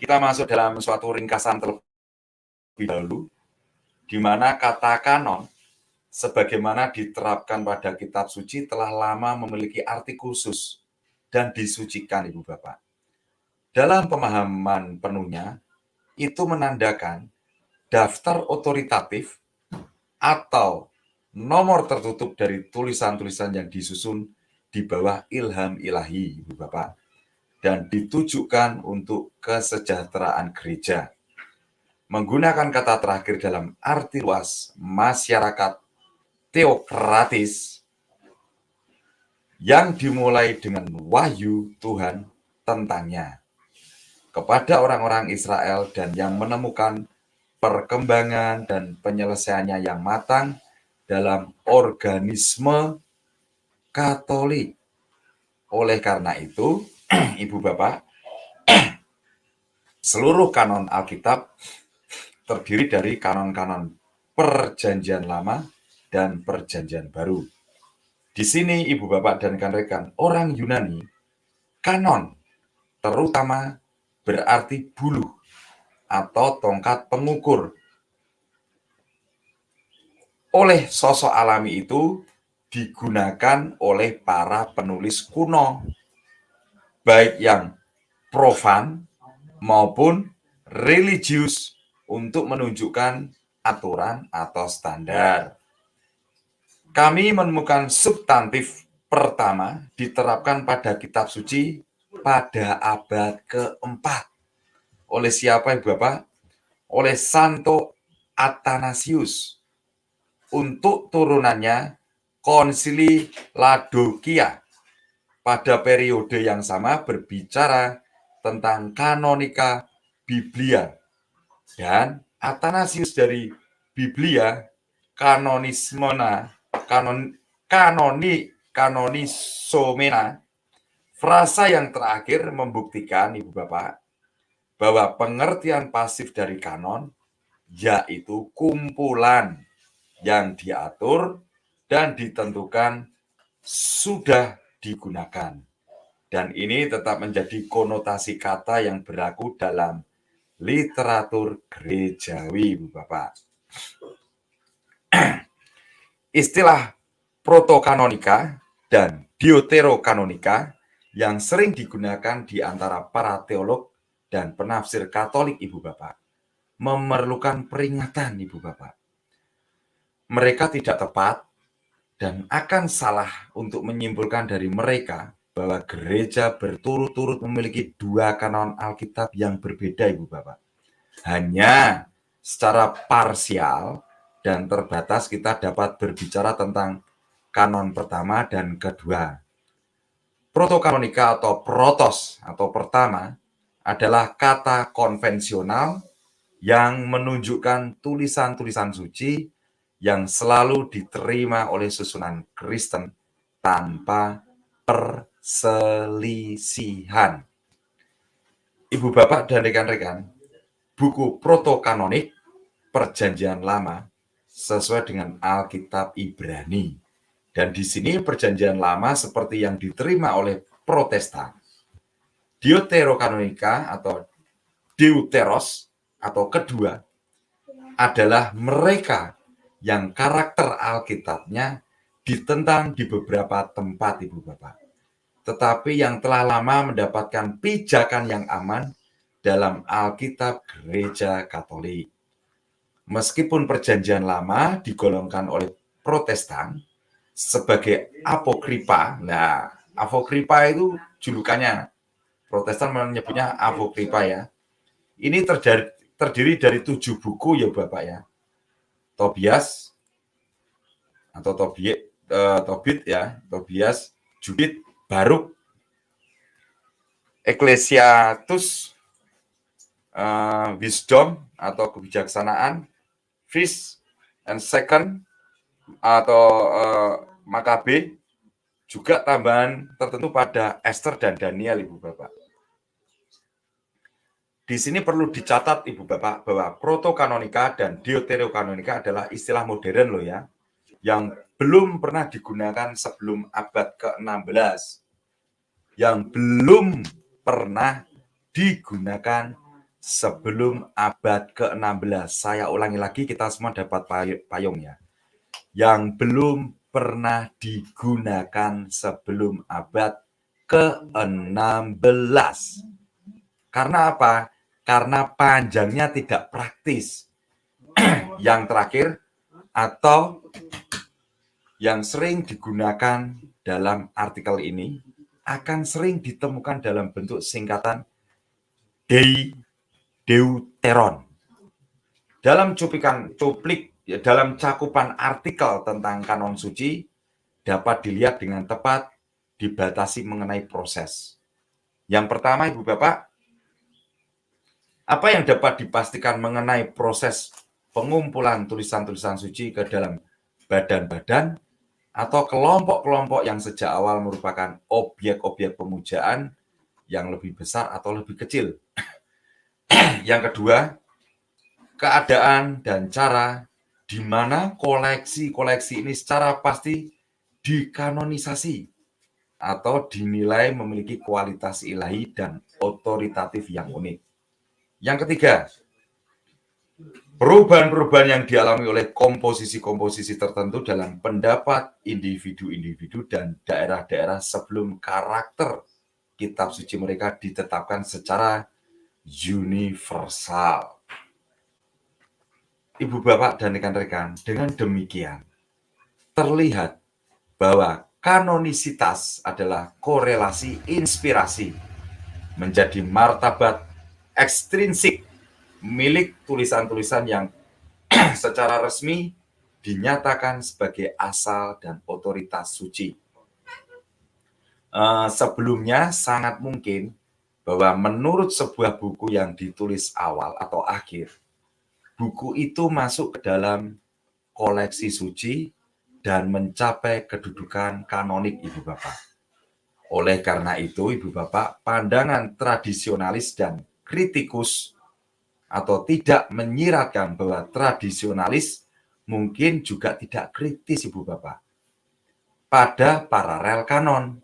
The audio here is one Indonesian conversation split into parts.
Kita masuk dalam suatu ringkasan terlebih dahulu, di mana kata kanon, sebagaimana diterapkan pada kitab suci, telah lama memiliki arti khusus dan disucikan, Ibu Bapak. Dalam pemahaman penuhnya, itu menandakan daftar otoritatif atau nomor tertutup dari tulisan-tulisan yang disusun di bawah ilham ilahi, Ibu Bapak, dan ditujukan untuk kesejahteraan gereja. Menggunakan kata terakhir dalam arti luas masyarakat teokratis yang dimulai dengan wahyu Tuhan tentangnya kepada orang-orang Israel dan yang menemukan perkembangan dan penyelesaiannya yang matang dalam organisme Katolik. Oleh karena itu, Ibu Bapak, seluruh kanon Alkitab terdiri dari kanon-kanon Perjanjian Lama dan Perjanjian Baru. Di sini, Ibu Bapak dan rekan-rekan, orang Yunani, kanon terutama berarti buluh atau tongkat pengukur. Oleh sosok alami itu digunakan oleh para penulis kuno, baik yang profan maupun religius, untuk menunjukkan aturan atau standar. Kami menemukan substantif pertama diterapkan pada kitab suci pada abad keempat. Oleh siapa, Ibu Bapak? Oleh Santo Athanasius. Untuk turunannya Konsili Laodikia pada periode yang sama berbicara tentang kanonika Biblia, dan Athanasius dari Biblia kanonisomena. Frasa yang terakhir membuktikan, Ibu Bapak, bahwa pengertian pasif dari kanon yaitu kumpulan yang diatur dan ditentukan sudah digunakan. Dan ini tetap menjadi konotasi kata yang berlaku dalam literatur gerejawi, Ibu Bapak. Istilah protokanonika dan deuterokanonika yang sering digunakan di antara para teolog dan penafsir Katolik, Ibu Bapak, memerlukan peringatan, Ibu Bapak. Mereka tidak tepat dan akan salah untuk menyimpulkan dari mereka bahwa gereja berturut-turut memiliki dua kanon Alkitab yang berbeda, Ibu Bapak. Hanya secara parsial dan terbatas kita dapat berbicara tentang kanon pertama dan kedua. Protokanonika atau protos atau pertama adalah kata konvensional yang menunjukkan tulisan-tulisan suci yang selalu diterima oleh susunan Kristen tanpa perselisihan. Ibu Bapak dan rekan-rekan, buku protokanonik Perjanjian Lama sesuai dengan Alkitab Ibrani. Dan di sini Perjanjian Lama seperti yang diterima oleh Protestan. Deuterokanonika atau deuteros atau kedua adalah mereka yang karakter Alkitabnya ditentang di beberapa tempat, Ibu Bapak, tetapi yang telah lama mendapatkan pijakan yang aman dalam Alkitab Gereja Katolik. Meskipun Perjanjian Lama digolongkan oleh Protestan sebagai apokripa, nah apokripa itu julukannya, Protestan menyebutnya apokripa ya. Ini terdiri dari 7 buku ya Bapak ya. Tobias atau Tobit ya, Tobias, Judit, Baruk, Ecclesiastes, Wisdom atau kebijaksanaan, First and Second atau Makabe, juga tambahan tertentu pada Esther dan Daniel, Ibu Bapak. Di sini perlu dicatat, Ibu Bapak, bahwa protokanonika dan deuterokanonika adalah istilah modern loh ya, yang belum pernah digunakan sebelum abad ke-16, yang belum pernah digunakan sebelum abad ke-16. Saya ulangi lagi, kita semua dapat payung ya. Yang belum pernah digunakan sebelum abad ke-16. Karena apa? Karena panjangnya tidak praktis. Yang terakhir, atau yang sering digunakan dalam artikel ini, akan sering ditemukan dalam bentuk singkatan Deuteron. Dalam dalam cakupan artikel tentang kanon suci dapat dilihat dengan tepat dibatasi mengenai proses. Yang pertama, Ibu Bapak, apa yang dapat dipastikan mengenai proses pengumpulan tulisan-tulisan suci ke dalam badan-badan atau kelompok-kelompok yang sejak awal merupakan objek-objek pemujaan yang lebih besar atau lebih kecil. Yang kedua, keadaan dan cara di mana koleksi-koleksi ini secara pasti dikanonisasi atau dinilai memiliki kualitas ilahi dan otoritatif yang unik. Yang ketiga, perubahan-perubahan yang dialami oleh komposisi-komposisi tertentu dalam pendapat individu-individu dan daerah-daerah sebelum karakter kitab suci mereka ditetapkan secara universal. Ibu Bapak dan rekan-rekan, dengan demikian terlihat bahwa kanonisitas adalah korelasi inspirasi menjadi martabat ekstrinsik milik tulisan-tulisan yang secara resmi dinyatakan sebagai asal dan otoritas suci. Sebelumnya sangat mungkin bahwa menurut sebuah buku yang ditulis awal atau akhir, buku itu masuk ke dalam koleksi suci dan mencapai kedudukan kanonik, Ibu Bapak. Oleh karena itu, Ibu Bapak, pandangan tradisionalis dan kritikus atau tidak menyiratkan bahwa tradisionalis mungkin juga tidak kritis, Ibu Bapak, pada paralel kanon,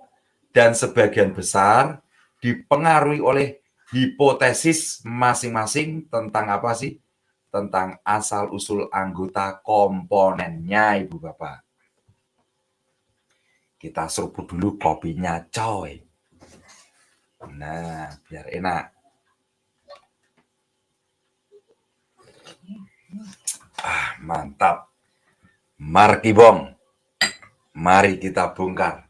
dan sebagian besar dipengaruhi oleh hipotesis masing-masing tentang apa sih? Tentang asal-usul anggota komponennya, Ibu Bapak. Kita seruput dulu kopinya, coy. Nah, biar enak. Mantap. Markibong. Mari kita bongkar.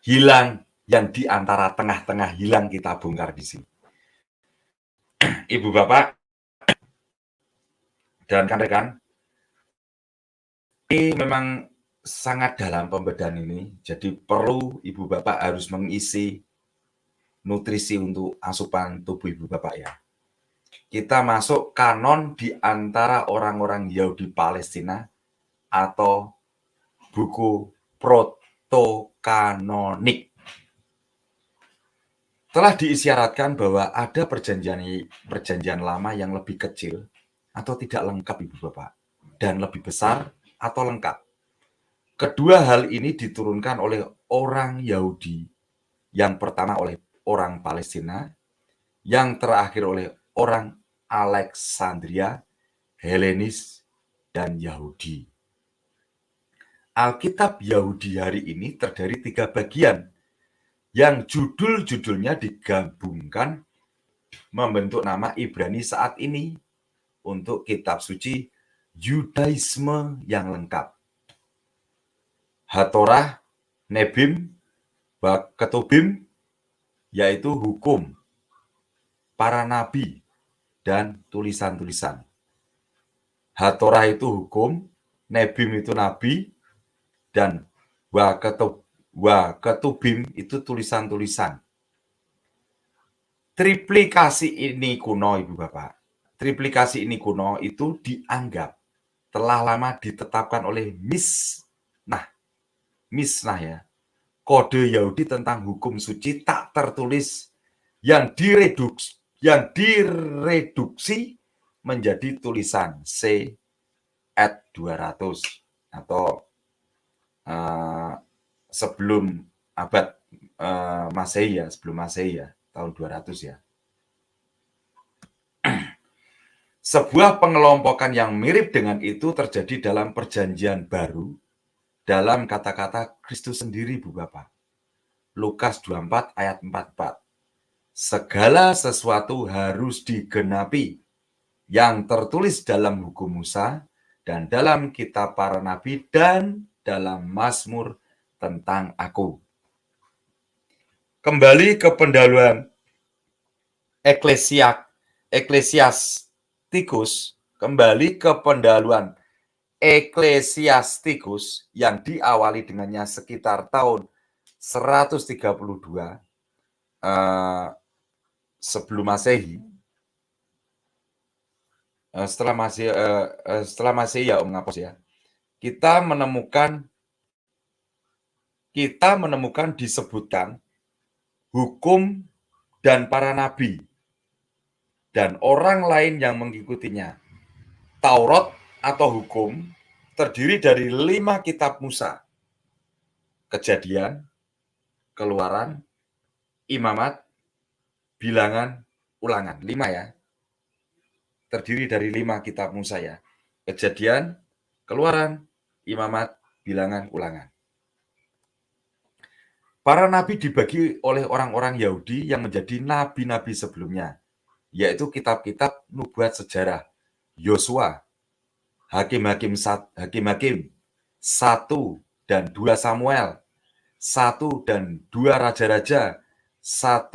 Hilang yang di antara tengah-tengah hilang kita bongkar di sini. Ibu Bapak dan rekan-rekan, ini memang sangat dalam pembedahan ini, jadi perlu Ibu Bapak harus mengisi nutrisi untuk asupan tubuh Ibu Bapak ya. Kita masuk kanon di antara orang-orang Yahudi Palestina atau buku protokanonik. Telah diisyaratkan bahwa ada perjanjian lama yang lebih kecil atau tidak lengkap, Ibu Bapak, dan lebih besar atau lengkap. Kedua hal ini diturunkan oleh orang Yahudi, yang pertama oleh orang Palestina, yang terakhir oleh orang Alexandria, Helenis, dan Yahudi. Alkitab Yahudi hari ini terdiri 3 bagian yang judul-judulnya digabungkan membentuk nama Ibrani saat ini untuk kitab suci Yudaisme yang lengkap. Hatorah, Nebim, Ketubim, yaitu hukum, para nabi, dan tulisan-tulisan. Hatorah itu hukum, Nebim itu nabi, dan Ketubim itu tulisan-tulisan. Triplikasi ini kuno, Ibu Bapak. Triplikasi ini kuno itu dianggap telah lama ditetapkan oleh Misnah ya. Kode Yahudi tentang hukum suci tak tertulis yang direduksi menjadi tulisan C at 200 atau sebelum abad Masehi ya, sebelum Masehi ya, tahun 200 ya. Sebuah pengelompokan yang mirip dengan itu terjadi dalam Perjanjian Baru dalam kata-kata Kristus sendiri, Bu Bapak. Lukas 24 ayat 44. Segala sesuatu harus digenapi yang tertulis dalam hukum Musa dan dalam kitab para nabi dan dalam Mazmur tentang aku. Kembali ke pendahuluan Eklesiastikus, yang diawali dengannya sekitar tahun 132 sebelum Masehi. Setelah Masehi ya Om Ngapos ya. Kita menemukan disebutkan hukum dan para nabi dan orang lain yang mengikutinya. Taurat atau hukum terdiri dari 5 kitab Musa. Kejadian, Keluaran, Imamat, Bilangan, Ulangan. 5 ya. Terdiri dari 5 kitab Musa ya. Kejadian, Keluaran, Imamat, Bilangan, Ulangan. Para nabi dibagi oleh orang-orang Yahudi yang menjadi nabi-nabi sebelumnya, yaitu kitab-kitab nubuat sejarah, Yosua, Hakim-Hakim 1 dan 2 Samuel, 1 dan 2 Raja-Raja, 1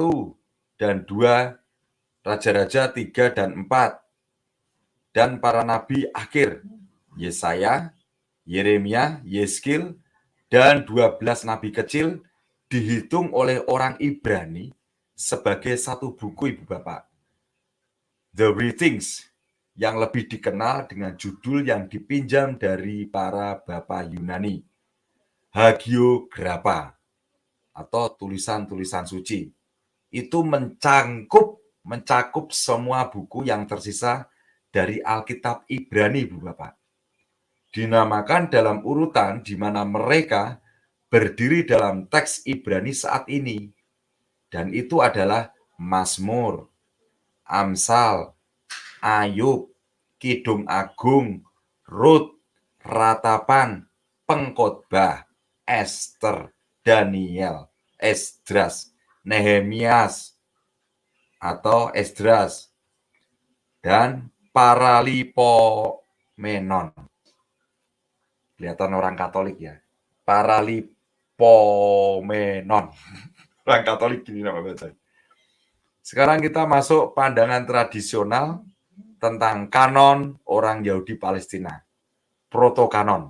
dan 2 Raja-Raja 3 dan 4, dan para nabi akhir, Yesaya, Yeremia, Yeskil, dan 12 nabi kecil dihitung oleh orang Ibrani sebagai satu buku, Ibu Bapak. The Writings, yang lebih dikenal dengan judul yang dipinjam dari para Bapak Yunani, Hagiographa, atau tulisan-tulisan suci. Itu mencakup semua buku yang tersisa dari Alkitab Ibrani, Bu Bapak. Dinamakan dalam urutan di mana mereka berdiri dalam teks Ibrani saat ini. Dan itu adalah Mazmur, Amsal, Ayub, Kidung Agung, Rut, Ratapan, Pengkhotbah, Ester, Daniel, Esdras, Nehemias atau Esdras, dan Paralipomenon. Kelihatan orang Katolik ya. Paralipomenon. Orang Katolik gini nama baca. Sekarang kita masuk pandangan tradisional tentang kanon orang Yahudi Palestina. Protokanon.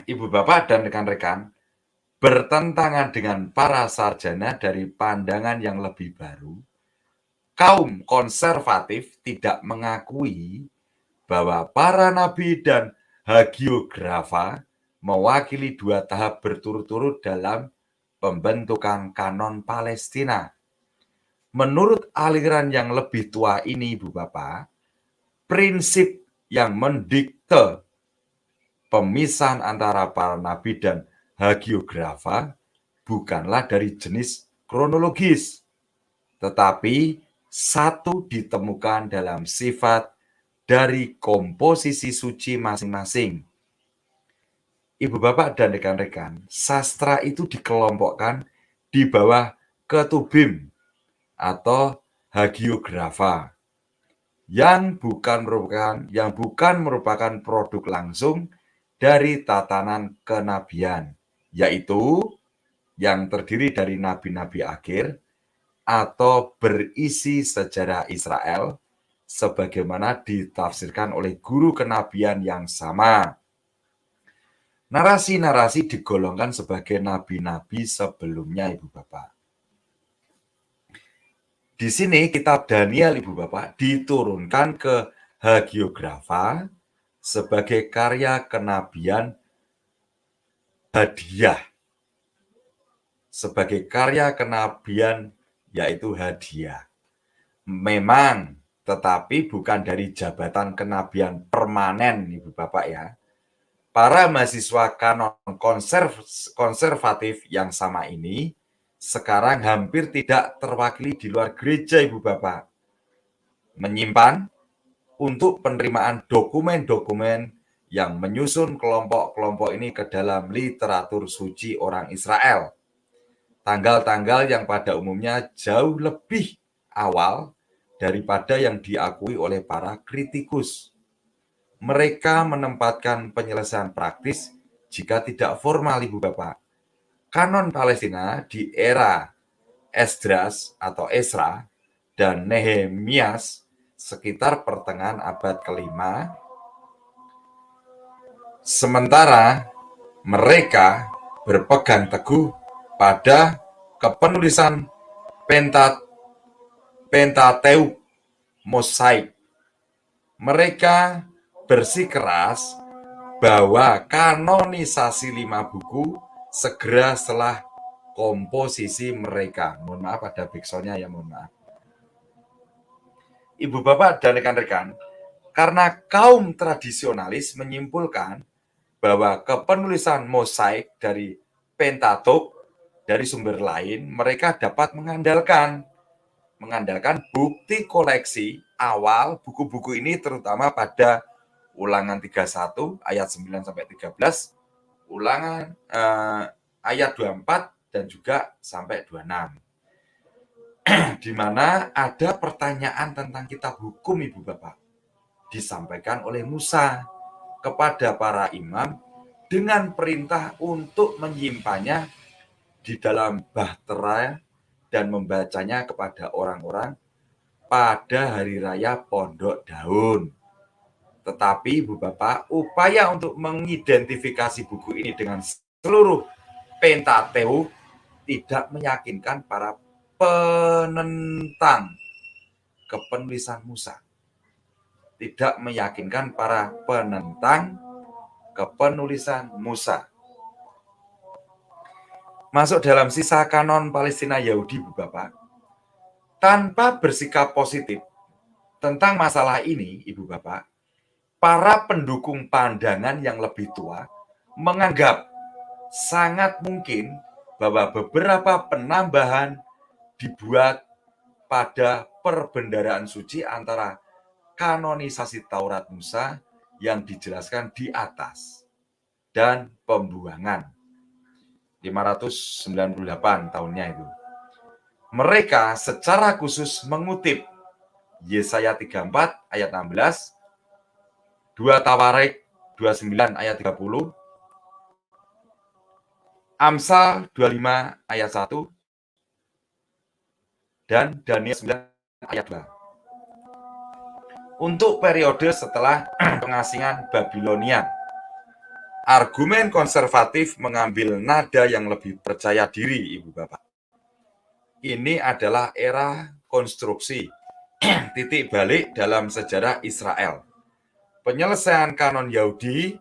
Ibu Bapak dan rekan-rekan, bertentangan dengan para sarjana dari pandangan yang lebih baru, kaum konservatif tidak mengakui bahwa para nabi dan hagiografa mewakili 2 tahap berturut-turut dalam pembentukan kanon Palestina. Menurut aliran yang lebih tua ini, Ibu Bapak, prinsip yang mendikte pemisahan antara para nabi dan hagiografa bukanlah dari jenis kronologis, tetapi satu ditemukan dalam sifat dari komposisi suci masing-masing. Ibu Bapak dan rekan-rekan, sastra itu dikelompokkan di bawah ketubim atau hagiografa yang bukan merupakan produk langsung dari tatanan kenabian, yaitu yang terdiri dari nabi-nabi akhir atau berisi sejarah Israel sebagaimana ditafsirkan oleh guru kenabian yang sama. Narasi-narasi digolongkan sebagai nabi-nabi sebelumnya, Ibu Bapak. Di sini kitab Daniel, Ibu Bapak, diturunkan ke hagiografa sebagai karya kenabian hadiah. Sebagai karya kenabian yaitu hadiah. Memang, tetapi bukan dari jabatan kenabian permanen, Ibu Bapak ya. Para mahasiswa kanon konservatif yang sama ini sekarang hampir tidak terwakili di luar gereja, Ibu Bapak. menyimpan untuk penerimaan dokumen-dokumen yang menyusun kelompok-kelompok ini ke dalam literatur suci orang Israel. Tanggal-tanggal yang pada umumnya jauh lebih awal daripada yang diakui oleh para kritikus. Mereka menempatkan penyelesaian praktis jika tidak formal, Ibu Bapak. Kanon Palestina di era Esdras atau Esra dan Nehemias sekitar pertengahan abad ke-5. Sementara mereka berpegang teguh pada kepenulisan Pentateuch Mosaik. Mereka bersikeras bahwa kanonisasi 5 buku segera setelah komposisi mereka. Mohon maaf ada backsound-nya ya, mohon maaf. Ibu bapak dan rekan-rekan, karena kaum tradisionalis menyimpulkan bahwa kepenulisan Mosaik dari Pentateuch dari sumber lain, mereka dapat mengandalkan bukti koleksi awal buku-buku ini, terutama pada Ulangan 31 ayat 9 sampai 13, Ulangan ayat 24 dan juga sampai 26. Di mana ada pertanyaan tentang kitab hukum, Ibu Bapak, disampaikan oleh Musa kepada para imam dengan perintah untuk menyimpannya di dalam bahtera dan membacanya kepada orang-orang pada hari raya Pondok Daun. Tetapi Ibu Bapak, upaya untuk mengidentifikasi buku ini dengan seluruh Pentateuch tidak meyakinkan para penentang kepenulisan Musa. Tidak meyakinkan para penentang kepenulisan Musa. Masuk dalam sisa kanon Palestina Yahudi, Bu Bapak. Tanpa bersikap positif tentang masalah ini, Ibu Bapak, para pendukung pandangan yang lebih tua menganggap sangat mungkin bahwa beberapa penambahan dibuat pada perbendaharaan suci antara kanonisasi Taurat Musa yang dijelaskan di atas dan pembuangan 598 tahunnya itu. Mereka secara khusus mengutip Yesaya 34 ayat 16, 2 Tawarik 29 ayat 30, Amsal 25 ayat 1, dan Daniel 9 ayat 2. Untuk periode setelah pengasingan Babilonia, argumen konservatif mengambil nada yang lebih percaya diri, Ibu Bapak. Ini adalah era konstruksi titik balik dalam sejarah Israel. Penyelesaian kanon Yahudi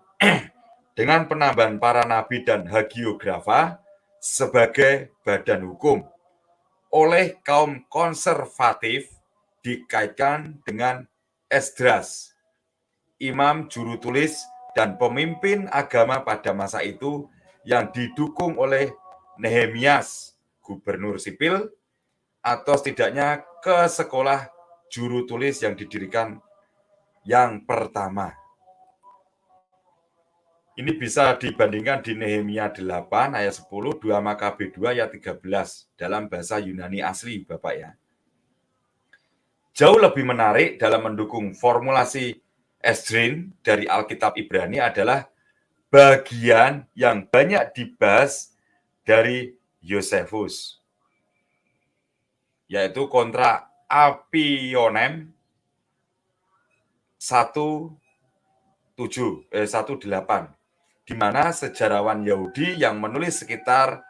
dengan penambahan para nabi dan hagiografa sebagai badan hukum oleh kaum konservatif dikaitkan dengan Esdras, imam juru tulis dan pemimpin agama pada masa itu yang didukung oleh Nehemias, gubernur sipil, atau setidaknya ke sekolah juru tulis yang didirikan yang pertama. Ini bisa dibandingkan di Nehemia 8 ayat 10, 2 Makabe 2 ayat 13 dalam bahasa Yunani asli, Bapak ya. Jauh lebih menarik dalam mendukung formulasi Esdrin dari Alkitab Ibrani adalah bagian yang banyak dibahas dari Yosefus, yaitu kontra Apionem 18, di mana sejarawan Yahudi yang menulis sekitar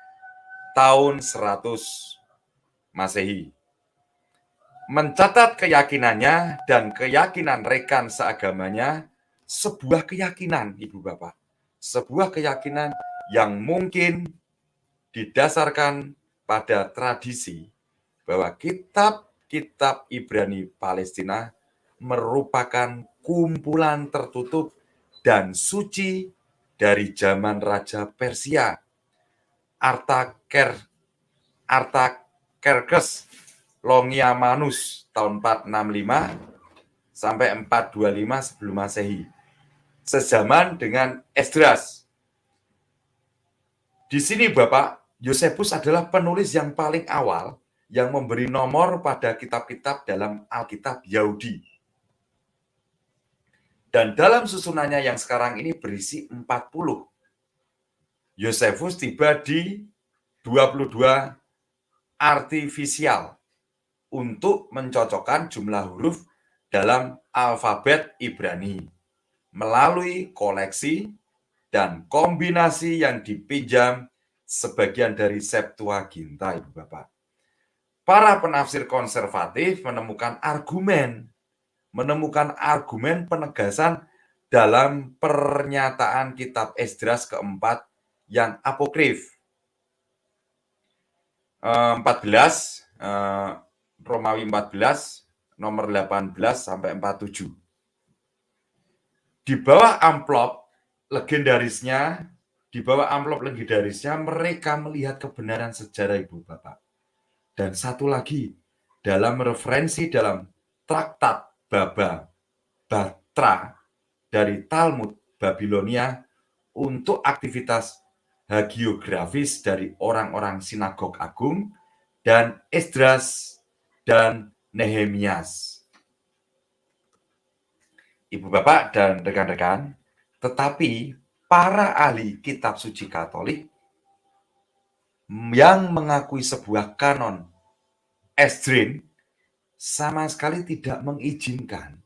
tahun 100 Masehi mencatat keyakinannya dan keyakinan rekan seagamanya, sebuah keyakinan, Ibu Bapak, sebuah keyakinan yang mungkin didasarkan pada tradisi bahwa kitab-kitab Ibrani Palestina merupakan kumpulan tertutup dan suci dari zaman Raja Persia Artaxerxes Longimanus tahun 465 sampai 425 sebelum Masehi. Sezaman dengan Esdras. Di sini Bapak, Yosefus adalah penulis yang paling awal yang memberi nomor pada kitab-kitab dalam Alkitab Yahudi. Dan dalam susunannya yang sekarang ini berisi 40. Yosefus tiba di 22 artifisial untuk mencocokkan jumlah huruf dalam alfabet Ibrani melalui koleksi dan kombinasi yang dipinjam sebagian dari Septuaginta, Ibu Bapak. Para penafsir konservatif menemukan argumen penegasan dalam pernyataan kitab Esdras keempat yang apokrif. 14 Romawi 14 nomor 18 sampai 47. Di bawah amplop legendarisnya mereka melihat kebenaran sejarah, Ibu Bapak. Dan satu lagi, dalam referensi dalam traktat Batra dari Talmud Babilonia untuk aktivitas hagiografis dari orang-orang sinagog agung dan Esdras dan Nehemias. Ibu Bapak dan rekan-rekan, tetapi para ahli kitab suci Katolik yang mengakui sebuah kanon Esdrin sama sekali tidak mengizinkan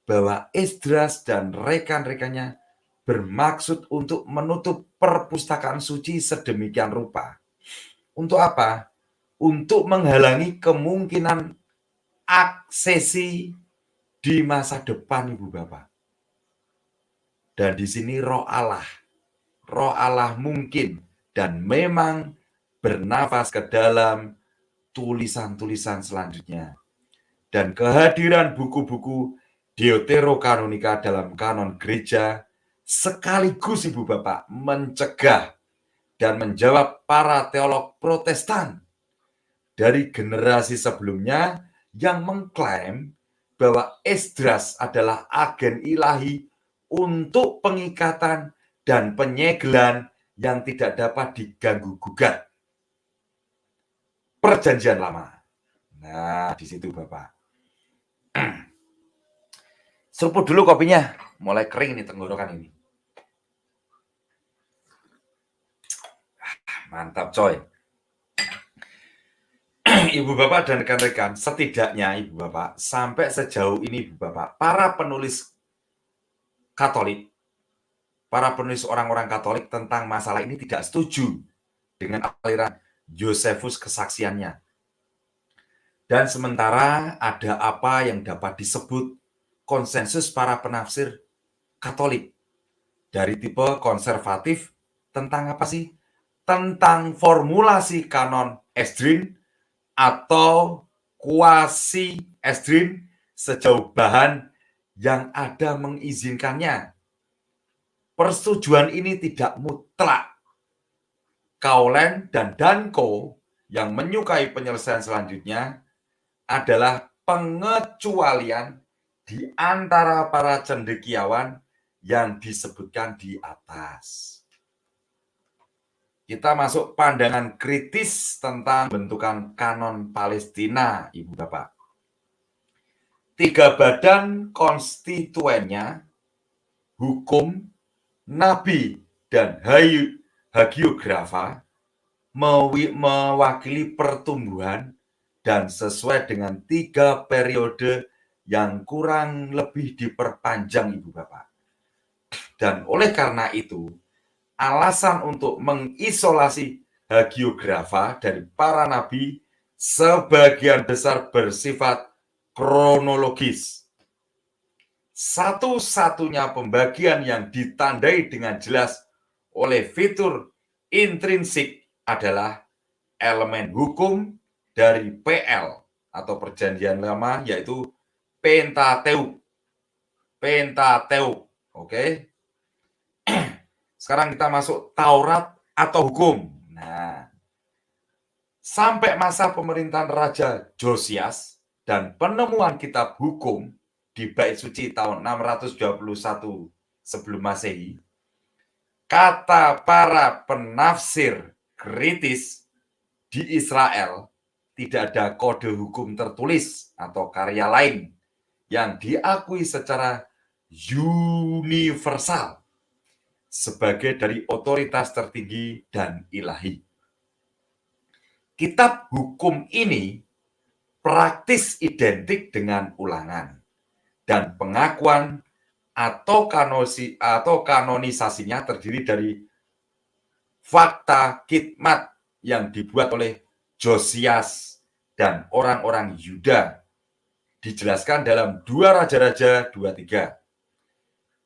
bahwa Esdras dan rekan-rekannya bermaksud untuk menutup perpustakaan suci sedemikian rupa. Untuk apa? Untuk menghalangi kemungkinan aksesi di masa depan, Ibu Bapak. Dan di sini Roh Allah mungkin dan memang bernafas ke dalam tulisan-tulisan selanjutnya. Dan kehadiran buku-buku Deuterokanonika dalam kanon gereja sekaligus, Ibu Bapak, mencegah dan menjawab para teolog Protestan dari generasi sebelumnya yang mengklaim bahwa Esdras adalah agen ilahi untuk pengikatan dan penyegelan yang tidak dapat diganggu-gugat. Perjanjian Lama. Nah, di situ Bapak. Seruput dulu kopinya, mulai kering nih tenggorokan ini. Mantap coy. Ibu Bapak dan rekan-rekan, setidaknya Ibu Bapak, sampai sejauh ini Ibu Bapak, para penulis Katolik, para penulis orang-orang Katolik tentang masalah ini tidak setuju dengan aliran Yosefus kesaksiannya. Dan sementara ada apa yang dapat disebut konsensus para penafsir Katolik dari tipe konservatif tentang apa sih? Tentang formulasi kanon Esdrin atau kuasi Esdrin sejauh bahan yang ada mengizinkannya. Persetujuan ini tidak mutlak. Kaulen dan Danko yang menyukai penyelesaian selanjutnya adalah pengecualian di antara para cendekiawan yang disebutkan di atas. Kita masuk pandangan kritis tentang bentukan kanon Palestina, Ibu Bapak. 3 badan konstituennya, hukum, nabi, dan hagiografa, mewakili pertumbuhan dan sesuai dengan 3 periode yang kurang lebih diperpanjang, Ibu Bapak. Dan oleh karena itu, alasan untuk mengisolasi hagiografa dari para nabi sebagian besar bersifat kronologis. Satu-satunya pembagian yang ditandai dengan jelas oleh fitur intrinsik adalah elemen hukum dari PL atau Perjanjian Lama, yaitu Pentateuk. Oke. Sekarang kita masuk Taurat atau hukum. Nah, sampai masa pemerintahan Raja Josias dan penemuan kitab hukum di Bait Suci tahun 621 sebelum Masehi, kata para penafsir kritis di Israel tidak ada kode hukum tertulis atau karya lain yang diakui secara universal sebagai dari otoritas tertinggi dan ilahi. Kitab hukum ini praktis identik dengan ulangan dan pengakuan atau kanonisasinya terdiri dari fakta khidmat yang dibuat oleh Josias dan orang-orang Yuda. Dijelaskan dalam 2 Raja-Raja 23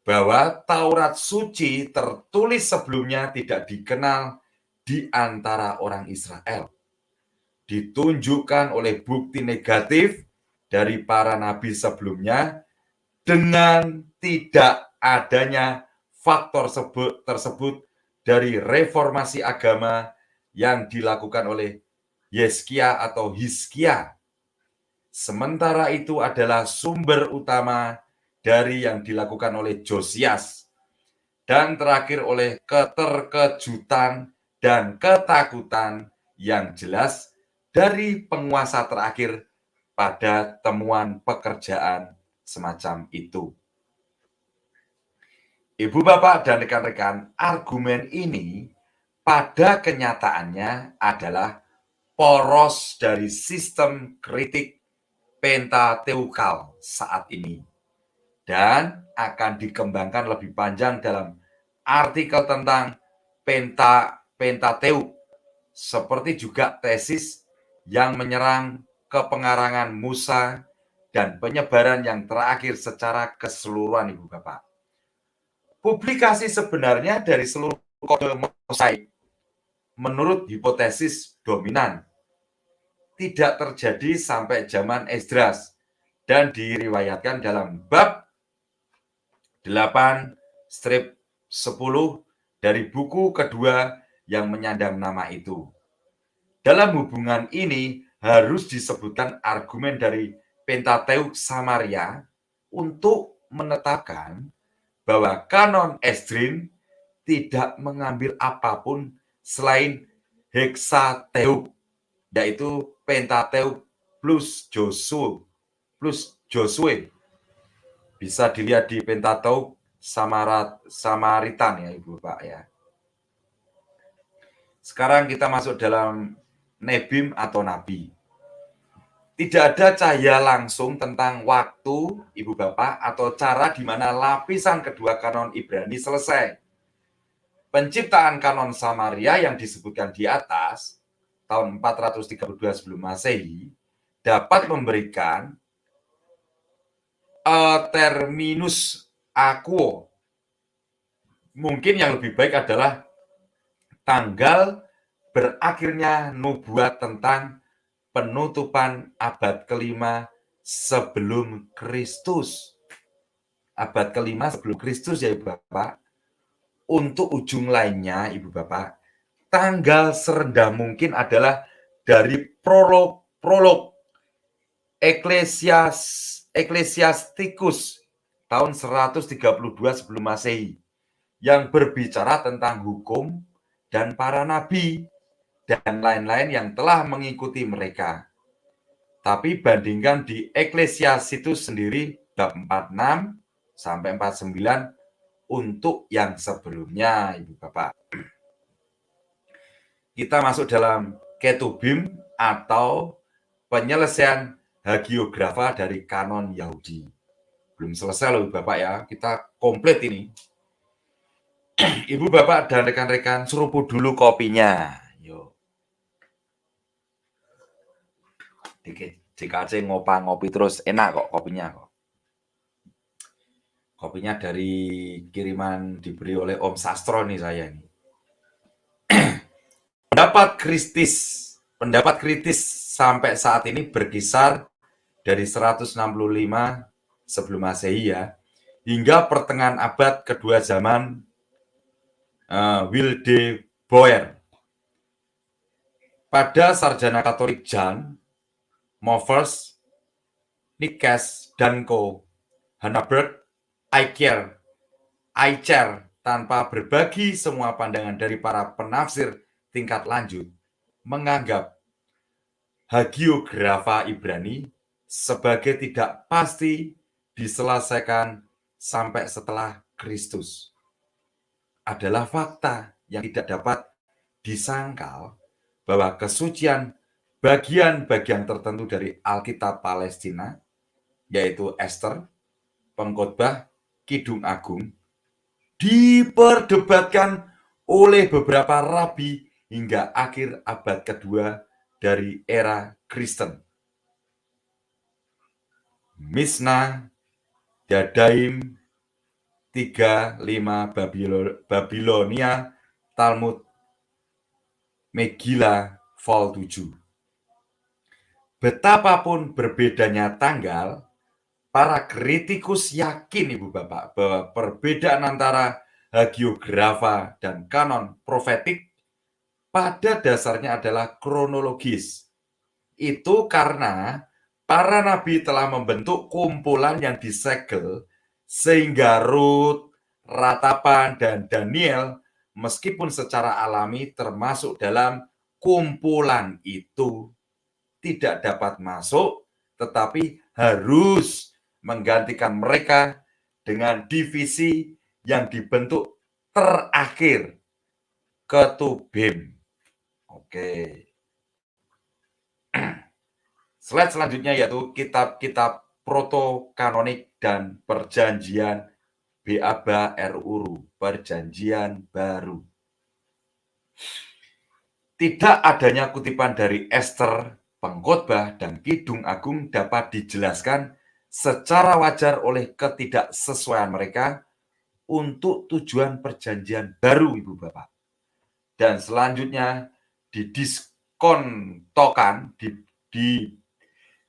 bahwa Taurat suci tertulis sebelumnya tidak dikenal di antara orang Israel. Ditunjukkan oleh bukti negatif dari para nabi sebelumnya dengan tidak adanya faktor tersebut dari reformasi agama yang dilakukan oleh Yeskia atau Hizkia. Sementara itu adalah sumber utama dari yang dilakukan oleh Josias. Dan terakhir oleh keterkejutan dan ketakutan yang jelas dari penguasa terakhir pada temuan pekerjaan semacam itu. Ibu, Bapak, dan rekan-rekan, argumen ini pada kenyataannya adalah poros dari sistem kritik Pentateukal saat ini dan akan dikembangkan lebih panjang dalam artikel tentang Pentateuk, seperti juga tesis yang menyerang kepengarangan Musa dan penyebaran yang terakhir secara keseluruhan, Ibu Bapak. Publikasi sebenarnya dari seluruh kode mosaik menurut hipotesis dominan tidak terjadi sampai zaman Esdras dan diriwayatkan dalam bab 8-10 dari buku kedua yang menyandang nama itu. Dalam hubungan ini harus disebutkan argumen dari Pentateuk Samaria untuk menetapkan bahwa kanon Esdrin tidak mengambil apapun selain Heksateuk, yaitu Pentateuk plus Josue. Bisa dilihat di Pentateuk Samaritan ya Ibu Bapak ya. Sekarang kita masuk dalam Nebim atau Nabi. Tidak ada cahaya langsung tentang waktu, Ibu Bapak, atau cara di mana lapisan kedua kanon Ibrani selesai. Penciptaan kanon Samaria yang disebutkan di atas, tahun 432 sebelum Masehi, dapat memberikan terminus aquo. Mungkin yang lebih baik adalah tanggal berakhirnya nubuat tentang penutupan abad kelima sebelum Kristus. Abad kelima sebelum Kristus ya Ibu Bapak. Untuk ujung lainnya Ibu Bapak, tanggal serendah mungkin adalah dari prolog Ecclesiasticus tahun 132 sebelum Masehi yang berbicara tentang hukum dan para nabi dan lain-lain yang telah mengikuti mereka. Tapi bandingkan di Ecclesiasticus sendiri bab 46 sampai 49 untuk yang sebelumnya, Ibu Bapak. Kita masuk dalam Ketubim atau penyelesaian hagiografa dari kanon Yahudi. Belum selesai loh Ibu Bapak ya, kita komplit ini. Ibu Bapak dan rekan-rekan seruput dulu kopinya. Yuk. Dikasih ngopi terus enak kok kopinya kok. Kopinya dari kiriman diberi oleh Om Sastro nih saya nih. Pendapat kritis sampai saat ini berkisar dari 165 sebelum Masehi ya, hingga pertengahan abad kedua zaman Wildeboer. Pada sarjana Katolik Jan Movers, Nicaise, dan Co. Hannah-Berg, Eicher, tanpa berbagi semua pandangan dari para penafsir tingkat lanjut, menganggap hagiografa Ibrani sebagai tidak pasti diselesaikan sampai setelah Kristus. Adalah fakta yang tidak dapat disangkal bahwa kesucian bagian-bagian tertentu dari Alkitab Palestina, yaitu Ester, Pengkhotbah, Kidung Agung, diperdebatkan oleh beberapa rabi hingga akhir abad kedua dari era Kristen. Mishnah, Yadaim 3:5 Babilonia, Talmud, Megillah, vol 7. Betapapun berbedanya tanggal, para kritikus yakin, Ibu Bapak, bahwa perbedaan antara hagiografa dan kanon profetik pada dasarnya adalah kronologis. Itu karena para nabi telah membentuk kumpulan yang disegel sehingga Rut, Ratapan, dan Daniel meskipun secara alami termasuk dalam kumpulan itu tidak dapat masuk, tetapi harus menggantikan mereka dengan divisi yang dibentuk terakhir, Ketubim. Oke. Slide selanjutnya yaitu kitab-kitab protokanonik dan perjanjian Beaba RUU, Perjanjian Baru. Tidak adanya kutipan dari Ester, Pengkhotbah, dan Kidung Agung dapat dijelaskan secara wajar oleh ketidaksesuaian mereka untuk tujuan perjanjian baru, Ibu Bapak. Dan selanjutnya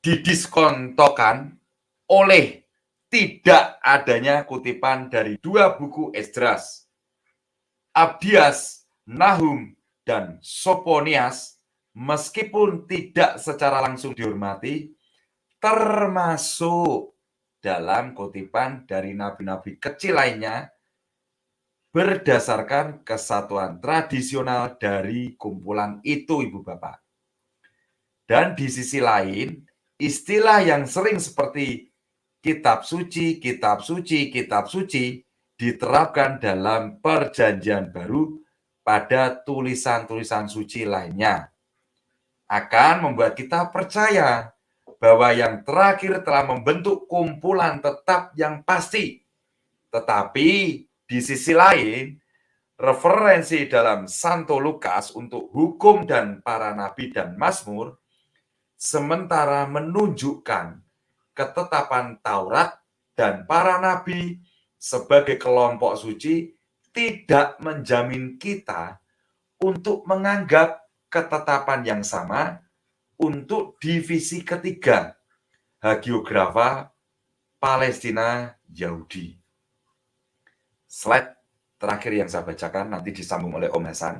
didiskontokan oleh tidak adanya kutipan dari dua buku Esdras, Abdias, Nahum, dan Soponias, meskipun tidak secara langsung dihormati, termasuk dalam kutipan dari nabi-nabi kecil lainnya berdasarkan kesatuan tradisional dari kumpulan itu, Ibu Bapak. Dan di sisi lain, istilah yang sering seperti kitab suci, kitab suci, kitab suci diterapkan dalam perjanjian baru pada tulisan-tulisan suci lainnya. Akan membuat kita percaya bahwa yang terakhir telah membentuk kumpulan tetap yang pasti. Tetapi di sisi lain, referensi dalam Santo Lukas untuk hukum dan para nabi dan Mazmur sementara menunjukkan ketetapan Taurat dan para nabi sebagai kelompok suci tidak menjamin kita untuk menganggap ketetapan yang sama untuk divisi ketiga, hagiografa Palestina Yahudi. Slide terakhir yang saya bacakan nanti disambung oleh Om Hasan.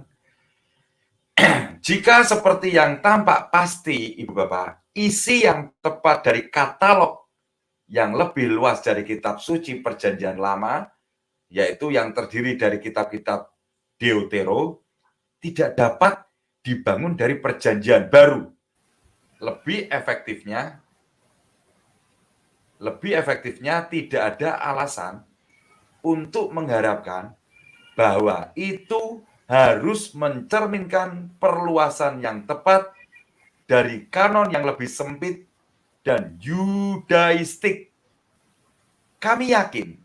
Jika seperti yang tampak pasti, Ibu Bapak, isi yang tepat dari katalog yang lebih luas dari kitab suci Perjanjian Lama, yaitu yang terdiri dari kitab-kitab Deutero, tidak dapat dibangun dari Perjanjian Baru. Lebih efektifnya tidak ada alasan untuk mengharapkan bahwa itu harus mencerminkan perluasan yang tepat dari kanon yang lebih sempit dan yudaistik. Kami yakin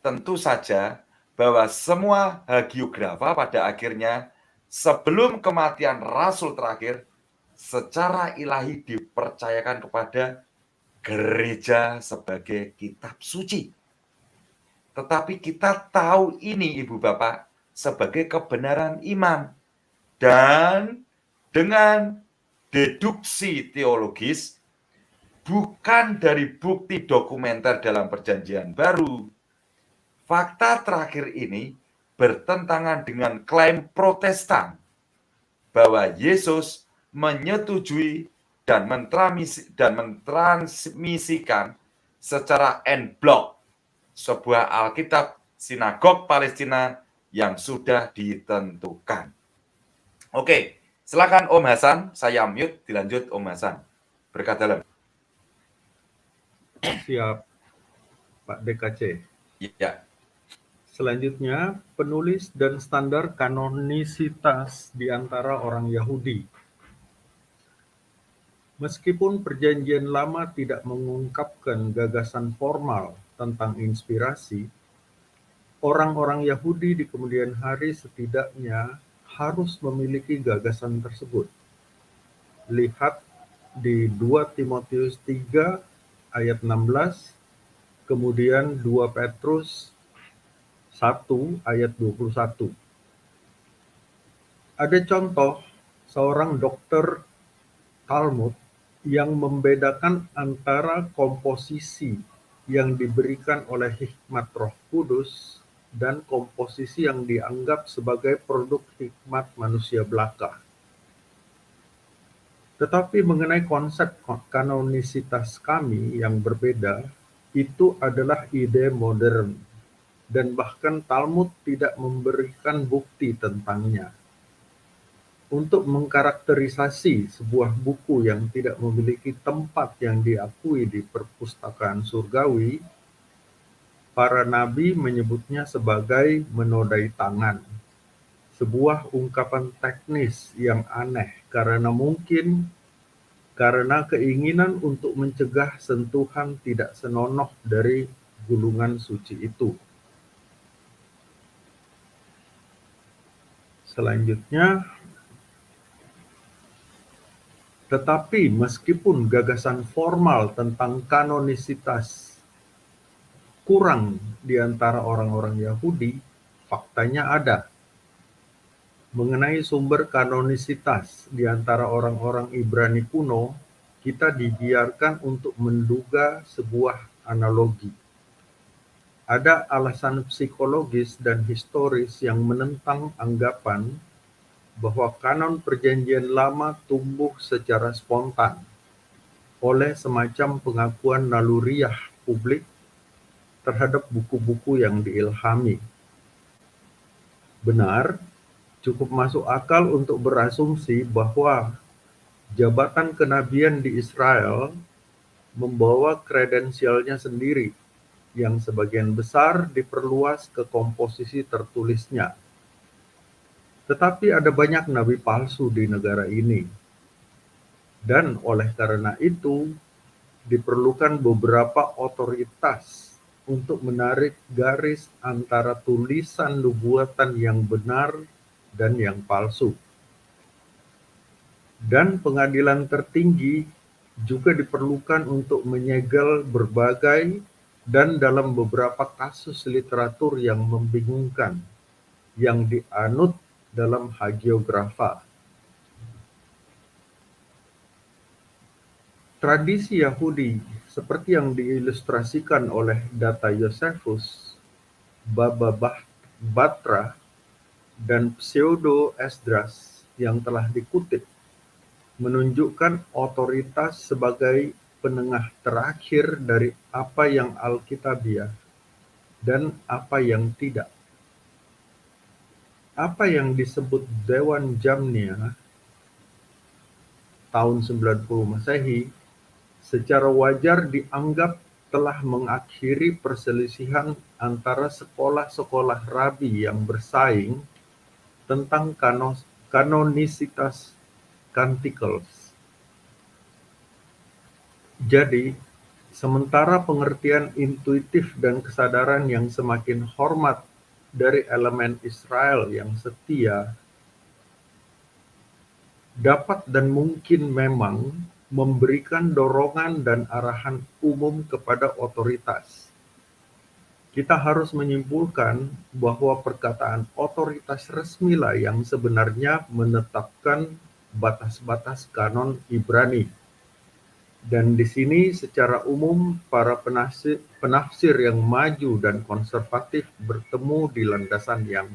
tentu saja bahwa semua hagiografa pada akhirnya sebelum kematian Rasul terakhir secara ilahi dipercayakan kepada gereja sebagai kitab suci. Tetapi kita tahu ini, Ibu Bapak, sebagai kebenaran iman. Dan dengan deduksi teologis, bukan dari bukti dokumenter dalam Perjanjian Baru. Fakta terakhir ini bertentangan dengan klaim Protestan bahwa Yesus menyetujui dan mentransmisikan secara en bloc sebuah Alkitab sinagog Palestina yang sudah ditentukan. Oke, silakan Om Hasan, saya mute, dilanjut Om Hasan. Berkat dalam. Siap, Pak DKC. Ya. Selanjutnya, penulis dan standar kanonisitas di antara orang Yahudi. Meskipun Perjanjian Lama tidak mengungkapkan gagasan formal tentang inspirasi, orang-orang Yahudi di kemudian hari setidaknya harus memiliki gagasan tersebut. Lihat di 2 Timotius 3 ayat 16, kemudian 2 Petrus 1 ayat 21. Ada contoh seorang dokter Talmud yang membedakan antara komposisi yang diberikan oleh hikmat Roh Kudus dan komposisi yang dianggap sebagai produk hikmat manusia belaka. Tetapi mengenai konsep kanonisitas kami yang berbeda, itu adalah ide modern, dan bahkan Talmud tidak memberikan bukti tentangnya. Untuk mengkarakterisasi sebuah buku yang tidak memiliki tempat yang diakui di perpustakaan surgawi, para nabi menyebutnya sebagai menodai tangan, sebuah ungkapan teknis yang aneh karena keinginan untuk mencegah sentuhan tidak senonoh dari gulungan suci itu. Selanjutnya, tetapi meskipun gagasan formal tentang kanonisitas kurang di antara orang-orang Yahudi, faktanya ada. Mengenai sumber kanonisitas di antara orang-orang Ibrani kuno, kita dibiarkan untuk menduga sebuah analogi. Ada alasan psikologis dan historis yang menentang anggapan bahwa kanon Perjanjian Lama tumbuh secara spontan oleh semacam pengakuan naluriah publik terhadap buku-buku yang diilhami. Benar, cukup masuk akal untuk berasumsi bahwa jabatan kenabian di Israel membawa kredensialnya sendiri, yang sebagian besar diperluas ke komposisi tertulisnya. Tetapi ada banyak nabi palsu di negara ini. Dan oleh karena itu, diperlukan beberapa otoritas untuk menarik garis antara tulisan nubuatan yang benar dan yang palsu. Dan pengadilan tertinggi juga diperlukan untuk menyegel berbagai dan dalam beberapa kasus literatur yang membingungkan yang dianut dalam hagiografa. Tradisi Yahudi seperti yang diilustrasikan oleh Data Josephus, Baba Batra, dan Pseudo Esdras yang telah dikutip menunjukkan otoritas sebagai penengah terakhir dari apa yang Alkitabiah dan apa yang tidak. Apa yang disebut Dewan Jamnia tahun 90 Masehi secara wajar dianggap telah mengakhiri perselisihan antara sekolah-sekolah rabi yang bersaing tentang kanonisitas Canticles. Jadi, sementara pengertian intuitif dan kesadaran yang semakin hormat dari elemen Israel yang setia dapat dan mungkin memang memberikan dorongan dan arahan umum kepada otoritas. Kita harus menyimpulkan bahwa perkataan otoritas resmilah yang sebenarnya menetapkan batas-batas kanon Ibrani. Dan di sini secara umum para penafsir yang maju dan konservatif bertemu di landasan yang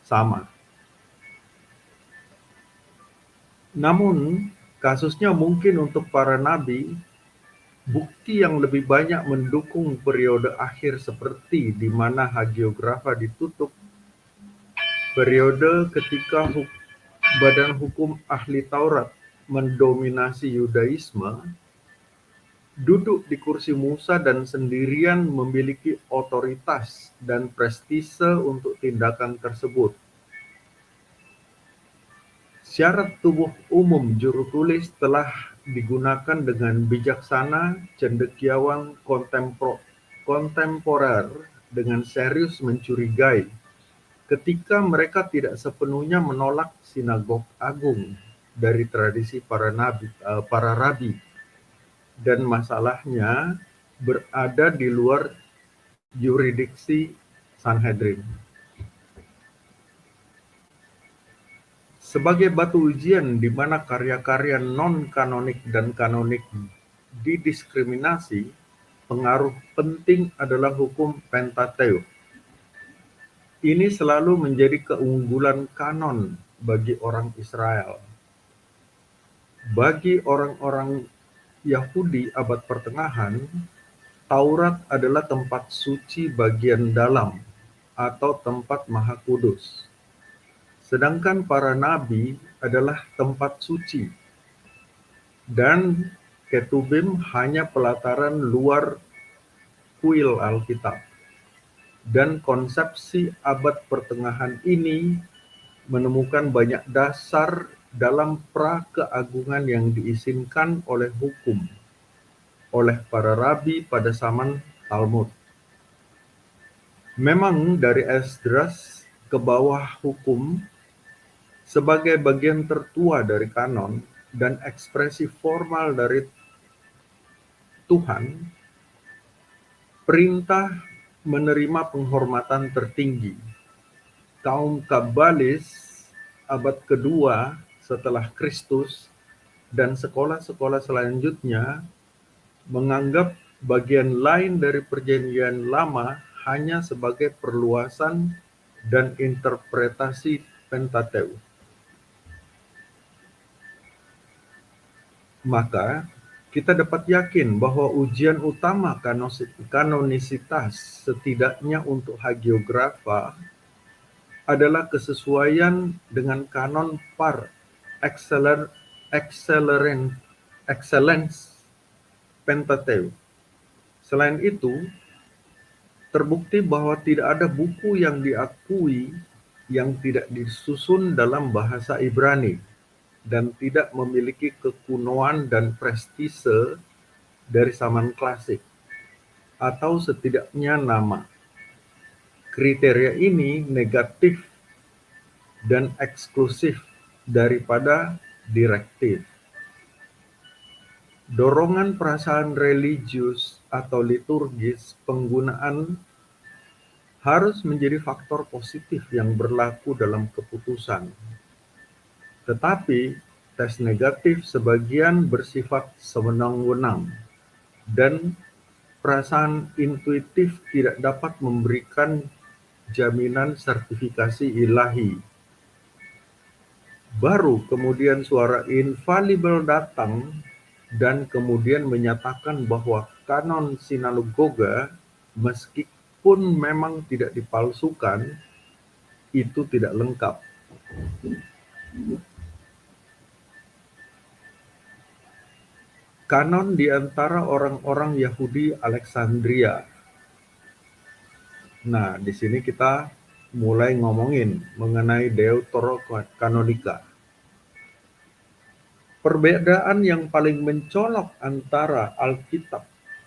sama. Namun, kasusnya mungkin untuk para nabi Bukti yang lebih banyak mendukung periode akhir seperti di mana hagiografa ditutup, periode ketika badan hukum ahli Taurat mendominasi Yudaisme, duduk di kursi Musa dan sendirian memiliki otoritas dan prestise untuk tindakan tersebut. Syarat tubuh umum juru tulis telah digunakan dengan bijaksana cendekiawan kontemporer dengan serius mencurigai ketika mereka tidak sepenuhnya menolak sinagog agung dari tradisi para rabi, dan masalahnya berada di luar yurisdiksi Sanhedrin. Sebagai batu ujian di mana karya-karya non-kanonik dan kanonik didiskriminasi, pengaruh penting adalah hukum Pentateukh. Ini selalu menjadi keunggulan kanon bagi orang Israel. Bagi orang-orang Yahudi abad pertengahan, Taurat adalah tempat suci bagian dalam atau tempat maha kudus. Sedangkan para nabi adalah tempat suci, dan ketubim hanya pelataran luar kuil Alkitab. Dan konsepsi abad pertengahan ini menemukan banyak dasar dalam pra-keagungan yang diizinkan oleh hukum oleh para rabi pada zaman Talmud. Memang dari Esdras ke bawah hukum sebagai bagian tertua dari kanon dan ekspresi formal dari Tuhan, perintah menerima penghormatan tertinggi. Kaum Kabalis abad kedua setelah Kristus dan sekolah-sekolah selanjutnya menganggap bagian lain dari perjanjian lama hanya sebagai perluasan dan interpretasi Pentateukh. Maka kita dapat yakin bahwa ujian utama kanonisitas setidaknya untuk hagiografa adalah kesesuaian dengan kanon par excellence Pentateukh. Selain itu, terbukti bahwa tidak ada buku yang diakui yang tidak disusun dalam bahasa Ibrani dan tidak memiliki kekunoan dan prestise dari zaman klasik, atau setidaknya nama. Kriteria ini negatif dan eksklusif daripada direktif. Dorongan perasaan religius atau liturgis penggunaan harus menjadi faktor positif yang berlaku dalam keputusan. Tetapi tes negatif sebagian bersifat sewenang-wenang dan perasaan intuitif tidak dapat memberikan jaminan sertifikasi ilahi. Baru kemudian suara infalibel datang dan kemudian menyatakan bahwa kanon sinagoga meskipun memang tidak dipalsukan, itu tidak lengkap. Kanon di antara orang-orang Yahudi Alexandria. Nah, di sini kita mulai ngomongin mengenai Deuterokanonika. Perbedaan yang paling mencolok antara Alkitab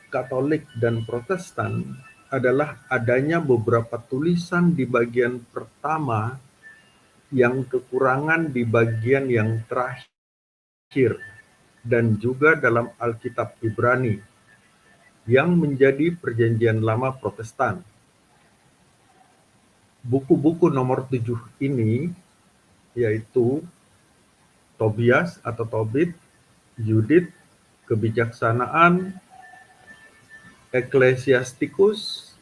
Katolik dan Protestan adalah adanya beberapa tulisan di bagian pertama yang kekurangan di bagian yang terakhir, dan juga dalam Alkitab Ibrani yang menjadi perjanjian lama Protestan. Buku-buku nomor 7 ini yaitu Tobias atau Tobit, Yudit, Kebijaksanaan, Ecclesiasticus,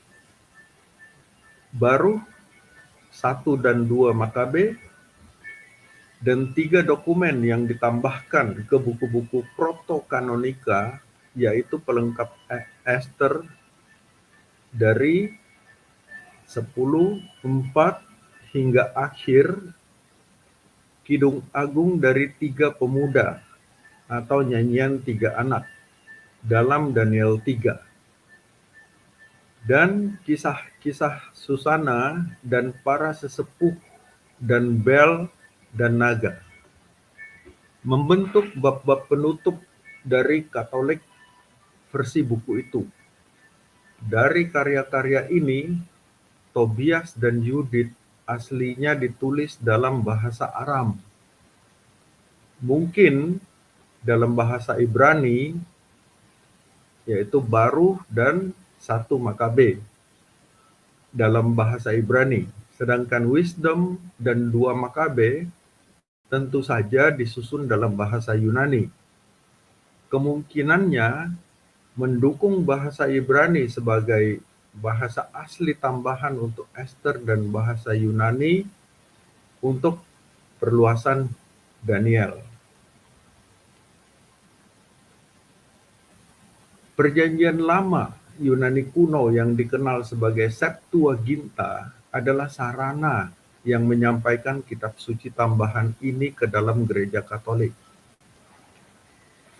Baruch, 1 dan 2 Makabe, dan 3 dokumen yang ditambahkan ke buku-buku proto-kanonika yaitu pelengkap Ester dari 10:4 hingga akhir Kidung Agung dari 3 pemuda atau nyanyian 3 anak dalam Daniel 3. Dan kisah-kisah Susana dan para sesepuh dan bel dan naga membentuk bab-bab penutup dari Katolik versi buku itu. Dari karya-karya ini, Tobias dan Yudit aslinya ditulis dalam bahasa Aram. Mungkin dalam bahasa Ibrani, yaitu Baruh dan 1 Makabe dalam bahasa Ibrani. Sedangkan Wisdom dan 2 Makabe tentu saja disusun dalam bahasa Yunani. Kemungkinannya mendukung bahasa Ibrani sebagai bahasa asli tambahan untuk Ester dan bahasa Yunani untuk perluasan Daniel. Perjanjian Lama Yunani kuno yang dikenal sebagai Septuaginta adalah sarana yang menyampaikan kitab suci tambahan ini ke dalam gereja Katolik.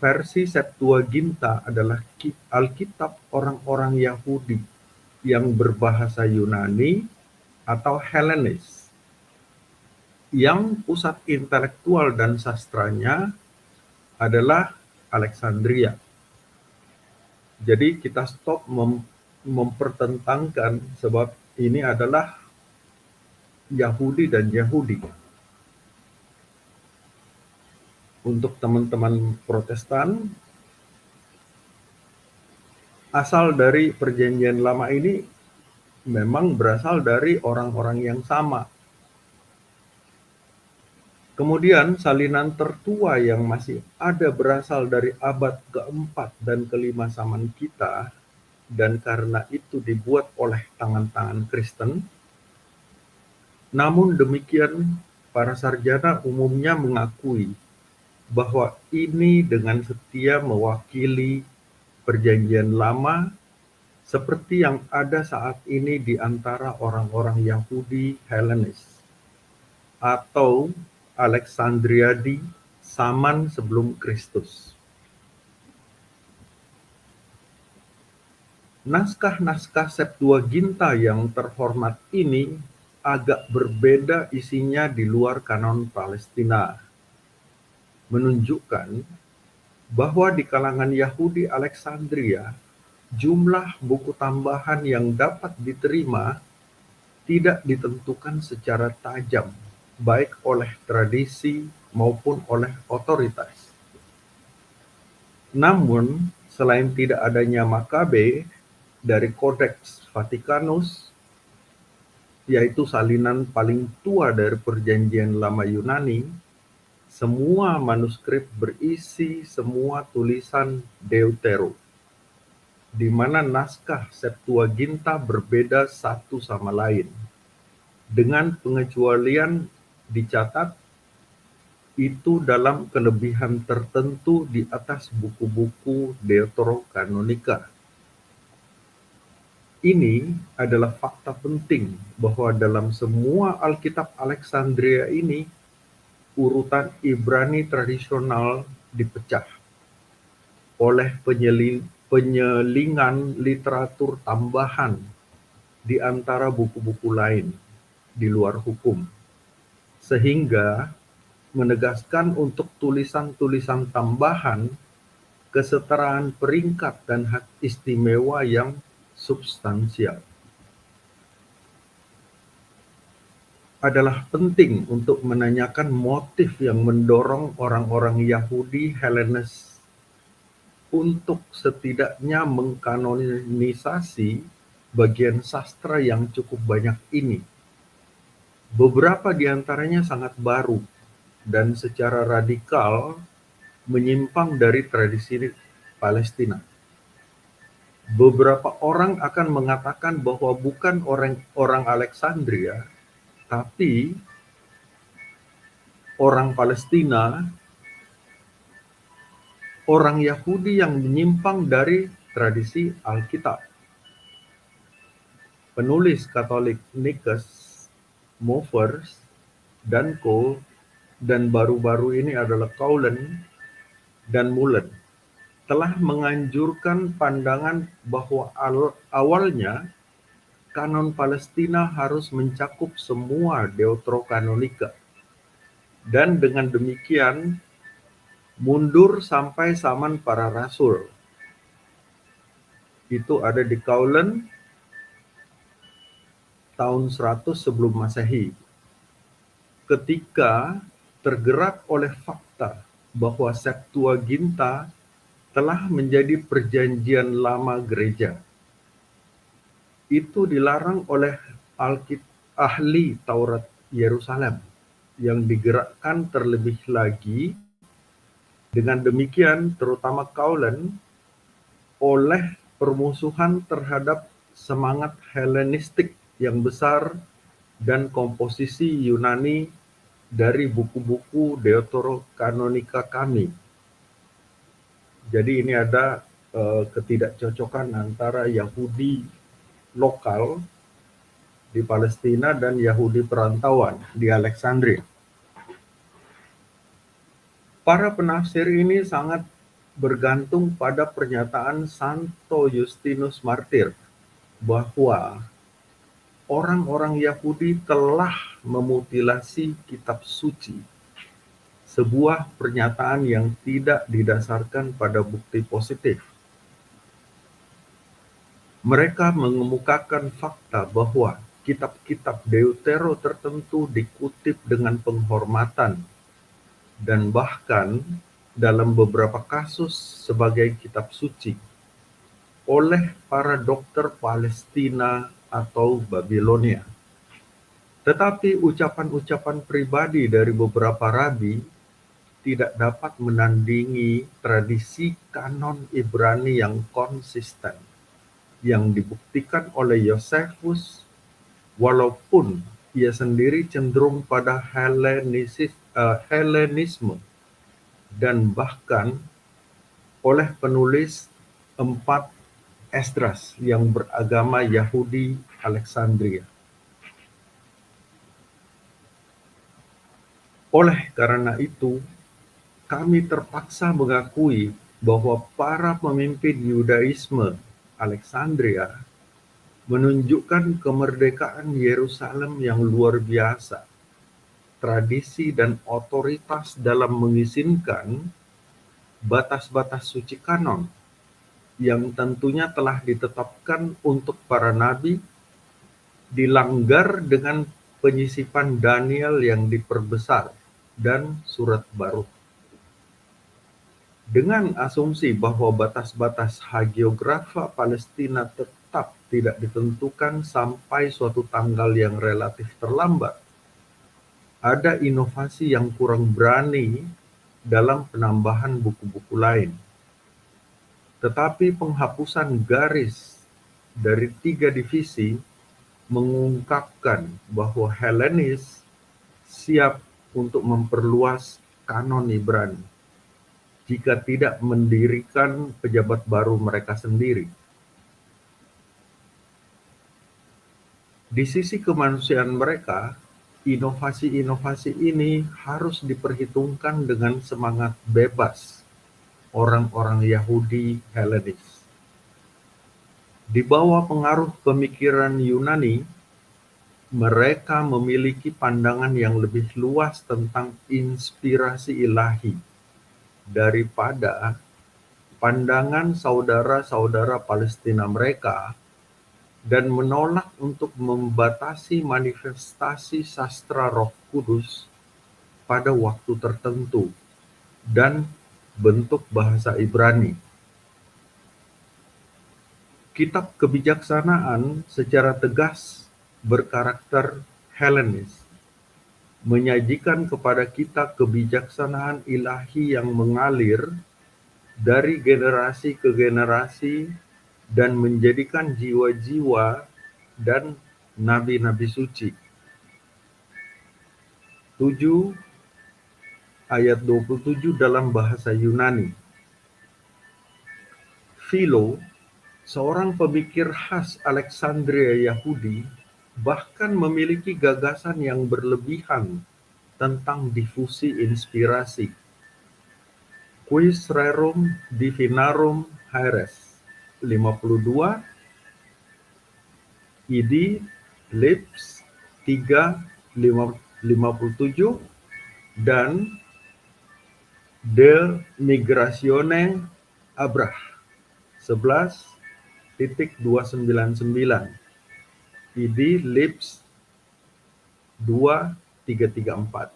Versi Septuaginta adalah Alkitab orang-orang Yahudi yang berbahasa Yunani atau Helenis, yang pusat intelektual dan sastranya adalah Alexandria. Jadi kita stop mempertentangkan, sebab ini adalah Yahudi dan Yahudi. Untuk teman-teman Protestan, asal dari perjanjian lama ini memang berasal dari orang-orang yang sama. Kemudian salinan tertua yang masih ada berasal dari abad ke-4 dan ke-5 zaman kita, dan karena itu dibuat oleh tangan-tangan Kristen. Namun demikian, para sarjana umumnya mengakui bahwa ini dengan setia mewakili perjanjian lama seperti yang ada saat ini di antara orang-orang Yahudi Helenis atau Alexandriadi zaman sebelum Kristus. Naskah-naskah Septuaginta yang terhormat ini agak berbeda isinya di luar kanon Palestina, menunjukkan bahwa di kalangan Yahudi Alexandria, jumlah buku tambahan yang dapat diterima tidak ditentukan secara tajam, baik oleh tradisi maupun oleh otoritas. Namun, selain tidak adanya Makabe dari Codex Vaticanus, yaitu salinan paling tua dari perjanjian lama Yunani, semua manuskrip berisi semua tulisan Deutero, di mana naskah Septuaginta berbeda satu sama lain, dengan pengecualian dicatat itu dalam kelebihan tertentu di atas buku-buku Deuterokanonika. Ini adalah fakta penting bahwa dalam semua Alkitab Alexandria ini, urutan Ibrani tradisional dipecah oleh penyelingan literatur tambahan di antara buku-buku lain di luar hukum, sehingga menegaskan untuk tulisan-tulisan tambahan kesetaraan peringkat dan hak istimewa yang substansial. Adalah penting untuk menanyakan motif yang mendorong orang-orang Yahudi Helenes untuk setidaknya mengkanonisasi bagian sastra yang cukup banyak ini. Beberapa di antaranya sangat baru dan secara radikal menyimpang dari tradisi Palestina. Beberapa orang akan mengatakan bahwa bukan orang Alexandria, tapi orang Palestina, orang Yahudi yang menyimpang dari tradisi Alkitab. Penulis Katolik Nikes, Movers, dan Co. dan baru-baru ini adalah Coulen dan Mullen telah menganjurkan pandangan bahwa awalnya kanon Palestina harus mencakup semua Deuterokanonika, dan dengan demikian mundur sampai zaman para rasul. Itu ada di Coulen tahun 100 sebelum Masehi. Ketika tergerak oleh fakta bahwa Septuaginta telah menjadi perjanjian lama gereja. Itu dilarang oleh ahli Taurat Yerusalem yang digerakkan terlebih lagi dengan demikian terutama Coulen oleh permusuhan terhadap semangat Helenistik yang besar dan komposisi Yunani dari buku-buku Deuterokanonika kami. Jadi ini ada ketidakcocokan antara Yahudi lokal di Palestina dan Yahudi perantauan di Alexandria. Para penafsir ini sangat bergantung pada pernyataan Santo Justinus Martir bahwa orang-orang Yahudi telah memutilasi kitab suci. Sebuah pernyataan yang tidak didasarkan pada bukti positif. Mereka mengemukakan fakta bahwa kitab-kitab Deutero tertentu dikutip dengan penghormatan dan bahkan dalam beberapa kasus sebagai kitab suci oleh para dokter Palestina atau Babilonia. Tetapi ucapan-ucapan pribadi dari beberapa rabi tidak dapat menandingi tradisi kanon Ibrani yang konsisten yang dibuktikan oleh Yosefus, walaupun ia sendiri cenderung pada Helenisme dan bahkan oleh penulis 4 Esdras yang beragama Yahudi Alexandria. Oleh karena itu, kami terpaksa mengakui bahwa para pemimpin Yudaisme Alexandria menunjukkan kemerdekaan Yerusalem yang luar biasa, tradisi dan otoritas dalam mengizinkan batas-batas suci kanon yang tentunya telah ditetapkan untuk para nabi dilanggar dengan penyisipan Daniel yang diperbesar dan surat Baruk. Dengan asumsi bahwa batas-batas hagiografa Palestina tetap tidak ditentukan sampai suatu tanggal yang relatif terlambat, ada inovasi yang kurang berani dalam penambahan buku-buku lain. Tetapi penghapusan garis dari 3 divisi mengungkapkan bahwa Helenis siap untuk memperluas kanon Ibrani jika tidak mendirikan pejabat baru mereka sendiri. Di sisi kemanusiaan mereka, inovasi-inovasi ini harus diperhitungkan dengan semangat bebas orang-orang Yahudi Helenis. Di bawah pengaruh pemikiran Yunani, mereka memiliki pandangan yang lebih luas tentang inspirasi ilahi daripada pandangan saudara-saudara Palestina mereka dan menolak untuk membatasi manifestasi sastra Roh Kudus pada waktu tertentu dan bentuk bahasa Ibrani. Kitab kebijaksanaan secara tegas berkarakter Helenis, menyajikan kepada kita kebijaksanaan ilahi yang mengalir dari generasi ke generasi dan menjadikan jiwa-jiwa dan nabi-nabi suci. 7 ayat 27 dalam bahasa Yunani. Philo, seorang pemikir khas Alexandria Yahudi, bahkan memiliki gagasan yang berlebihan tentang difusi inspirasi. Quis rerum divinarum haeres 52, ID Lips 3:57, dan De Migratione Abrah 11.299, ID Lips 2334.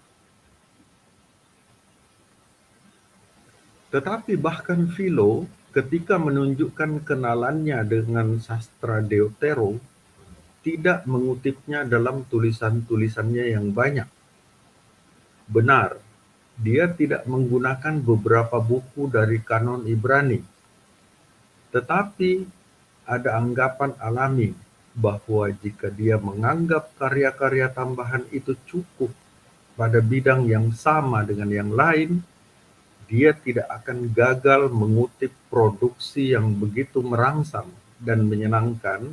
Tetapi bahkan Philo ketika menunjukkan kenalannya dengan sastra Deutero tidak mengutipnya dalam tulisan-tulisannya yang banyak. Benar, dia tidak menggunakan beberapa buku dari kanon Ibrani, tetapi ada anggapan alami bahwa jika dia menganggap karya-karya tambahan itu cukup pada bidang yang sama dengan yang lain, dia tidak akan gagal mengutip produksi yang begitu merangsang dan menyenangkan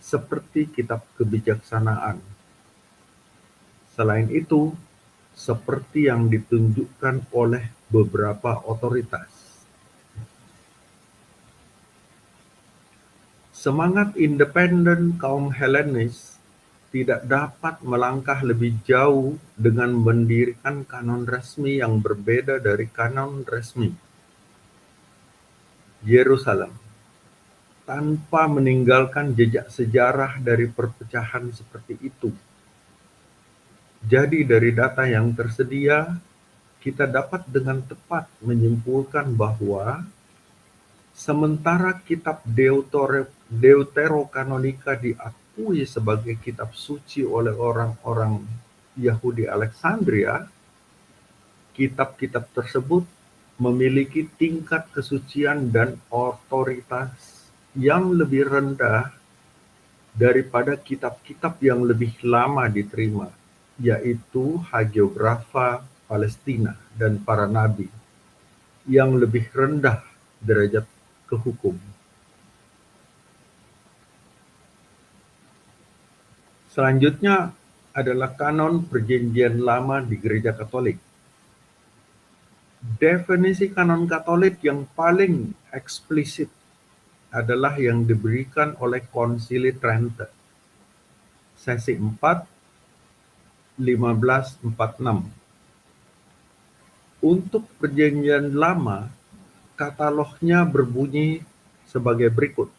seperti kitab kebijaksanaan. Selain itu, seperti yang ditunjukkan oleh beberapa otoritas, semangat independen kaum Helenis tidak dapat melangkah lebih jauh dengan mendirikan kanon resmi yang berbeda dari kanon resmi Yerusalem, tanpa meninggalkan jejak sejarah dari perpecahan seperti itu. Jadi dari data yang tersedia, kita dapat dengan tepat menyimpulkan bahwa sementara kitab Deuterokanonika diakui sebagai kitab suci oleh orang-orang Yahudi Alexandria, kitab-kitab tersebut memiliki tingkat kesucian dan otoritas yang lebih rendah daripada kitab-kitab yang lebih lama diterima, yaitu Hagiografa Palestina dan para nabi, yang lebih rendah derajat kehukum. Selanjutnya adalah kanon Perjanjian Lama di Gereja Katolik. Definisi kanon Katolik yang paling eksplisit adalah yang diberikan oleh Konsili Trente, sesi 4, 1546. Untuk Perjanjian Lama, katalognya berbunyi sebagai berikut.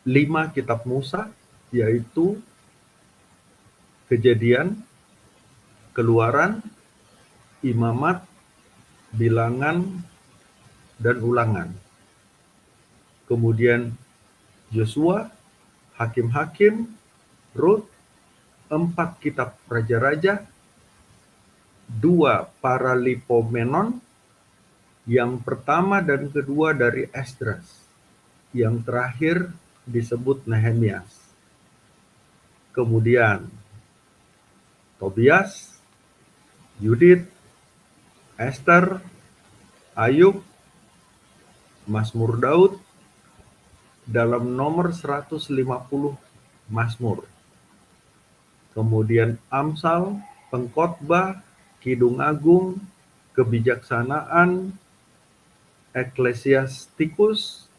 5 kitab Musa, yaitu Kejadian, Keluaran, Imamat, Bilangan, dan Ulangan. Kemudian Yosua, Hakim-Hakim, Rut, 4 kitab Raja-Raja, 2 Paralipomenon, yang pertama dan kedua dari Esdras, yang terakhir disebut Nehemias. Kemudian Tobias, Yudit, Esther, Ayub, Mazmur Daud dalam nomor 150 Mazmur. Kemudian Amsal, Pengkhotbah, Kidung Agung, Kebijaksanaan, Eklesiastikus,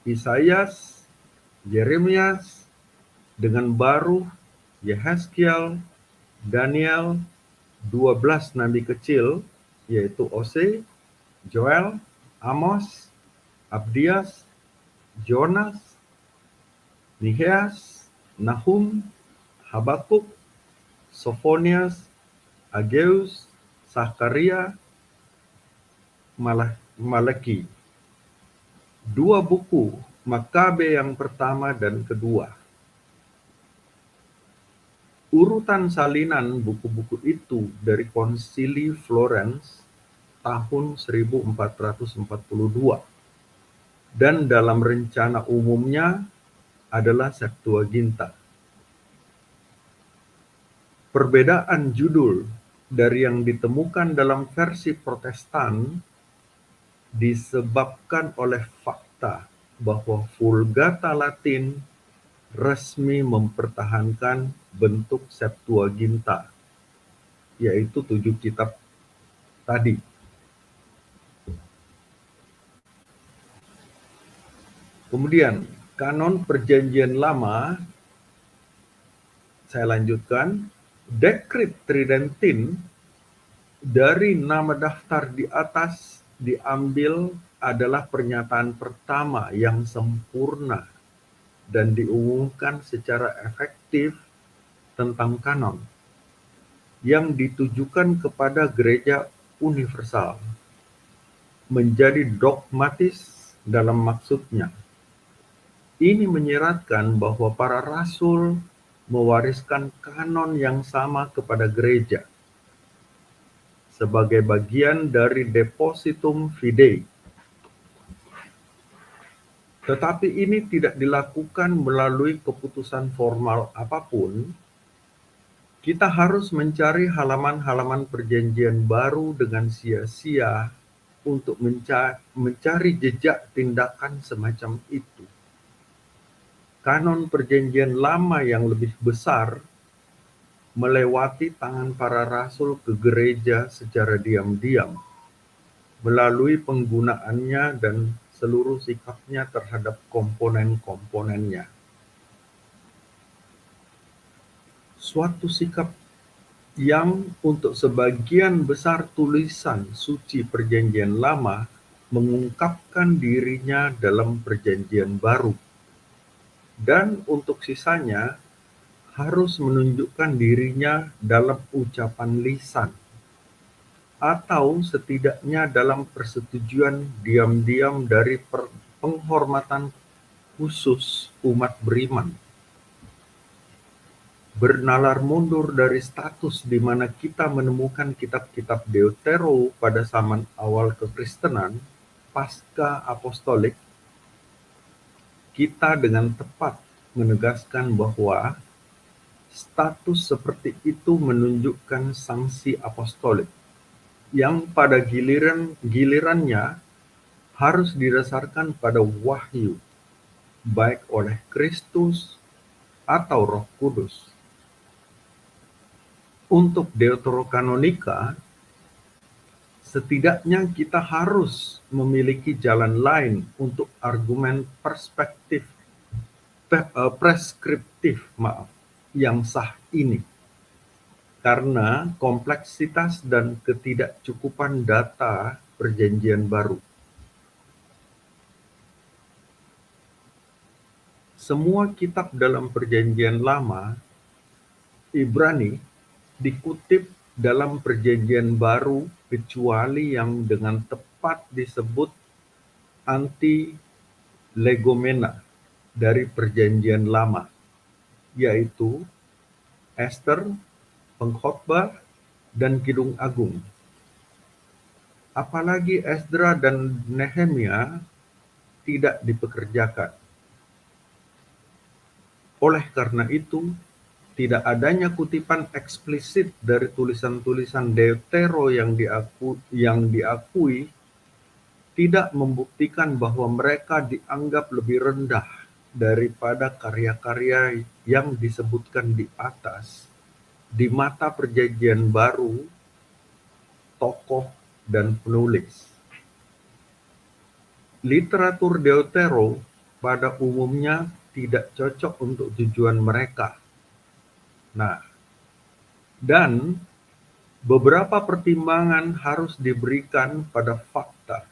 Isaias, Yeremias, dengan Baruh, Yehezkiel, Daniel, 12 nabi kecil, yaitu Ose, Joel, Amos, Abdias, Jonas, Miheas, Nahum, Habakuk, Sofonias, Ageus, Sakaria, Malaki. 2 buku Makabe yang pertama dan kedua. Urutan salinan buku-buku itu dari Konsili Florence tahun 1442, dan dalam rencana umumnya adalah Septuaginta. Perbedaan judul dari yang ditemukan dalam versi Protestan disebabkan oleh fakta bahwa Vulgata Latin resmi mempertahankan bentuk Septuaginta, yaitu 7 kitab tadi. Kemudian, kanon Perjanjian Lama, saya lanjutkan, Decret Tridentin dari nama daftar di atas diambil adalah pernyataan pertama yang sempurna dan diumumkan secara efektif tentang kanon yang ditujukan kepada gereja universal, menjadi dogmatis dalam maksudnya. Ini menyiratkan bahwa para rasul mewariskan kanon yang sama kepada gereja sebagai bagian dari depositum fidei. Tetapi ini tidak dilakukan melalui keputusan formal apapun. Kita harus mencari halaman-halaman Perjanjian Baru dengan sia-sia untuk mencari jejak tindakan semacam itu. Kanon Perjanjian Lama yang lebih besar melewati tangan para rasul ke gereja secara diam-diam melalui penggunaannya dan seluruh sikapnya terhadap komponen-komponennya. Suatu sikap yang untuk sebagian besar tulisan suci Perjanjian Lama mengungkapkan dirinya dalam Perjanjian Baru, dan untuk sisanya harus menunjukkan dirinya dalam ucapan lisan, atau setidaknya dalam persetujuan diam-diam dari penghormatan khusus umat beriman. Bernalar mundur dari status di mana kita menemukan kitab-kitab Deutero pada zaman awal kekristenan, pasca apostolik, kita dengan tepat menegaskan bahwa status seperti itu menunjukkan sanksi apostolik, yang pada gilirannya harus didasarkan pada wahyu, baik oleh Kristus atau Roh Kudus. Untuk Deuterokanonika, setidaknya kita harus memiliki jalan lain untuk argumen preskriptif yang sah ini, karena kompleksitas dan ketidakcukupan data Perjanjian Baru. Semua kitab dalam Perjanjian Lama, Ibrani, dikutip dalam Perjanjian Baru kecuali yang dengan tepat disebut anti-legomena dari Perjanjian Lama, yaitu Ester, Pengkhotbah, dan Kidung Agung. Apalagi Esdra dan Nehemia tidak dipekerjakan. Oleh karena itu, tidak adanya kutipan eksplisit dari tulisan-tulisan Deutero yang diakui tidak membuktikan bahwa mereka dianggap lebih rendah daripada karya-karya yang disebutkan di atas di mata Perjanjian Baru, tokoh, dan penulis. Literatur Deutero pada umumnya tidak cocok untuk tujuan mereka. Nah, dan beberapa pertimbangan harus diberikan pada fakta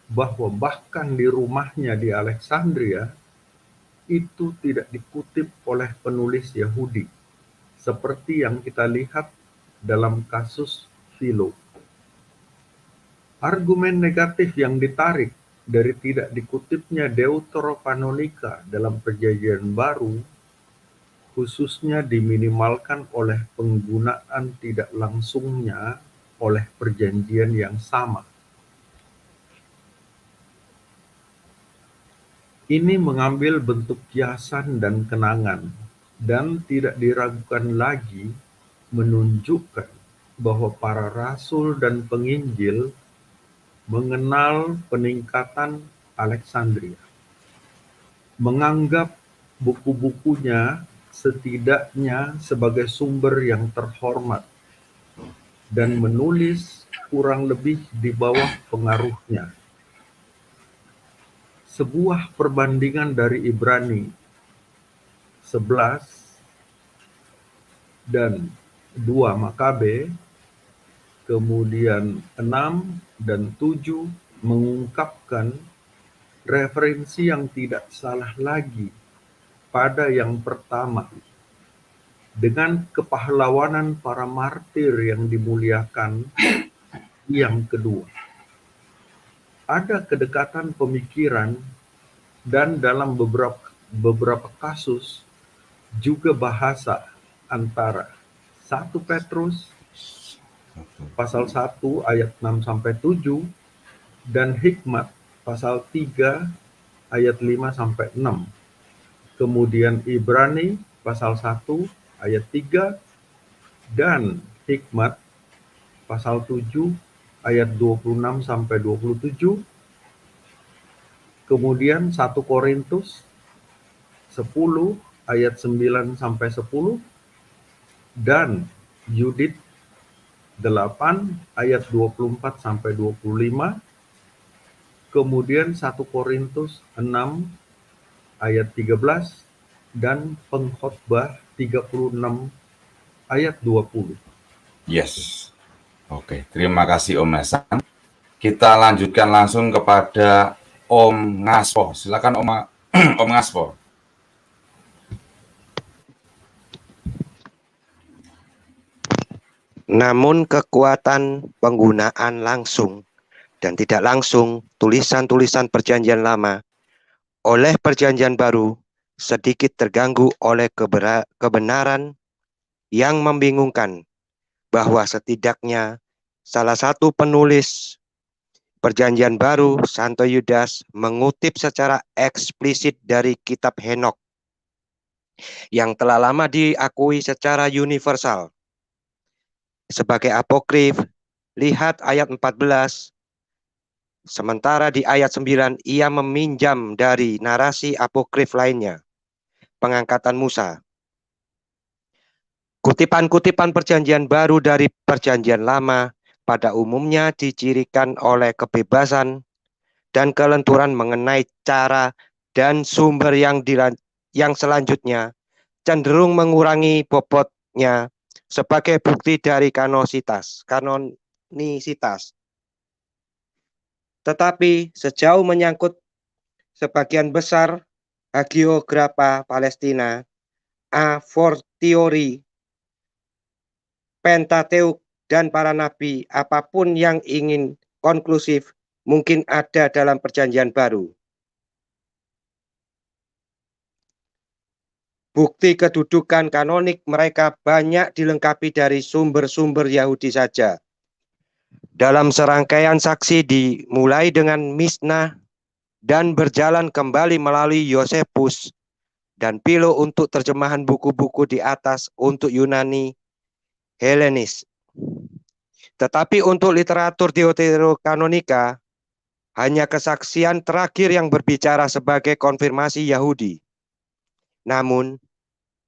bahwa bahkan di rumahnya di Alexandria itu tidak dikutip oleh penulis Yahudi, seperti yang kita lihat dalam kasus Philo. Argumen negatif yang ditarik dari tidak dikutipnya Deuterokanonika dalam Perjanjian Baru khususnya diminimalkan oleh penggunaan tidak langsungnya oleh perjanjian yang sama. Ini mengambil bentuk kiasan dan kenangan, dan tidak diragukan lagi menunjukkan bahwa para rasul dan penginjil mengenal peningkatan Alexandria, menganggap buku-bukunya setidaknya sebagai sumber yang terhormat, dan menulis kurang lebih di bawah pengaruhnya. Sebuah perbandingan dari Ibrani 11 dan 2 Makabe, kemudian 6 dan 7 mengungkapkan referensi yang tidak salah lagi pada yang pertama, dengan kepahlawanan para martir yang dimuliakan yang kedua. Ada kedekatan pemikiran dan dalam beberapa kasus juga bahasa antara 1 Petrus pasal 1 ayat 6 sampai 7 dan Hikmat pasal 3 ayat 5 sampai 6. Kemudian Ibrani pasal 1 ayat 3 dan Hikmat pasal 7 ayat 26 sampai 27. Kemudian 1 Korintus 10 ayat 9 sampai 10 dan Yudit 8 ayat 24 sampai 25. Kemudian 1 Korintus 6 ayat 13 dan Pengkhotbah 36 ayat 20. Yes. Oke, terima kasih Om Hasan. Kita lanjutkan langsung kepada Om Ngaspo. Silakan Om Ngaspo. Namun kekuatan penggunaan langsung dan tidak langsung tulisan-tulisan Perjanjian Lama oleh Perjanjian Baru sedikit terganggu oleh kebenaran yang membingungkan bahwa setidaknya salah satu penulis Perjanjian Baru, Santo Yudas, mengutip secara eksplisit dari kitab Henokh yang telah lama diakui secara universal sebagai apokrif. Lihat ayat 14. Sementara di ayat 9 ia meminjam dari narasi apokrif lainnya, pengangkatan Musa. Kutipan-kutipan Perjanjian Baru dari Perjanjian Lama pada umumnya dicirikan oleh kebebasan dan kelenturan mengenai cara dan sumber yang selanjutnya cenderung mengurangi bobotnya sebagai bukti dari kanonisitas. Tetapi sejauh menyangkut sebagian besar hagiografa Palestina, a fortiori Pentateuk dan para nabi, apapun yang ingin konklusif mungkin ada dalam Perjanjian Baru. Bukti kedudukan kanonik mereka banyak dilengkapi dari sumber-sumber Yahudi saja. Dalam serangkaian saksi dimulai dengan Misnah dan berjalan kembali melalui Yosefus dan Philo untuk terjemahan buku-buku di atas untuk Yunani Helenis. Tetapi untuk literatur deuterokanonika, hanya kesaksian terakhir yang berbicara sebagai konfirmasi Yahudi. Namun,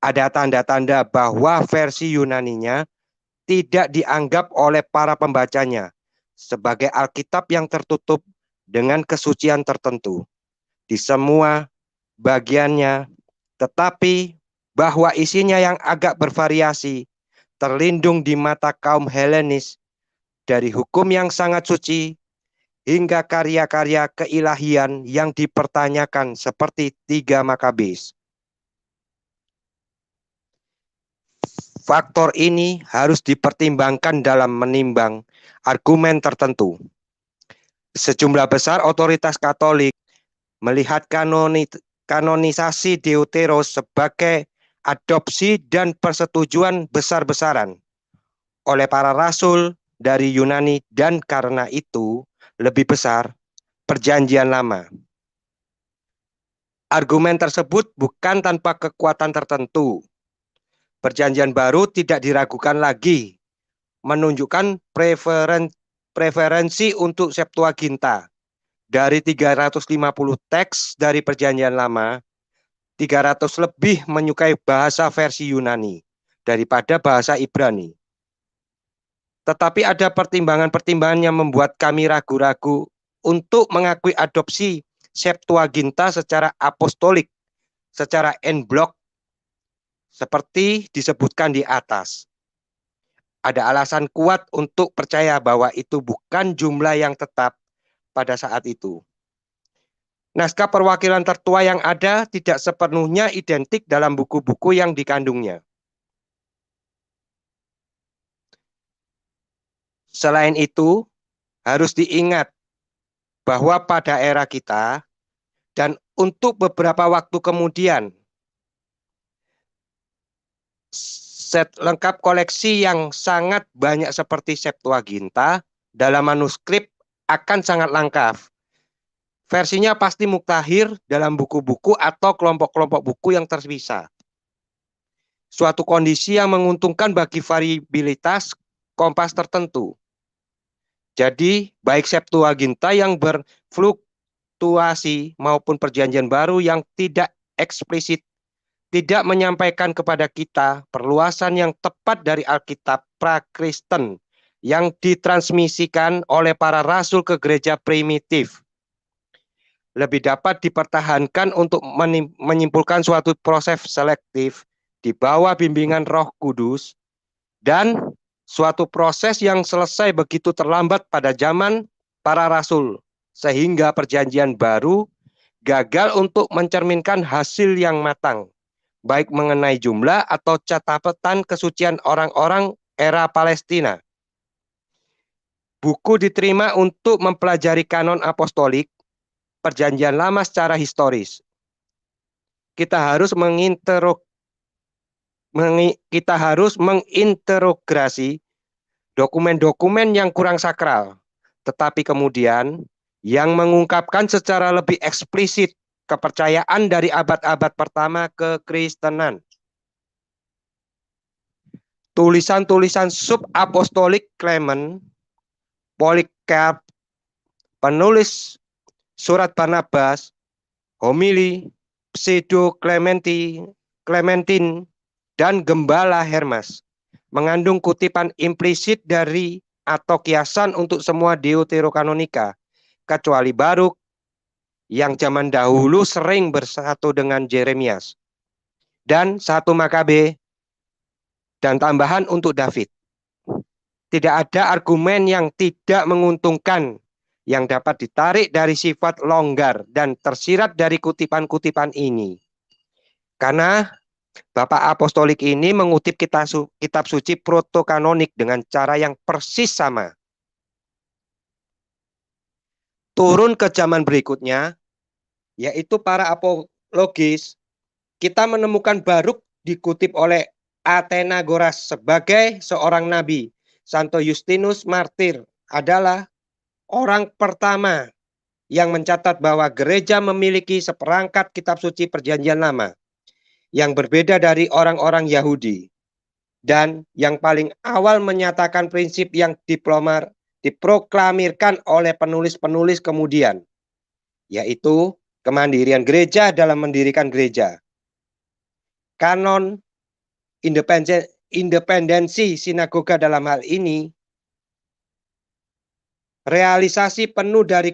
ada tanda-tanda bahwa versi Yunaninya tidak dianggap oleh para pembacanya sebagai Alkitab yang tertutup dengan kesucian tertentu di semua bagiannya, tetapi bahwa isinya yang agak bervariasi terlindung di mata kaum Helenis, dari hukum yang sangat suci hingga karya-karya keilahian yang dipertanyakan seperti 3 Makabis. Faktor ini harus dipertimbangkan dalam menimbang argumen tertentu. Sejumlah besar otoritas Katolik melihat kanonisasi Deuteros sebagai adopsi dan persetujuan besar-besaran oleh para rasul dari Yunani, dan karena itu lebih besar Perjanjian Lama. Argumen tersebut bukan tanpa kekuatan tertentu. Perjanjian Baru tidak diragukan lagi menunjukkan preferensi untuk Septuaginta. Dari 350 teks dari Perjanjian Lama, 300 lebih menyukai bahasa versi Yunani daripada bahasa Ibrani. Tetapi ada pertimbangan-pertimbangan yang membuat kami ragu-ragu untuk mengakui adopsi Septuaginta secara apostolik, secara en bloc, seperti disebutkan di atas. Ada alasan kuat untuk percaya bahwa itu bukan jumlah yang tetap pada saat itu. Naskah perwakilan tertua yang ada tidak sepenuhnya identik dalam buku-buku yang dikandungnya. Selain itu, harus diingat bahwa pada era kita dan untuk beberapa waktu kemudian, set lengkap koleksi yang sangat banyak seperti Septuaginta dalam manuskrip akan sangat lengkap. Versinya pasti muktahir dalam buku-buku atau kelompok-kelompok buku yang terpisah. Suatu kondisi yang menguntungkan bagi variabilitas kompas tertentu. Jadi, baik Septuaginta yang berfluktuasi maupun Perjanjian Baru yang tidak eksplisit tidak menyampaikan kepada kita perluasan yang tepat dari Alkitab pra-Kristen yang ditransmisikan oleh para rasul ke gereja primitif. Lebih dapat dipertahankan untuk menyimpulkan suatu proses selektif di bawah bimbingan Roh Kudus dan suatu proses yang selesai begitu terlambat pada zaman para rasul sehingga Perjanjian Baru gagal untuk mencerminkan hasil yang matang, baik mengenai jumlah atau catatan kesucian orang-orang era Palestina. Buku diterima untuk mempelajari kanon apostolik Perjanjian Lama secara historis. Kita harus menginterogasi dokumen-dokumen yang kurang sakral, tetapi kemudian yang mengungkapkan secara lebih eksplisit kepercayaan dari abad-abad pertama kekristenan. Tulisan-tulisan subapostolik Clement, Polycarp, penulis surat Barnabas, homili, pseudo Clementine, dan gembala Hermas mengandung kutipan implisit dari atau kiasan untuk semua deuterokanonika, kecuali Baruk yang zaman dahulu sering bersatu dengan Yeremias, dan 1 Makabe, dan tambahan untuk David. Tidak ada argumen yang tidak menguntungkan yang dapat ditarik dari sifat longgar dan tersirat dari kutipan-kutipan ini. Karena Bapak Apostolik ini mengutip kitab suci protokanonik dengan cara yang persis sama. Turun ke zaman berikutnya, yaitu para apologis, kita menemukan Baruk dikutip oleh Athenagoras sebagai seorang nabi. Santo Justinus Martir adalah orang pertama yang mencatat bahwa gereja memiliki seperangkat kitab suci Perjanjian Lama yang berbeda dari orang-orang Yahudi, dan yang paling awal menyatakan prinsip yang diproklamirkan oleh penulis-penulis kemudian, yaitu kemandirian gereja dalam mendirikan gereja. Kanon independensi sinagoga dalam hal ini realisasi penuh dari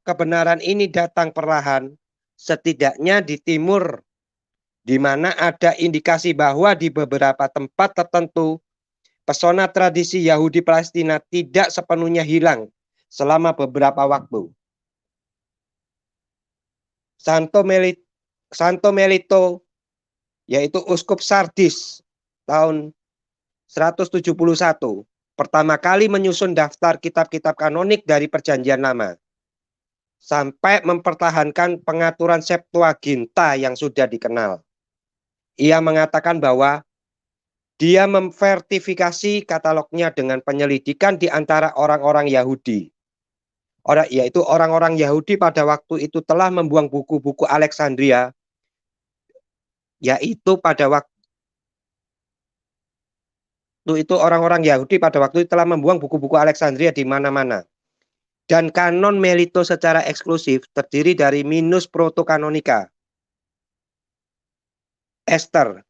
kebenaran ini datang perlahan, setidaknya di timur, di mana ada indikasi bahwa di beberapa tempat tertentu, pesona tradisi Yahudi Palestina tidak sepenuhnya hilang selama beberapa waktu. Santo Melito, yaitu Uskup Sardis, tahun 171, pertama kali menyusun daftar kitab-kitab kanonik dari Perjanjian Lama, sampai mempertahankan pengaturan Septuaginta yang sudah dikenal. Ia mengatakan bahwa dia memvertifikasi katalognya dengan penyelidikan di antara orang-orang Yahudi. Yaitu orang-orang Yahudi pada waktu itu telah membuang buku-buku Alexandria, yaitu pada waktu itu orang-orang Yahudi pada waktu itu telah membuang buku-buku Alexandria di mana-mana. Dan kanon Melito secara eksklusif terdiri dari minus Protokanonika, Ester.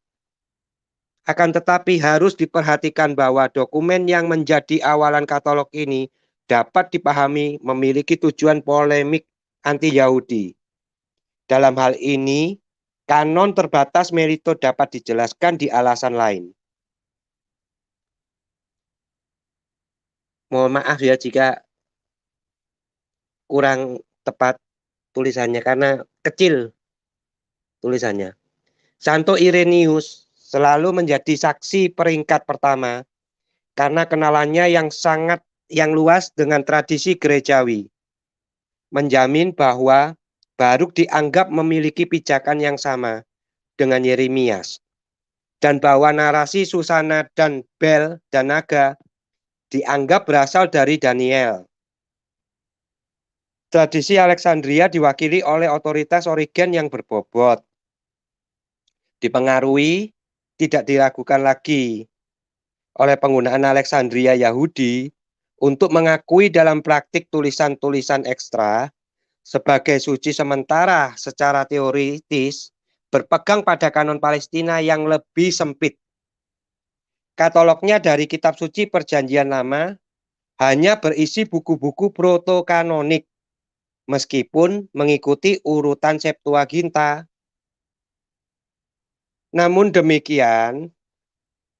Akan tetapi harus diperhatikan bahwa dokumen yang menjadi awalan katalog ini dapat dipahami memiliki tujuan polemik anti-Yahudi. Dalam hal ini, kanon terbatas Melito dapat dijelaskan di alasan lain. Mohon maaf ya jika kurang tepat tulisannya karena kecil tulisannya. Santo Irenaeus selalu menjadi saksi peringkat pertama karena kenalannya yang luas dengan tradisi gerejawi. Menjamin bahwa Baruk dianggap memiliki pijakan yang sama dengan Yeremias dan bahwa narasi Susana dan Bel dan Naga dianggap berasal dari Daniel. Tradisi Alexandria diwakili oleh otoritas Origen yang berbobot. Dipengaruhi, tidak diragukan lagi oleh penggunaan Alexandria Yahudi untuk mengakui dalam praktik tulisan-tulisan ekstra sebagai suci sementara secara teoritis berpegang pada kanon Palestina yang lebih sempit. Katalognya dari kitab suci Perjanjian Lama hanya berisi buku-buku protokanonik meskipun mengikuti urutan Septuaginta. Namun demikian,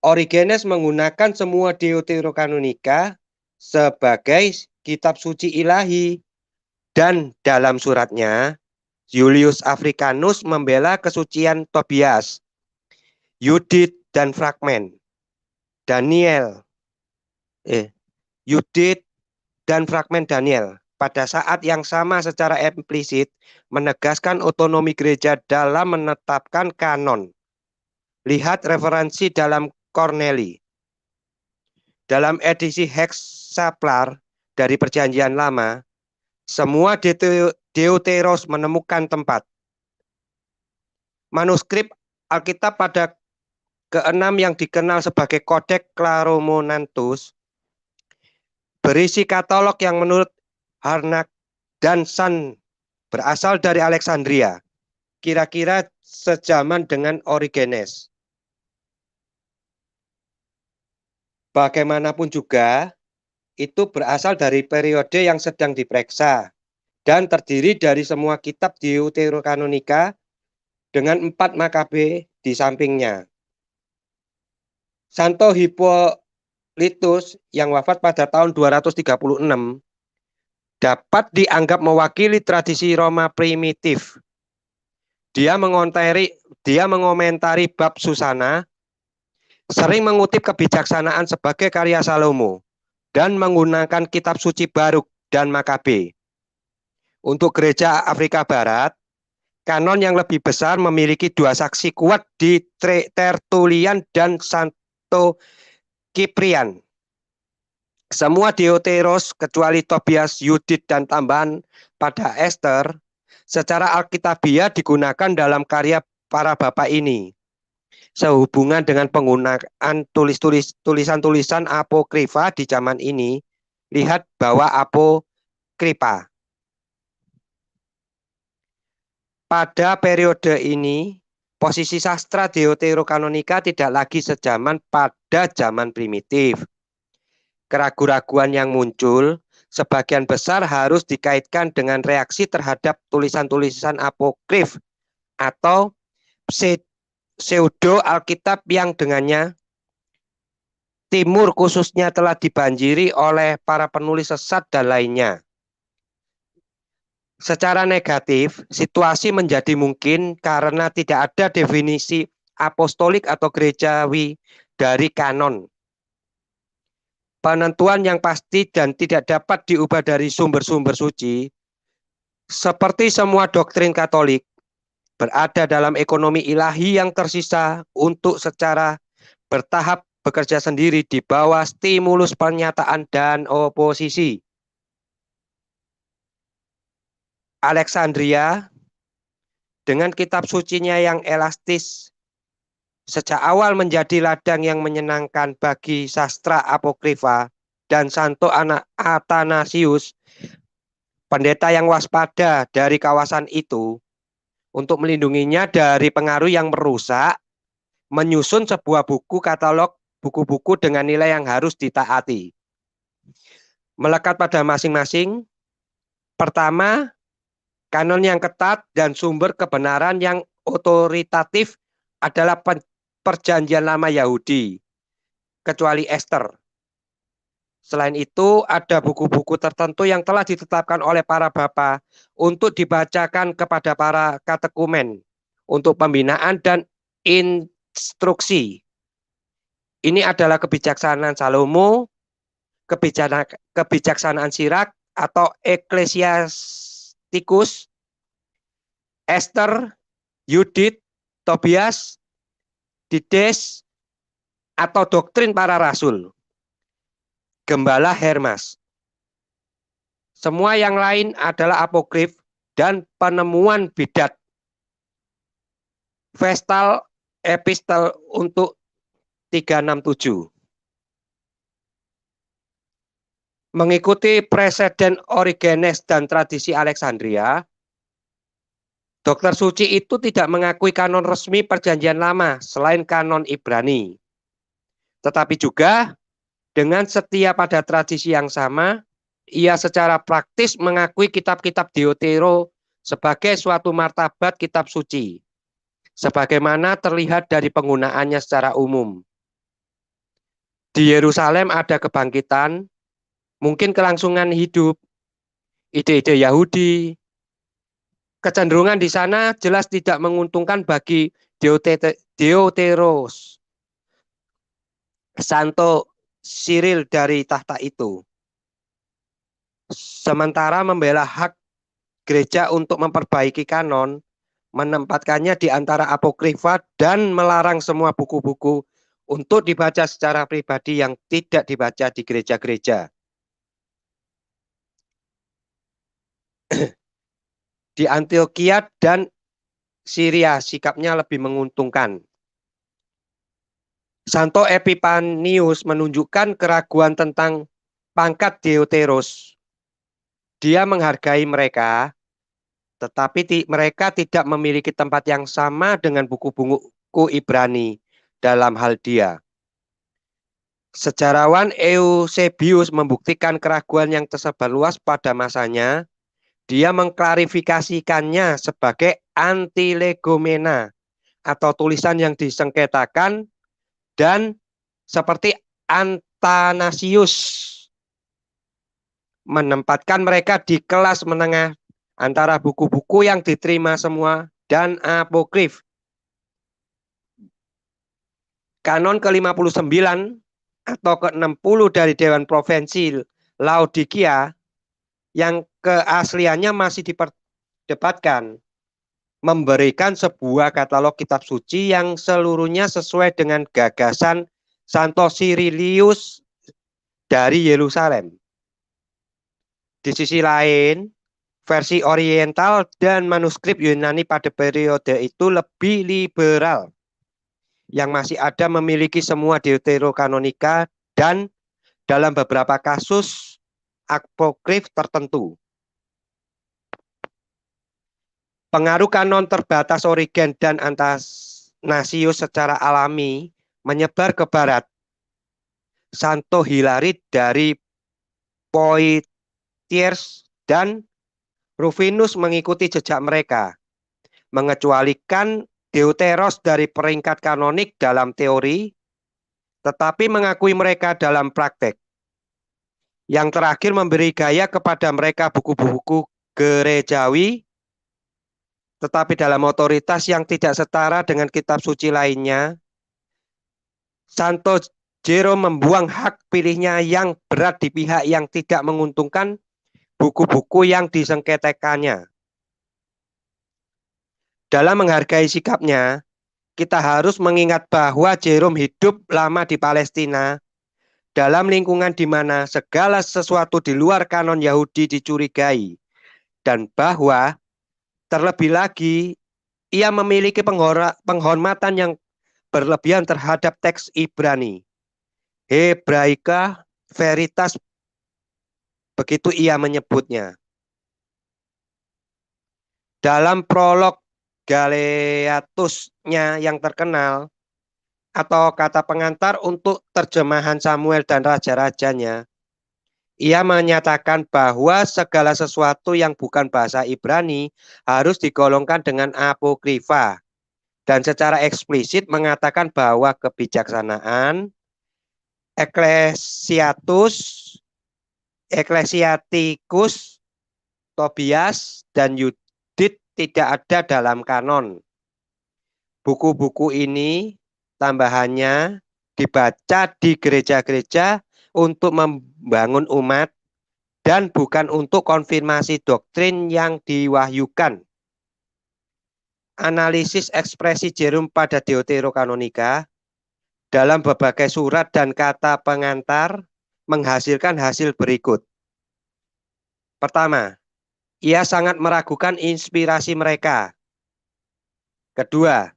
Origenes menggunakan semua Deuterokanonika sebagai kitab suci ilahi dan dalam suratnya Julius Africanus membela kesucian Tobias, Yudit dan fragmen Yudit dan fragmen Daniel pada saat yang sama secara implisit menegaskan otonomi gereja dalam menetapkan kanon. Lihat referensi dalam Corneli. Dalam edisi Hexaplar dari Perjanjian Lama, semua Deuteros menemukan tempat. Manuskrip Alkitab pada ke-6 yang dikenal sebagai Codex Claromontanus berisi katalog yang menurut Harnack dan San berasal dari Alexandria, kira-kira sejaman dengan Origenes. Bagaimanapun juga, itu berasal dari periode yang sedang diperiksa dan terdiri dari semua kitab Deuterokanonika dengan 4 Makabe di sampingnya. Santo Hippolytus yang wafat pada tahun 236 dapat dianggap mewakili tradisi Roma primitif. Dia mengomentari bab Susana, sering mengutip kebijaksanaan sebagai karya Salomo, dan menggunakan kitab suci Baruk dan Makabe. Untuk gereja Afrika Barat, kanon yang lebih besar memiliki 2 saksi kuat di Tertullian dan Santo Cyprian. Semua Deuteros kecuali Tobias, Yudit, dan tambahan pada Ester secara alkitabiah digunakan dalam karya para bapak ini. Sehubungan dengan penggunaan tulisan-tulisan apokrifa di zaman ini, lihat bahwa apokrifa. Pada periode ini, posisi sastra Deuterokanonika tidak lagi sejaman pada zaman primitif. Keraguan-raguan yang muncul sebagian besar harus dikaitkan dengan reaksi terhadap tulisan-tulisan apokrif atau pseudo Alkitab yang dengannya Timur khususnya telah dibanjiri oleh para penulis sesat dan lainnya. Secara negatif, situasi menjadi mungkin karena tidak ada definisi apostolik atau gerejawi dari kanon. Penentuan yang pasti dan tidak dapat diubah dari sumber-sumber suci, seperti semua doktrin Katolik, berada dalam ekonomi ilahi yang tersisa untuk secara bertahap bekerja sendiri di bawah stimulus pernyataan dan oposisi. Alexandria dengan kitab sucinya yang elastis sejak awal menjadi ladang yang menyenangkan bagi sastra apokrifa dan Santo Athanasius, pendeta yang waspada dari kawasan itu, untuk melindunginya dari pengaruh yang merusak, menyusun sebuah buku katalog buku-buku dengan nilai yang harus ditaati. Melekat pada masing-masing. Pertama, kanon yang ketat dan sumber kebenaran yang otoritatif adalah Perjanjian Lama Yahudi, kecuali Ester. Selain itu, ada buku-buku tertentu yang telah ditetapkan oleh para bapa untuk dibacakan kepada para katekumen untuk pembinaan dan instruksi. Ini adalah kebijaksanaan Salomo, kebijaksanaan Sirak atau Ecclesiasticus, Esther, Yudit, Tobias, Dides, atau doktrin para rasul, Gembala Hermas. Semua yang lain adalah apokrif dan penemuan bidat. Vestal Epistel untuk 367. Mengikuti preseden Origenes dan tradisi Alexandria, Dokter Suci itu tidak mengakui kanon resmi Perjanjian Lama selain kanon Ibrani. Tetapi juga dengan setia pada tradisi yang sama, ia secara praktis mengakui kitab-kitab Deutero sebagai suatu martabat kitab suci, sebagaimana terlihat dari penggunaannya secara umum. Di Yerusalem ada kebangkitan, mungkin kelangsungan hidup, ide-ide Yahudi. Kecenderungan di sana jelas tidak menguntungkan bagi Deuteros, Santo Cyril dari tahta itu. Sementara membela hak gereja untuk memperbaiki kanon, menempatkannya di antara apokrifa dan melarang semua buku-buku untuk dibaca secara pribadi yang tidak dibaca di gereja-gereja. Di Antioquia dan Syria sikapnya lebih menguntungkan. Santo Epipanius menunjukkan keraguan tentang pangkat Deuteros. Dia menghargai mereka, tetapi mereka tidak memiliki tempat yang sama dengan buku-buku Ibrani dalam hal dia. Sejarawan Eusebius membuktikan keraguan yang tersebar luas pada masanya. Dia mengklarifikasikannya sebagai antilegomena atau tulisan yang disengketakan dan seperti Athanasius menempatkan mereka di kelas menengah antara buku-buku yang diterima semua dan apokrif. Kanon ke-59 atau ke-60 dari Dewan Provinsi Laodikia yang keasliannya masih diperdebatkan, memberikan sebuah katalog kitab suci yang seluruhnya sesuai dengan gagasan Santo Cyrilius dari Yerusalem. Di sisi lain, versi Oriental dan manuskrip Yunani pada periode itu lebih liberal, yang masih ada memiliki semua deuterokanonika dan dalam beberapa kasus apokrif tertentu. Pengaruh kanon terbatas Origen dan Athanasius secara alami menyebar ke barat. Santo Hilary dari Poitiers dan Rufinus mengikuti jejak mereka, mengecualikan Deuteros dari peringkat kanonik dalam teori, tetapi mengakui mereka dalam praktek. Yang terakhir memberi gaya kepada mereka buku-buku gerejawi, tetapi dalam otoritas yang tidak setara dengan kitab suci lainnya. Santo Jerome membuang hak pilihnya yang berat di pihak yang tidak menguntungkan buku-buku yang disengketakannya. Dalam menghargai sikapnya, kita harus mengingat bahwa Jerome hidup lama di Palestina, dalam lingkungan di mana segala sesuatu di luar kanon Yahudi dicurigai, dan bahwa terlebih lagi ia memiliki penghormatan yang berlebihan terhadap teks Ibrani. Hebraika Veritas, begitu ia menyebutnya. Dalam prolog Galeatusnya yang terkenal, atau kata pengantar untuk terjemahan Samuel dan raja-rajanya, ia menyatakan bahwa segala sesuatu yang bukan bahasa Ibrani harus digolongkan dengan apokrifa, dan secara eksplisit mengatakan bahwa kebijaksanaan, Ecclesiasticus, Tobias, dan Yudit tidak ada dalam kanon. Buku-buku ini tambahannya dibaca di gereja-gereja untuk membangun umat dan bukan untuk konfirmasi doktrin yang diwahyukan. Analisis ekspresi Jerome pada Deuterokanonika dalam berbagai surat dan kata pengantar menghasilkan hasil berikut. Pertama, ia sangat meragukan inspirasi mereka. Kedua,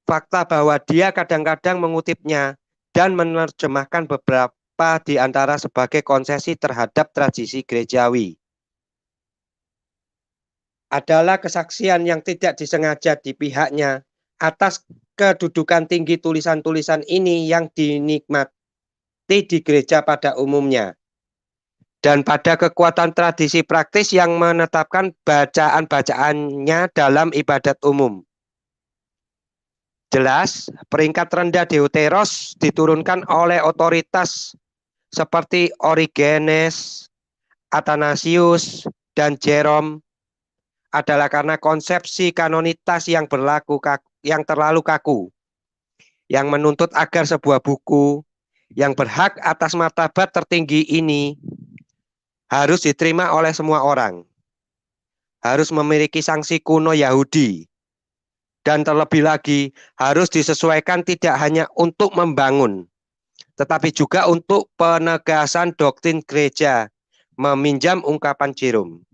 fakta bahwa dia kadang-kadang mengutipnya dan menerjemahkan beberapa di antara sebagai konsesi terhadap tradisi gerejawi. Adalah kesaksian yang tidak disengaja di pihaknya atas kedudukan tinggi tulisan-tulisan ini yang dinikmati di gereja pada umumnya, dan pada kekuatan tradisi praktis yang menetapkan bacaan-bacaannya dalam ibadat umum. Jelas, peringkat rendah Deuteros diturunkan oleh otoritas seperti Origenes, Athanasius, dan Jerome adalah karena konsepsi kanonitas yang terlalu kaku, yang menuntut agar sebuah buku yang berhak atas martabat tertinggi ini harus diterima oleh semua orang, harus memiliki sanksi kuno Yahudi, dan terlebih lagi harus disesuaikan tidak hanya untuk membangun, tetapi juga untuk penegasan doktrin gereja, meminjam ungkapan Jerome.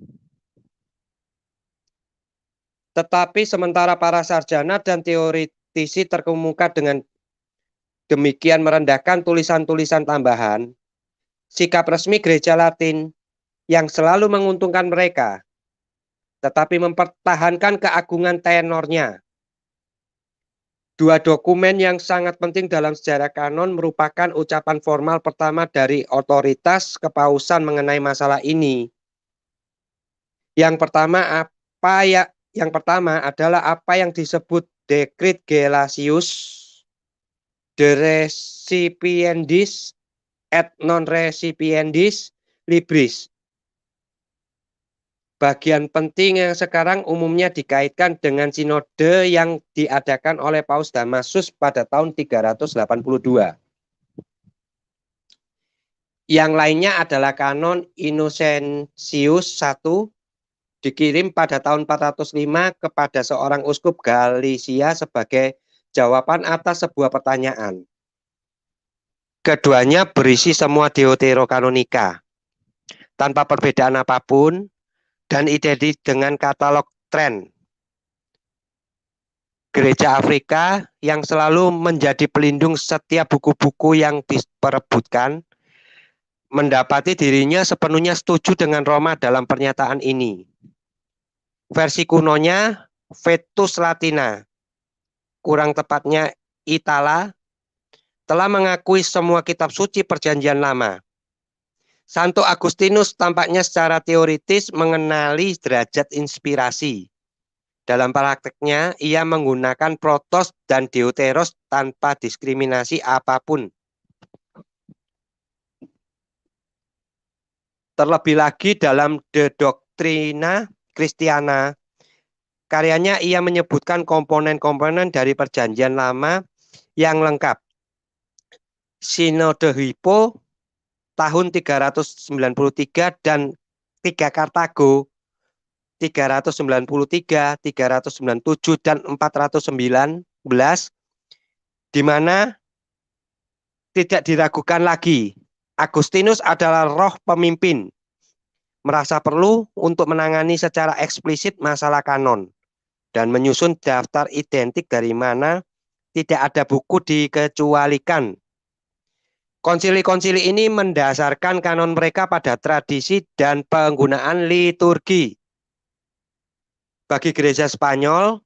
Tetapi sementara para sarjana dan teoritisi terkemuka dengan demikian merendahkan tulisan-tulisan tambahan, sikap resmi gereja Latin yang selalu menguntungkan mereka, tetapi mempertahankan keagungan tenornya. Dua dokumen yang sangat penting dalam sejarah kanon merupakan ucapan formal pertama dari otoritas kepausan mengenai masalah ini. Yang pertama adalah apa yang disebut Decret Gelasius, de recipiendis et non recipiendis libris. Bagian penting yang sekarang umumnya dikaitkan dengan sinode yang diadakan oleh Paus Damasus pada tahun 382. Yang lainnya adalah kanon Innocentius I, dikirim pada tahun 405 kepada seorang uskup Galicia sebagai jawaban atas sebuah pertanyaan. Keduanya berisi semua Deuterokanonika, tanpa perbedaan apapun, dan identik dengan katalog tren. Gereja Afrika yang selalu menjadi pelindung setiap buku-buku yang diperebutkan, mendapati dirinya sepenuhnya setuju dengan Roma dalam pernyataan ini. Versi kunonya Vetus Latina, kurang tepatnya Itala, telah mengakui semua kitab suci Perjanjian Lama. Santo Agustinus tampaknya secara teoritis mengenali derajat inspirasi. Dalam prakteknya, ia menggunakan Protos dan Deuteros tanpa diskriminasi apapun. Terlebih lagi dalam De Doctrina Christiana, karyanya ia menyebutkan komponen-komponen dari Perjanjian Lama yang lengkap. Sinode Hippo tahun 393 dan 3 Kartago 393, 397 dan 419, di mana tidak diragukan lagi Agustinus adalah roh pemimpin, merasa perlu untuk menangani secara eksplisit masalah kanon dan menyusun daftar identik dari mana tidak ada buku dikecualikan. Konsili-konsili ini mendasarkan kanon mereka pada tradisi dan penggunaan liturgi. Bagi gereja Spanyol,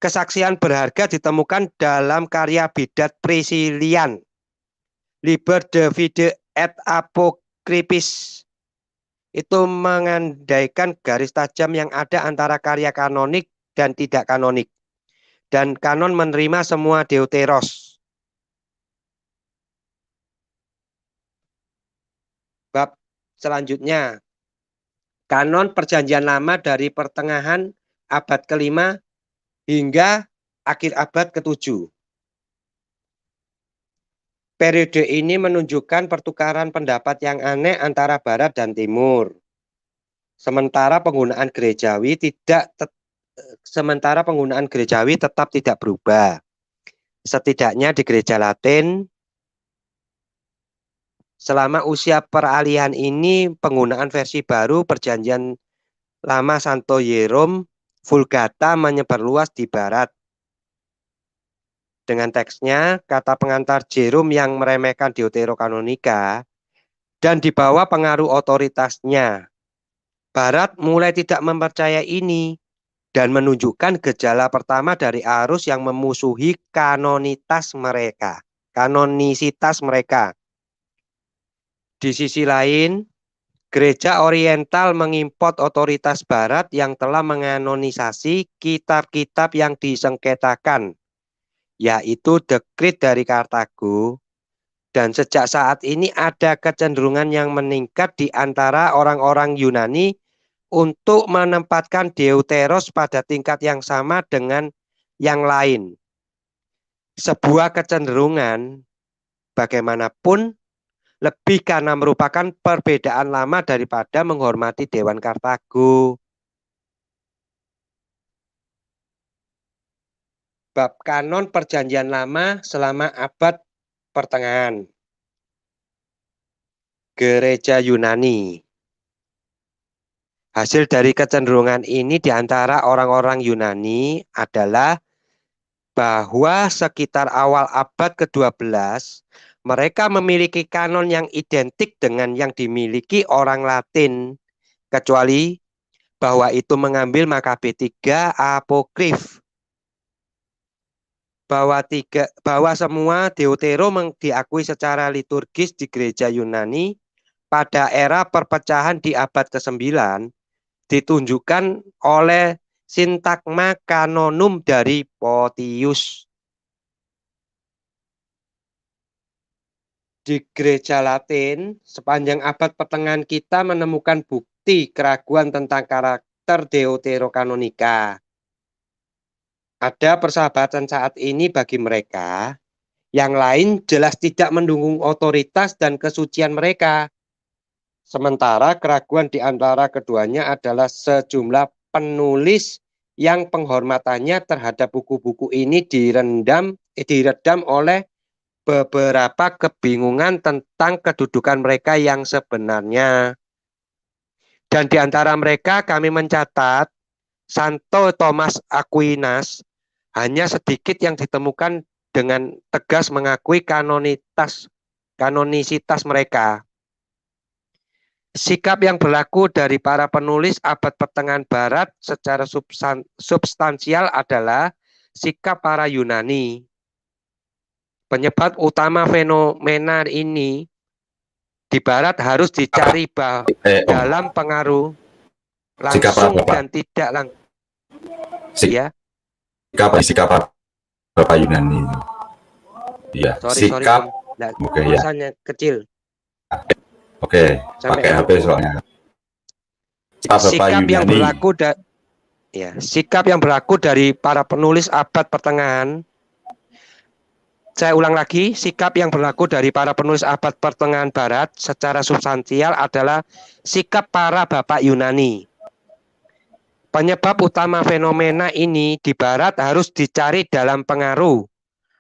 kesaksian berharga ditemukan dalam karya bidat Priscillian, Liber de Fide et Apocryphis. Itu mengandaikan garis tajam yang ada antara karya kanonik dan tidak kanonik. Dan kanon menerima semua deuteros. Bab selanjutnya, kanon Perjanjian Lama dari pertengahan abad ke-5 hingga akhir abad ke-7. Periode ini menunjukkan pertukaran pendapat yang aneh antara Barat dan Timur. Sementara penggunaan gerejawi tetap tidak berubah. Setidaknya di Gereja Latin, selama usia peralihan ini, penggunaan versi baru Perjanjian Lama Santo Jerome Vulgata menyebar luas di Barat. Dengan teksnya, kata pengantar Jerome yang meremehkan Deuterokanonika dan di bawah pengaruh otoritasnya, Barat mulai tidak mempercayai ini dan menunjukkan gejala pertama dari arus yang memusuhi kanonisitas mereka. Di sisi lain, Gereja Oriental mengimport otoritas Barat yang telah menganonisasi kitab-kitab yang disengketakan, yaitu dekrit dari Kartago, dan sejak saat ini ada kecenderungan yang meningkat di antara orang-orang Yunani untuk menempatkan deuteros pada tingkat yang sama dengan yang lain. Sebuah kecenderungan bagaimanapun lebih karena merupakan perbedaan lama daripada menghormati Dewan Kartago. Bab kanon Perjanjian Lama selama abad pertengahan. Gereja Yunani. Hasil dari kecenderungan ini di antara orang-orang Yunani adalah bahwa sekitar awal abad ke-12, mereka memiliki kanon yang identik dengan yang dimiliki orang Latin, kecuali bahwa itu mengambil Makabe 3 apokrif. Bahwa semua deutero diakui secara liturgis di gereja Yunani pada era perpecahan di abad ke-9 ditunjukkan oleh Sintagma Canonum dari Photius. Di gereja Latin, sepanjang abad pertengahan kita menemukan bukti keraguan tentang karakter Deuterokanonika. Ada persahabatan saat ini bagi mereka, yang lain jelas tidak mendukung otoritas dan kesucian mereka. Sementara keraguan di antara keduanya adalah sejumlah penulis yang penghormatannya terhadap buku-buku ini diredam oleh beberapa kebingungan tentang kedudukan mereka yang sebenarnya. Dan di antara mereka kami mencatat Santo Thomas Aquinas hanya sedikit yang ditemukan dengan tegas mengakui kanonisitas mereka. Sikap yang berlaku dari para penulis abad pertengahan Barat secara substansial adalah sikap para Yunani. Penyebab utama fenomena ini di Barat harus dicari dalam pengaruh langsung dan tidak langsung. Ya. Sikap Bapak Yunani. Ya, sikap. Oke, ya. Kecil. Oke, pakai HP soalnya. Sikap yang berlaku dari para penulis abad pertengahan. Saya ulang lagi, sikap yang berlaku dari para penulis abad pertengahan Barat secara substansial adalah sikap para Bapak Yunani. Penyebab utama fenomena ini di Barat harus dicari dalam pengaruh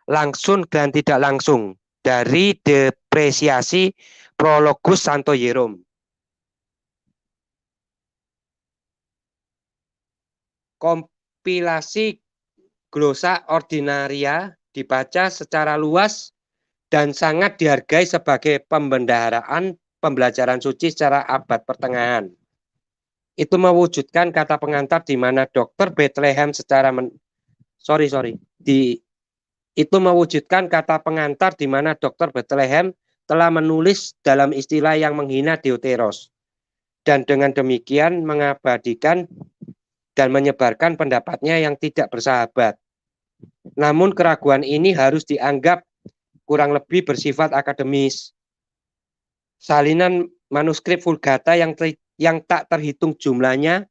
langsung dan tidak langsung dari depresiasi Prologus Santo Jerome. Kompilasi glosa ordinaria dibaca secara luas dan sangat dihargai sebagai pembendaharaan pembelajaran suci secara abad pertengahan. Itu mewujudkan kata pengantar di mana Dr. Bethlehem itu mewujudkan kata pengantar di mana Dr. Bethlehem telah menulis dalam istilah yang menghina Deuteros, dan dengan demikian mengabadikan dan menyebarkan pendapatnya yang tidak bersahabat. Namun keraguan ini harus dianggap kurang lebih bersifat akademis. Salinan manuskrip Vulgata yang tak terhitung jumlahnya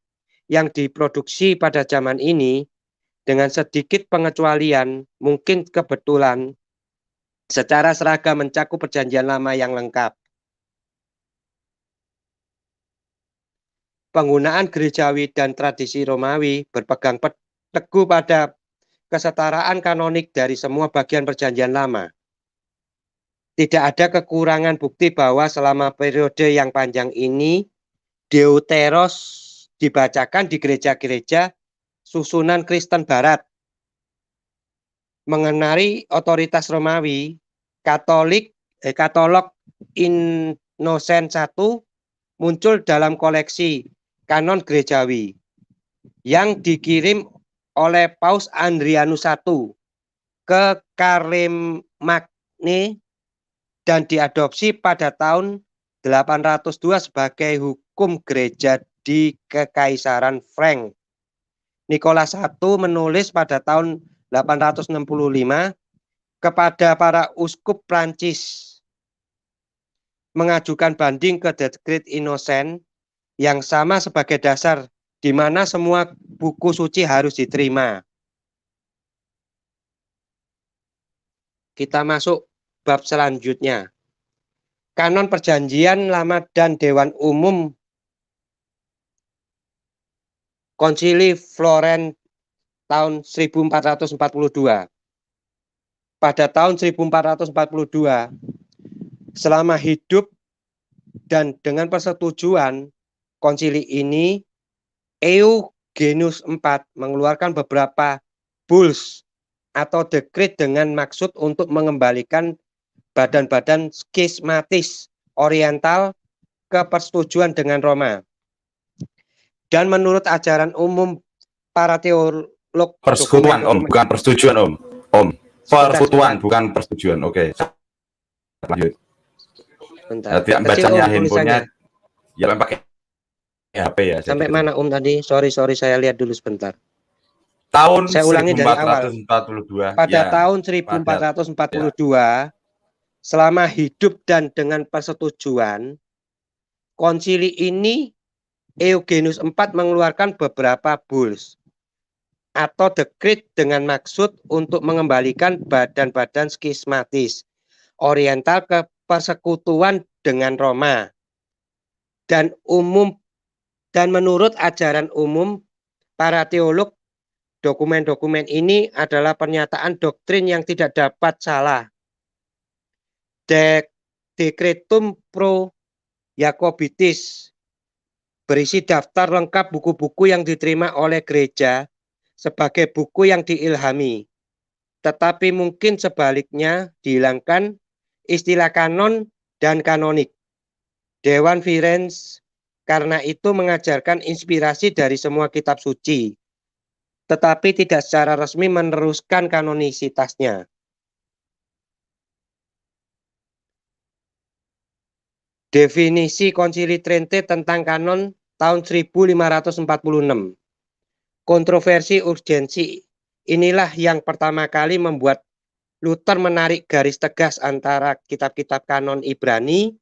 yang diproduksi pada zaman ini, dengan sedikit pengecualian, mungkin kebetulan, secara seragam mencakup Perjanjian Lama yang lengkap. Penggunaan gerejawi dan tradisi Romawi berpegang teguh pada kesetaraan kanonik dari semua bagian Perjanjian Lama. Tidak ada kekurangan bukti bahwa selama periode yang panjang ini, Deuteros dibacakan di gereja-gereja susunan Kristen Barat. Mengenai otoritas Romawi, Katalog Innocent I muncul dalam koleksi kanon gerejawi yang dikirim oleh Paus Adrianus I ke Carlemagne dan diadopsi pada tahun 802 sebagai hukum gereja di Kekaisaran Frank. Nikolas I menulis pada tahun 865 kepada para uskup Prancis mengajukan banding ke Dekret Innocent yang sama sebagai dasar di mana semua buku suci harus diterima. Kita masuk bab selanjutnya. Kanon Perjanjian Lama dan Dewan Umum Konsili Florence tahun 1442. Pada tahun 1442, selama hidup dan dengan persetujuan konsili ini, Eugenius IV mengeluarkan beberapa bulls atau dekret dengan maksud untuk mengembalikan badan-badan skismatis oriental ke persetujuan dengan Roma. Dan menurut ajaran umum para teolog persekutuan bukan persetujuan persekutuan bukan persetujuan. Oke. Lanjut. Tidak membacanya handphonenya ya pakai HP ya. Sampai mana tadi? Sorry saya lihat dulu sebentar. Tahun saya ulangi 1442. Pada tahun 1442, selama hidup dan dengan persetujuan konsili ini, Eugenius IV mengeluarkan beberapa bulls atau dekret dengan maksud untuk mengembalikan badan-badan skismatis oriental ke persekutuan dengan Roma. Dan menurut ajaran umum para teolog, dokumen-dokumen ini adalah pernyataan doktrin yang tidak dapat salah. Decretum pro Jacobitis berisi daftar lengkap buku-buku yang diterima oleh gereja sebagai buku yang diilhami. Tetapi mungkin sebaliknya dihilangkan istilah kanon dan kanonik. Dewan Firenze karena itu mengajarkan inspirasi dari semua kitab suci, tetapi tidak secara resmi meneruskan kanonisitasnya. Definisi Konsili Trente tentang kanon tahun 1546. Kontroversi urgensi inilah yang pertama kali membuat Luther menarik garis tegas antara kitab-kitab kanon Ibrani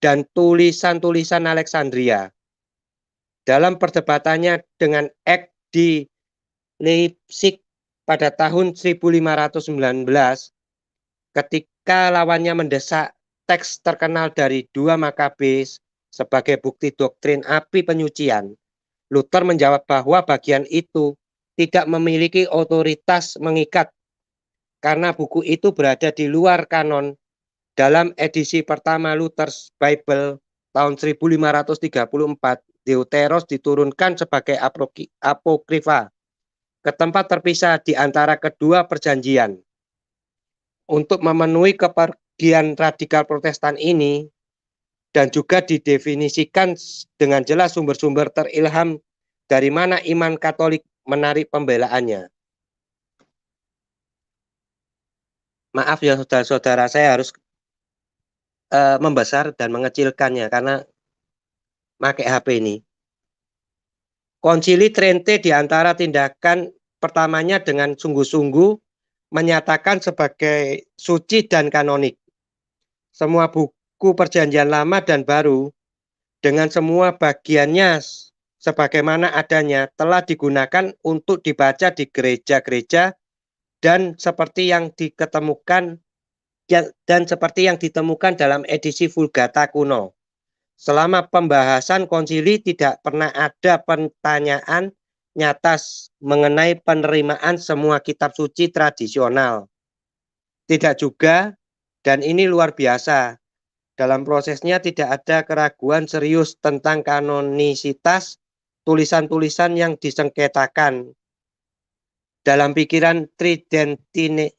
dan tulisan-tulisan Alexandria. Dalam perdebatannya dengan Eck di Leipzig pada tahun 1519, ketika lawannya mendesak teks terkenal dari 2 Makabes sebagai bukti doktrin api penyucian, Luther menjawab bahwa bagian itu tidak memiliki otoritas mengikat karena buku itu berada di luar kanon. Dalam edisi pertama Luther's Bible tahun 1534, Deuteros diturunkan sebagai apokrifa ke tempat terpisah di antara kedua perjanjian. untuk memenuhi kepergian radikal Protestan ini, dan juga didefinisikan dengan jelas sumber-sumber terilham dari mana iman Katolik menarik pembelaannya. Maaf ya saudara-saudara, saya harus membesar dan mengecilkannya karena pakai HP ini. Konsili Trente di antara tindakan pertamanya dengan sungguh-sungguh menyatakan sebagai suci dan kanonik semua buku Perjanjian Lama dan Baru dengan semua bagiannya sebagaimana adanya telah digunakan untuk dibaca di gereja-gereja dan seperti yang ditemukan dalam edisi Vulgata kuno. Selama pembahasan konsili tidak pernah ada pertanyaan nyata mengenai penerimaan semua kitab suci tradisional. Tidak juga, dan ini luar biasa, dalam prosesnya tidak ada keraguan serius tentang kanonisitas tulisan-tulisan yang disengketakan. Dalam pikiran Tridentin,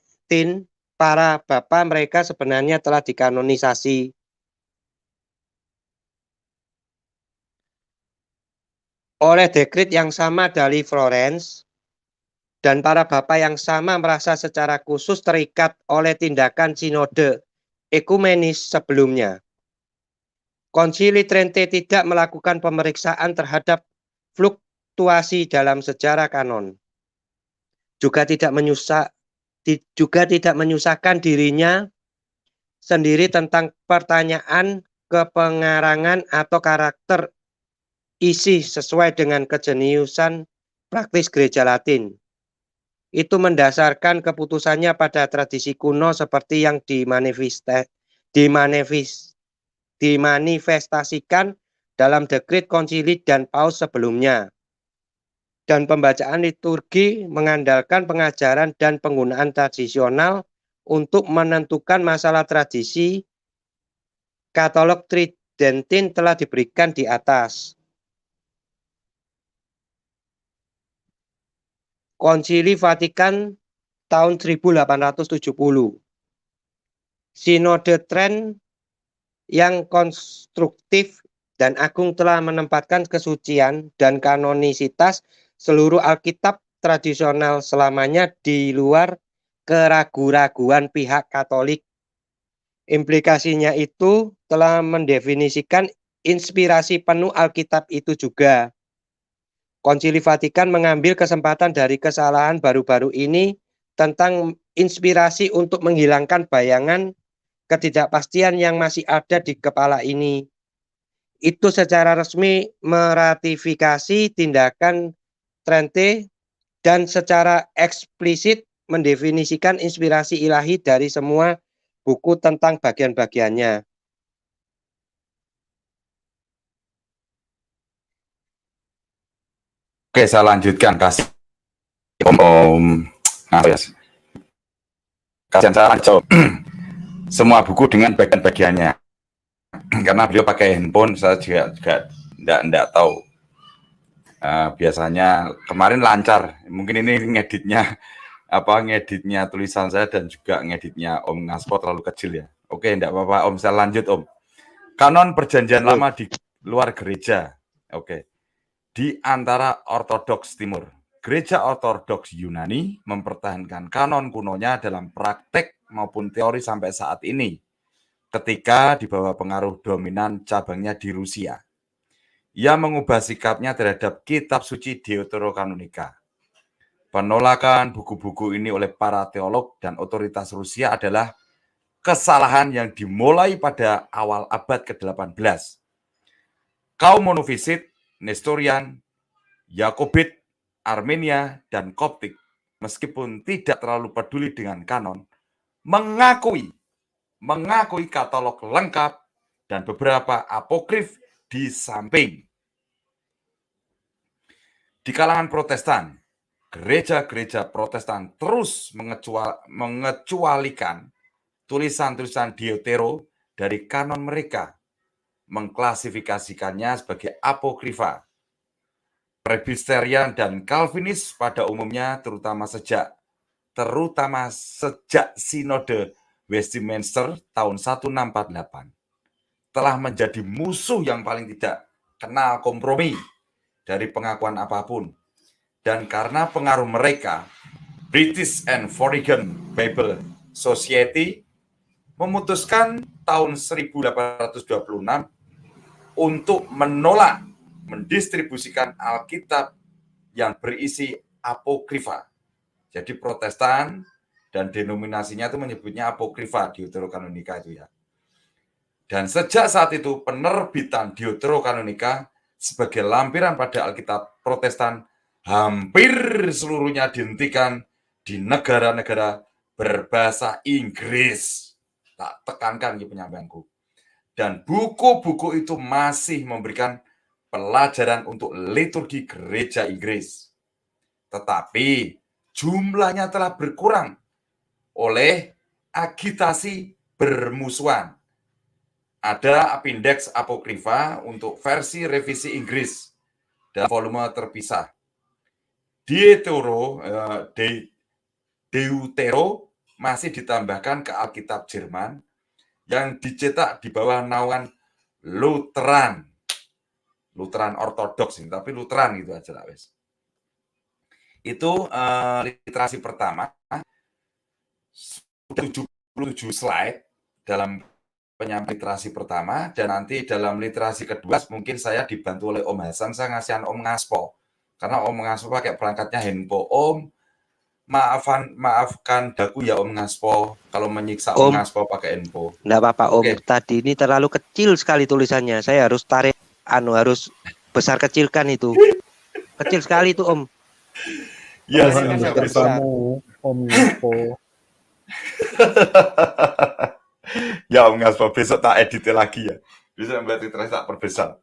para bapa mereka sebenarnya telah dikanonisasi. Oleh dekret yang sama dari Florence, dan para bapa yang sama merasa secara khusus terikat oleh tindakan sinode ekumenis sebelumnya. Konsili Trente tidak melakukan pemeriksaan terhadap fluktuasi dalam sejarah kanon. Juga tidak menyusahkan dirinya sendiri tentang pertanyaan kepengarangan atau karakter isi sesuai dengan kejeniusan praktis gereja Latin. Itu mendasarkan keputusannya pada tradisi kuno seperti yang dimanifestasikan dalam dekret konsili dan paus sebelumnya. Dan pembacaan liturgi mengandalkan pengajaran dan penggunaan tradisional untuk menentukan masalah tradisi. Katalog Tridentin telah diberikan di atas. Konsili Vatikan tahun 1870. Sinode Trent yang konstruktif dan agung telah menempatkan kesucian dan kanonisitas seluruh Alkitab tradisional selamanya di luar keraguan-raguan pihak Katolik. Implikasinya itu telah mendefinisikan inspirasi penuh Alkitab itu juga. Konsili Vatikan mengambil kesempatan dari kesalahan baru-baru ini tentang inspirasi untuk menghilangkan bayangan ketidakpastian yang masih ada di kepala ini. Itu secara resmi meratifikasi tindakan Trente dan secara eksplisit mendefinisikan inspirasi ilahi dari semua buku tentang bagian-bagiannya. Oke, saya lanjutkan, kasih kasihan saya lanjut. Semua buku dengan bagian-bagiannya. Karena beliau pakai handphone, saya juga enggak tahu. Biasanya kemarin lancar, mungkin ini ngeditnya tulisan saya dan juga ngeditnya Om Ngaspor terlalu kecil ya. Oke, enggak apa-apa Om, saya lanjut Om. Kanon Perjanjian Lama di luar gereja. Oke. Di antara Ortodoks Timur, Gereja Ortodoks Yunani mempertahankan kanon kunonya dalam praktek maupun teori sampai saat ini, ketika di bawah pengaruh dominan cabangnya di Rusia. Ia mengubah sikapnya terhadap kitab suci Deuterokanonika. Penolakan buku-buku ini oleh para teolog dan otoritas Rusia adalah kesalahan yang dimulai pada awal abad ke-18. Kaum monofisit, Nestorian, Yakobit, Armenia, dan Koptik, meskipun tidak terlalu peduli dengan kanon, mengakui katalog lengkap dan beberapa apokrif di samping. Di kalangan Protestan, gereja-gereja Protestan terus mengecualikan tulisan-tulisan Deutero dari kanon mereka, mengklasifikasikannya sebagai apokrifa. Presbyterian dan Calvinis pada umumnya, terutama sejak terutama sejak Sinode Westminster tahun 1648, telah menjadi musuh yang paling tidak kenal kompromi dari pengakuan apapun. Dan karena pengaruh mereka, British and Foreign Bible Society memutuskan tahun 1826 untuk menolak mendistribusikan Alkitab yang berisi apokrifa. Jadi Protestan dan denominasinya itu menyebutnya apokrifa, Deuterokanonika itu ya. Dan sejak saat itu penerbitan Deuterokanonika sebagai lampiran pada Alkitab Protestan hampir seluruhnya dihentikan di negara-negara berbahasa Inggris. Tak tekankan di penyampaianku. Dan buku-buku itu masih memberikan pelajaran untuk liturgi gereja Inggris. Tetapi jumlahnya telah berkurang oleh agitasi bermusuhan. Ada appendix apokrifa untuk versi revisi Inggris dalam volume terpisah. Deutero masih ditambahkan ke Alkitab Jerman yang dicetak di bawah naungan Lutheran ortodoks, tapi Lutheran gitu aja lah wes. Itu literasi pertama, 77 slide dalam penyampaian literasi pertama, dan nanti dalam literasi kedua mungkin saya dibantu oleh Om Hasan, saya ngasihan Om Ngaspo, karena Om Ngaspo pakai perangkatnya handphone. Om, maafkan daku ya Om Ngaspo kalau menyiksa Om Ngaspo pakai handphone. Enggak apa-apa Om, tadi ini terlalu kecil sekali tulisannya, saya harus tarik, harus besar kecilkan itu, kecil sekali itu Om. Ya, Om Ngaspo. Ya Om Ngaspo, besok tak edit lagi ya. Bisa membuat literasi tak perbesar.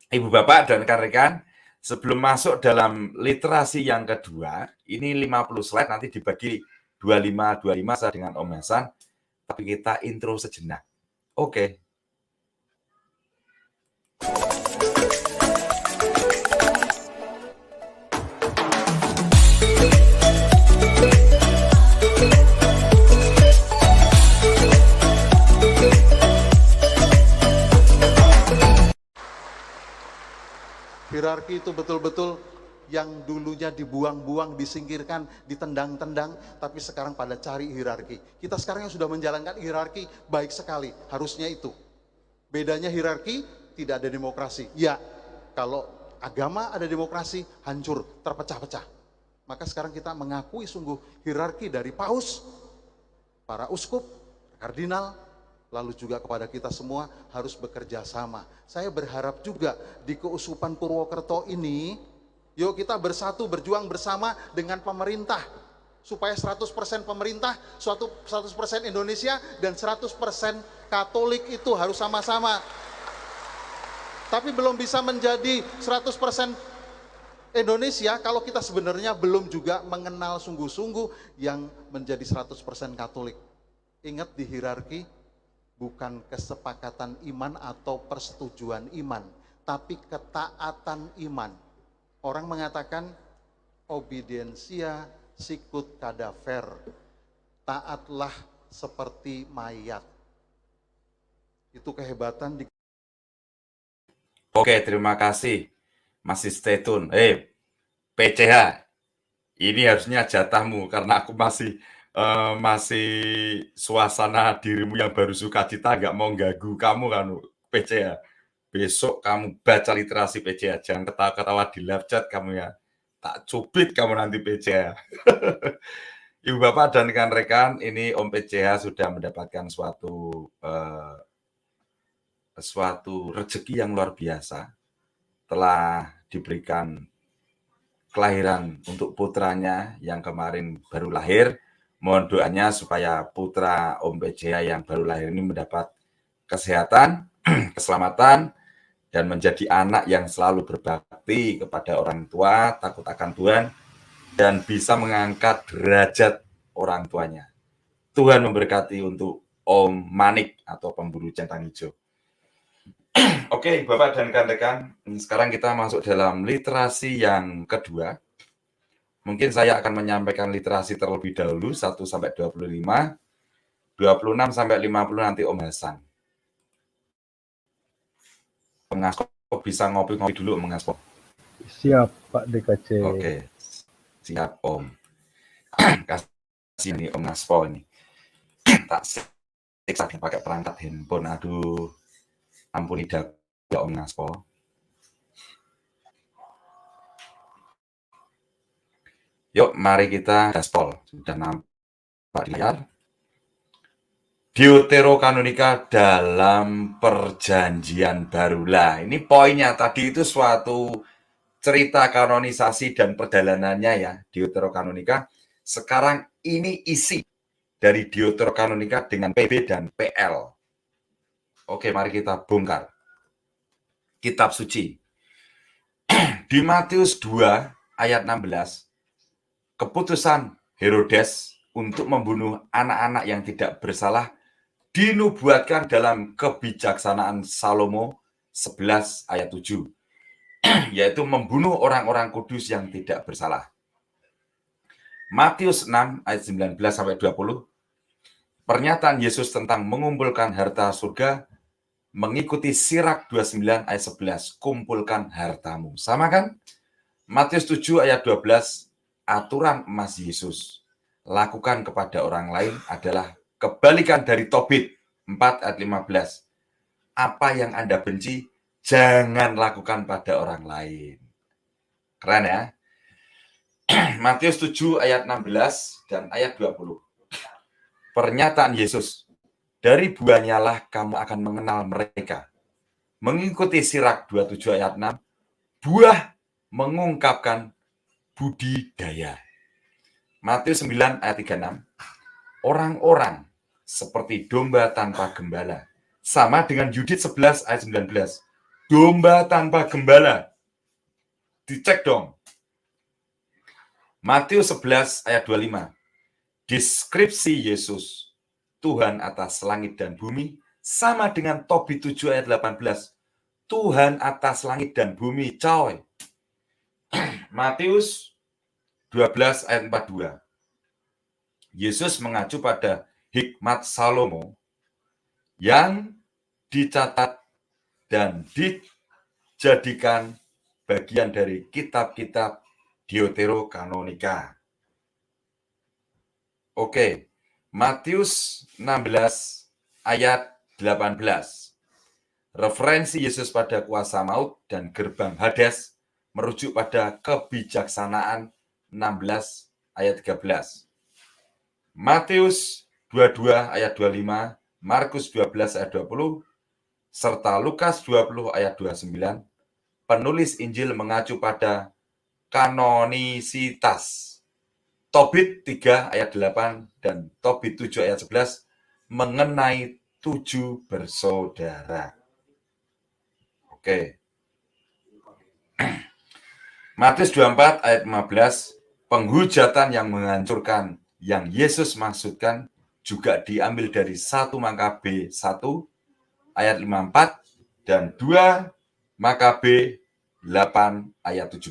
Ibu Bapak dan rekan-rekan, sebelum masuk dalam literasi yang kedua, ini 50 slide nanti dibagi 25 saya dengan Om Hasan, tapi kita intro sejenak. Oke. Hierarki itu betul-betul yang dulunya dibuang-buang, disingkirkan, ditendang-tendang, tapi sekarang pada cari hierarki. Kita sekarang yang sudah menjalankan hierarki baik sekali, harusnya itu. Bedanya hierarki, tidak ada demokrasi. Ya, kalau agama ada demokrasi, hancur, terpecah-pecah. Maka sekarang kita mengakui sungguh hierarki dari paus, para uskup, kardinal, lalu juga kepada kita semua harus bekerja sama. Saya berharap juga di Keuskupan Purwokerto ini, yuk kita bersatu, berjuang bersama dengan pemerintah. Supaya 100% pemerintah, 100% Indonesia, dan 100% Katolik itu harus sama-sama. Tapi belum bisa menjadi 100% Indonesia kalau kita sebenarnya belum juga mengenal sungguh-sungguh yang menjadi 100% Katolik. Ingat di hierarki, bukan kesepakatan iman atau persetujuan iman, tapi ketaatan iman. Orang mengatakan obediensia sicut cadaver, taatlah seperti mayat. Itu kehebatan di... Oke, terima kasih. Masih stay tune. PCH, ini harusnya jatahmu karena aku masih suasana dirimu yang baru sukacita, nggak mau ganggu kamu kan PCH. Besok kamu baca literasi PCH, jangan ketawa-ketawa di live chat kamu ya. Tak cubit kamu nanti PCH. Ibu Bapak dan rekan-rekan, ini Om PCH sudah mendapatkan suatu rezeki yang luar biasa. Telah diberikan kelahiran untuk putranya yang kemarin baru lahir. Mohon doanya supaya putra Om PCH yang baru lahir ini mendapat kesehatan, keselamatan, dan menjadi anak yang selalu berbakti kepada orang tua, takut akan Tuhan, dan bisa mengangkat derajat orang tuanya. Tuhan memberkati untuk Om Manik atau pemburu centang hijau. Oke, Bapak dan rekan-rekan, sekarang kita masuk dalam literasi yang kedua. Mungkin saya akan menyampaikan literasi terlebih dahulu 1 sampai 25, 26 sampai 50 nanti Om Hasan. Mengaspol bisa ngopi-ngopi dulu mengaspol. Siap Pak DKC. Oke, siap Om. Kasih nih Om Ngaspol ini. Tak siksa pakai perangkat handphone. Aduh, ampuni dah Om Ngaspol. Yuk, mari kita gaspol. Sudah nampak di layar. Deuterokanonika dalam perjanjian barulah. Ini poinnya tadi itu suatu cerita kanonisasi dan perjalanannya ya, Deuterokanonika. Sekarang ini isi dari Deuterokanonika dengan PB dan PL. Oke, mari kita bongkar. Kitab suci. Di Matius 2 ayat 16, keputusan Herodes untuk membunuh anak-anak yang tidak bersalah dinubuatkan dalam kebijaksanaan Salomo 11 ayat 7, yaitu membunuh orang-orang kudus yang tidak bersalah. Matius 6 ayat 19 sampai 20, pernyataan Yesus tentang mengumpulkan harta surga mengikuti Sirak 29 ayat 11, kumpulkan hartamu. Sama kan? Matius 7 ayat 12, aturan emas Yesus lakukan kepada orang lain adalah kebalikan dari Tobit 4 ayat 15. Apa yang Anda benci, jangan lakukan pada orang lain. Keren ya? Matius 7 ayat 16 dan ayat 20. Pernyataan Yesus, dari buahnya lah kamu akan mengenal mereka. Mengikuti Sirak 27 ayat 6, buah mengungkapkan budidaya. Matius 9 ayat 36, orang-orang seperti domba tanpa gembala. Sama dengan Yudit 11 ayat 19. Domba tanpa gembala. Dicek dong. Matius 11 ayat 25. Deskripsi Yesus, Tuhan atas langit dan bumi, sama dengan Tobit 7 ayat 18. Tuhan atas langit dan bumi, coy. Matius 12 ayat 42. Yesus mengacu pada hikmat Salomo yang dicatat dan dijadikan bagian dari kitab-kitab Deuterokanonika. Oke, Matius 16 ayat 18. Referensi Yesus pada kuasa maut dan gerbang Hades merujuk pada kebijaksanaan 16 ayat 13. Matius 22 ayat 25, Markus 12 ayat 20, serta Lukas 20 ayat 29, penulis Injil mengacu pada kanonisitas. Tobit 3 ayat 8 dan Tobit 7 ayat 11 mengenai 7 bersaudara. Oke. Matius 24 ayat 15, penghujatan yang menghancurkan yang Yesus maksudkan juga diambil dari 1 Makabe 1 ayat 54 dan 2 Makabe 8 ayat 17.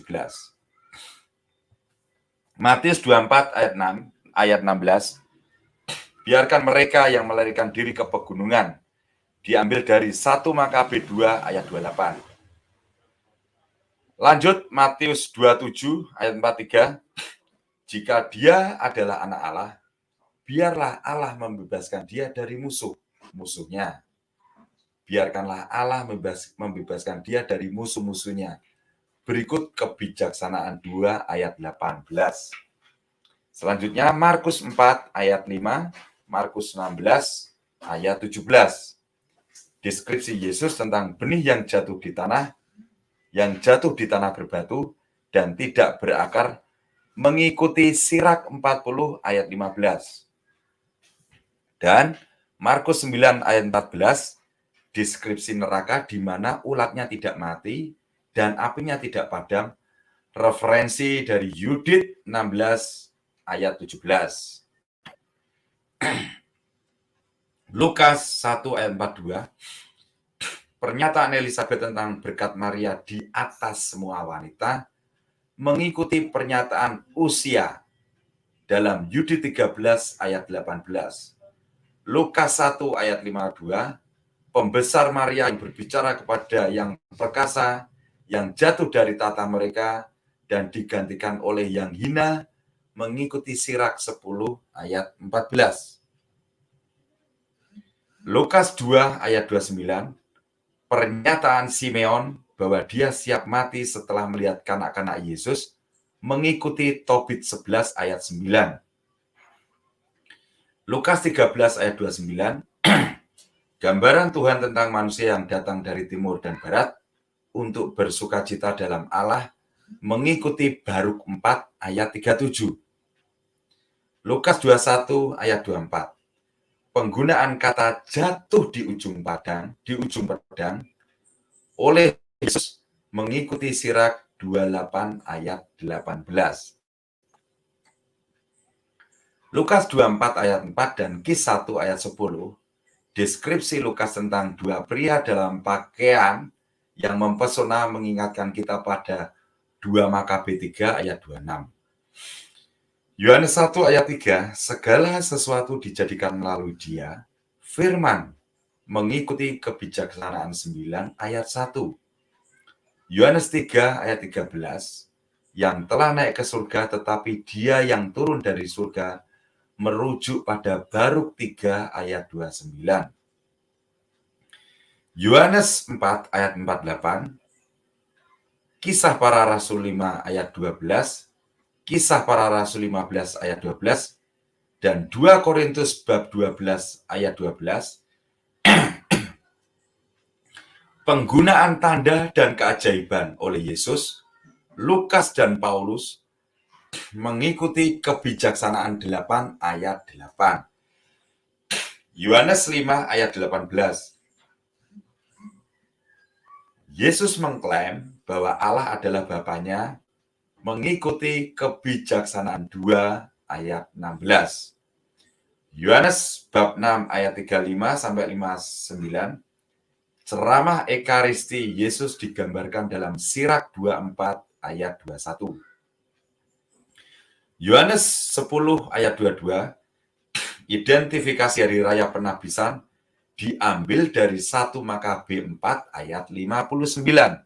Matius 24 ayat 6 ayat 16, biarkan mereka yang melarikan diri ke pegunungan, diambil dari 1 Makabe 2 ayat 28. Lanjut Matius 27 ayat 43, jika dia adalah anak Allah, biarlah Allah membebaskan dia dari musuhnya. Biarkanlah Allah membebaskan dia dari musuh-musuhnya. Berikut kebijaksanaan 2 ayat 18. Selanjutnya Markus 4 ayat 5, Markus 16 ayat 17. Deskripsi Yesus tentang benih yang jatuh di tanah berbatu dan tidak berakar, mengikuti Sirak 40 ayat 15. Dan Markus 9 ayat 14, deskripsi neraka di mana ulatnya tidak mati dan apinya tidak padam, referensi dari Yudit 16 ayat 17. Lukas 1 ayat 42, pernyataan Elizabeth tentang berkat Maria di atas semua wanita, mengikuti pernyataan Usia dalam Yudi 13 ayat 18. Lukas 1 ayat 52, pembesar Maria yang berbicara kepada yang perkasa, yang jatuh dari tata mereka, dan digantikan oleh yang hina, mengikuti Sirak 10 ayat 14. Lukas 2 ayat 29, pernyataan Simeon bahwa dia siap mati setelah melihat kanak-kanak Yesus, mengikuti Tobit 11 ayat 9. Lukas 13 ayat 29, gambaran Tuhan tentang manusia yang datang dari timur dan barat untuk bersukacita dalam Allah, mengikuti Baruk 4 ayat 37. Lukas 21 ayat 24. Penggunaan kata jatuh di ujung pedang oleh Yesus mengikuti Sirak 28 ayat 18. Lukas 24 ayat 4 dan Kisah 1 ayat 10, deskripsi Lukas tentang dua pria dalam pakaian yang mempesona mengingatkan kita pada 2 Makabe 3 ayat 26. Yohanes 1 ayat 3, segala sesuatu dijadikan melalui dia, firman, mengikuti kebijaksanaan 9 ayat 1. Yohanes 3 ayat 13, yang telah naik ke surga tetapi dia yang turun dari surga, merujuk pada Baruk 3 ayat 29. Yohanes 4 ayat 48, Kisah Para Rasul 5 ayat 12, Kisah Para Rasul 15 ayat 12, dan 2 Korintus bab 12 ayat 12, penggunaan tanda dan keajaiban oleh Yesus, Lukas dan Paulus, mengikuti kebijaksanaan 8 ayat 8. Yohanes 5 ayat 18. Yesus mengklaim bahwa Allah adalah Bapanya, mengikuti kebijaksanaan 2 ayat 16. Yohanes bab 6 ayat 35 sampai 59. Ceramah Ekaristi Yesus digambarkan dalam Sirak 24 ayat 21. Yohanes 10 ayat 22, identifikasi hari raya penabisan diambil dari 1 Makabe 4 ayat 59.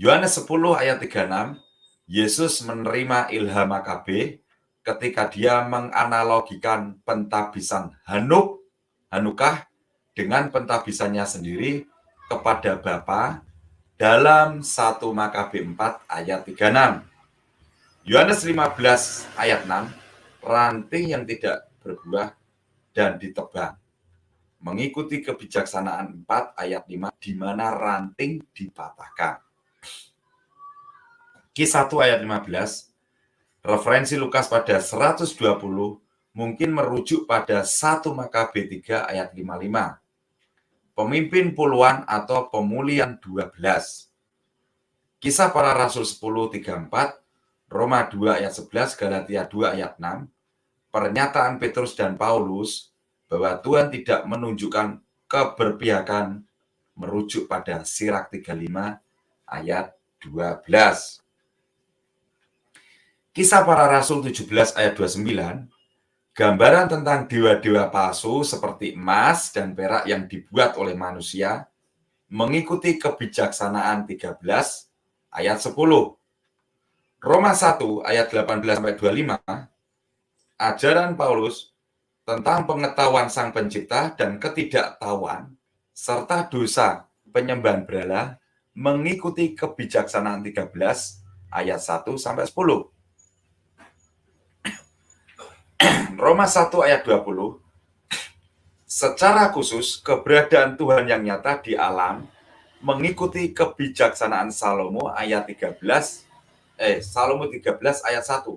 Yohanes 10 ayat 36, Yesus menerima ilham Makabe ketika dia menganalogikan pentabisan Hanukah dengan pentabisannya sendiri kepada Bapa dalam 1 Makabe 4 ayat 36. Yohanes 15 ayat 6, ranting yang tidak berbuah dan ditebang, mengikuti kebijaksanaan 4 ayat 5 di mana ranting dipatahkan. Kisah 1 ayat 15, referensi Lukas pada 120 mungkin merujuk pada 1 Makabe 3 ayat 55. Pemimpin puluhan atau pemulihan 12. Kisah Para Rasul 10:34, Roma 2 ayat 11, Galatia 2 ayat 6, pernyataan Petrus dan Paulus bahwa Tuhan tidak menunjukkan keberpihakan merujuk pada Sirak 35 ayat 12. Kisah Para Rasul 17 ayat 29, gambaran tentang dewa-dewa palsu seperti emas dan perak yang dibuat oleh manusia, mengikuti kebijaksanaan 13 ayat 10. Roma 1 ayat 18-25, ajaran Paulus tentang pengetahuan Sang Pencipta dan ketidaktahuan, serta dosa penyembahan berhala, mengikuti kebijaksanaan 13 ayat 1-10. Roma 1 ayat 20, secara khusus keberadaan Tuhan yang nyata di alam mengikuti kebijaksanaan Salomo ayat 13 ayat 1.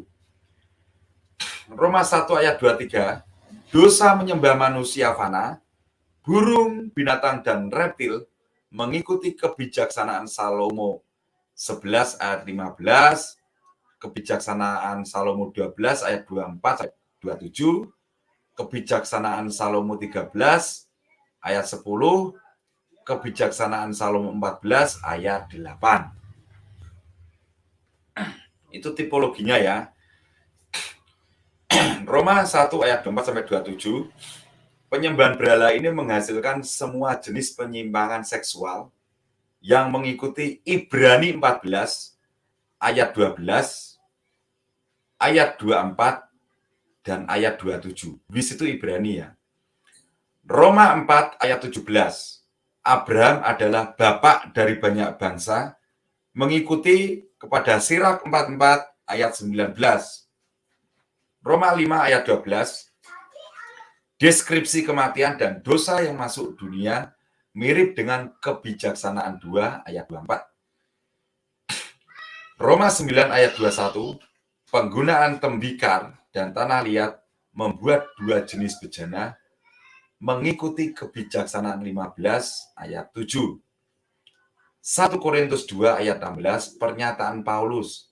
Roma 1 ayat 23, dosa menyembah manusia fana, burung, binatang, dan reptil mengikuti kebijaksanaan Salomo 11 ayat 15, kebijaksanaan Salomo 12 ayat 24 ayat 27, kebijaksanaan Salomo 13 ayat 10, kebijaksanaan Salomo 14 ayat 8. Itu tipologinya ya. Roma 1 ayat 24 sampai 27. Penyembahan berhala ini menghasilkan semua jenis penyimpangan seksual yang mengikuti Ibrani 14 ayat 12, ayat 24 dan ayat 27. Bis itu Ibrani ya. Roma 4 ayat 17. Abraham adalah bapak dari banyak bangsa, mengikuti kepada Sirak 44 ayat 19. Roma 5 ayat 12. Deskripsi kematian dan dosa yang masuk dunia mirip dengan kebijaksanaan 2 ayat 24. Roma 9 ayat 21. Penggunaan tembikar dan tanah liat membuat dua jenis bejana mengikuti kebijaksanaan 15 ayat 7. 1 Korintus 2 ayat 16, pernyataan Paulus.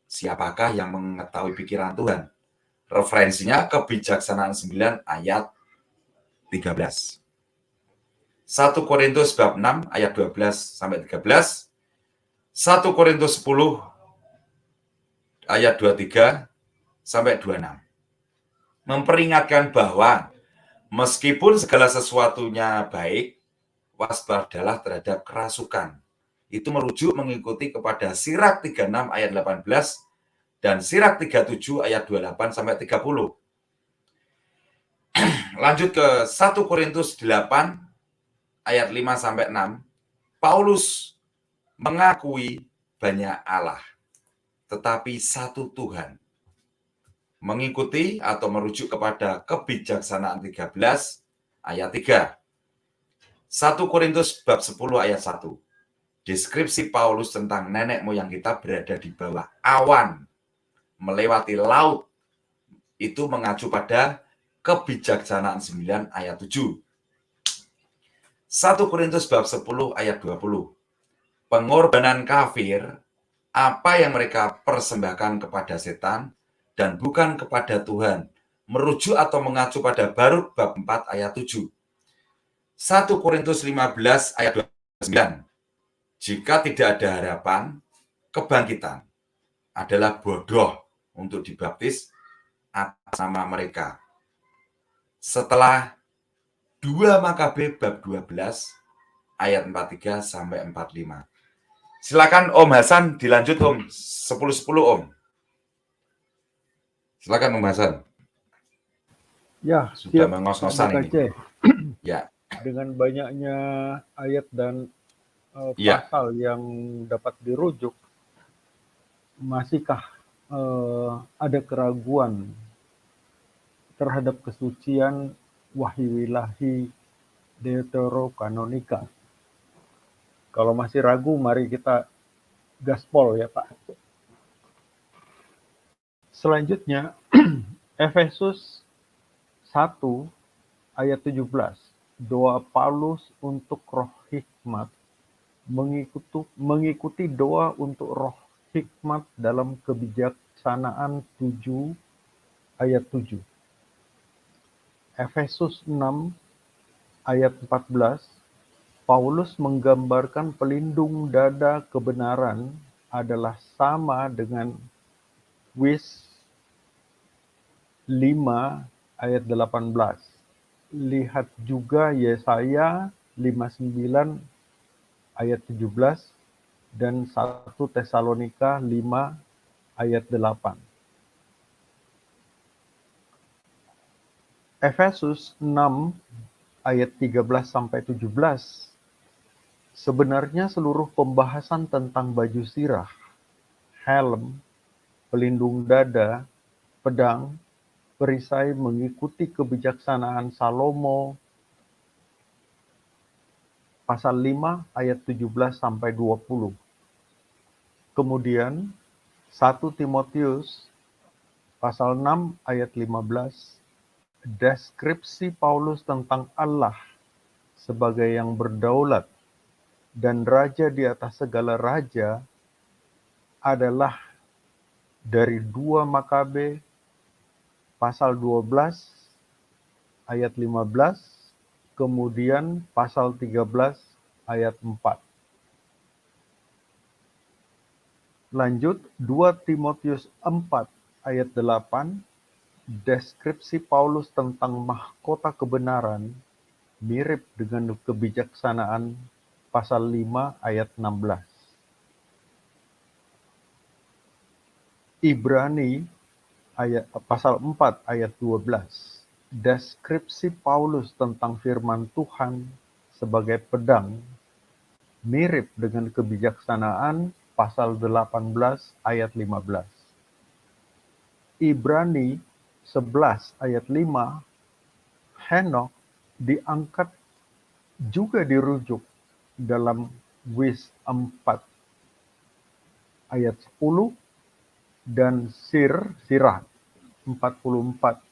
Siapakah yang mengetahui pikiran Tuhan? Referensinya kebijaksanaan 9 ayat 13. 1 Korintus bab 6 ayat 12 sampai 13. 1 Korintus 10 ayat 23 sampai 26. Memperingatkan bahwa meskipun segala sesuatunya baik, waspadalah terhadap kerasukan. Itu merujuk mengikuti kepada Sirak 36 ayat 18 dan Sirak 37 ayat 28 sampai 30. Lanjut ke 1 Korintus 8 ayat 5 sampai 6. Paulus mengakui banyak Allah, tetapi satu Tuhan. Mengikuti atau merujuk kepada kebijaksanaan 13 ayat 3. 1 Korintus bab 10 ayat 1. Deskripsi Paulus tentang nenek moyang kita berada di bawah awan, melewati laut. Itu mengacu pada kebijaksanaan 9 ayat 7. 1 Korintus bab 10 ayat 20. Pengorbanan kafir, apa yang mereka persembahkan kepada setan dan bukan kepada Tuhan, merujuk atau mengacu pada Baruk bab 4 ayat 7. 1 Korintus 15 ayat 29. Jika tidak ada harapan, kebangkitan adalah bodoh untuk dibaptis atas nama mereka. Setelah 2 Makabe bab 12 ayat 43 sampai 45. Silakan Om Hasan dilanjut Om. 10-10 Om. Silakan Om Hasan. Ya, Sudah siap, mengos-ngosan ini. BKC. Ya. Dengan banyaknya ayat dan Ya. pasal yang dapat dirujuk, masihkah ada keraguan terhadap kesucian wahyu ilahi deuterokanonika? Kalau masih ragu, mari kita gaspol ya Pak. Selanjutnya, Efesus 1 ayat 17. Doa Paulus untuk roh hikmat, mengikuti doa untuk roh hikmat dalam kebijaksanaan 7 ayat 7. Efesus 6 ayat 14. Paulus menggambarkan pelindung dada kebenaran adalah sama dengan Wis 5 ayat 18. Lihat juga Yesaya 59 ayat 17 dan 1 Tesalonika 5 ayat 8. Efesus 6 ayat 13 sampai 17. Sebenarnya seluruh pembahasan tentang baju sirah, helm, pelindung dada, pedang, perisai mengikuti kebijaksanaan Salomo pasal 5 ayat 17 sampai 20. Kemudian 1 Timotius pasal 6 ayat 15, deskripsi Paulus tentang Allah sebagai yang berdaulat dan raja di atas segala raja adalah dari 2 Makabe pasal 12 ayat 15, kemudian pasal 13 ayat 4. Lanjut, 2 Timotius 4 ayat 8, deskripsi Paulus tentang mahkota kebenaran mirip dengan kebijaksanaan pasal 5 ayat 16. Ibrani pasal 4 ayat 12. Deskripsi Paulus tentang firman Tuhan sebagai pedang mirip dengan kebijaksanaan pasal 18 ayat 15. Ibrani 11 ayat 5, Henokh diangkat juga dirujuk dalam Wis 4 ayat 10 dan Sirah 44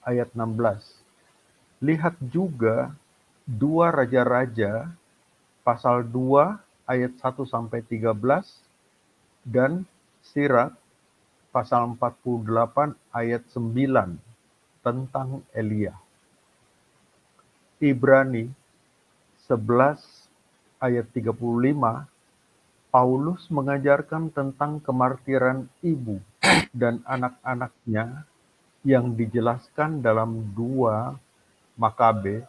ayat 16. Lihat juga 2 Raja-Raja pasal 2 ayat 1 sampai 13 dan Sirah pasal 48 ayat 9 tentang Elia. Ibrani 11 ayat 35, Paulus mengajarkan tentang kemartiran ibu dan anak-anaknya yang dijelaskan dalam 2 Makabe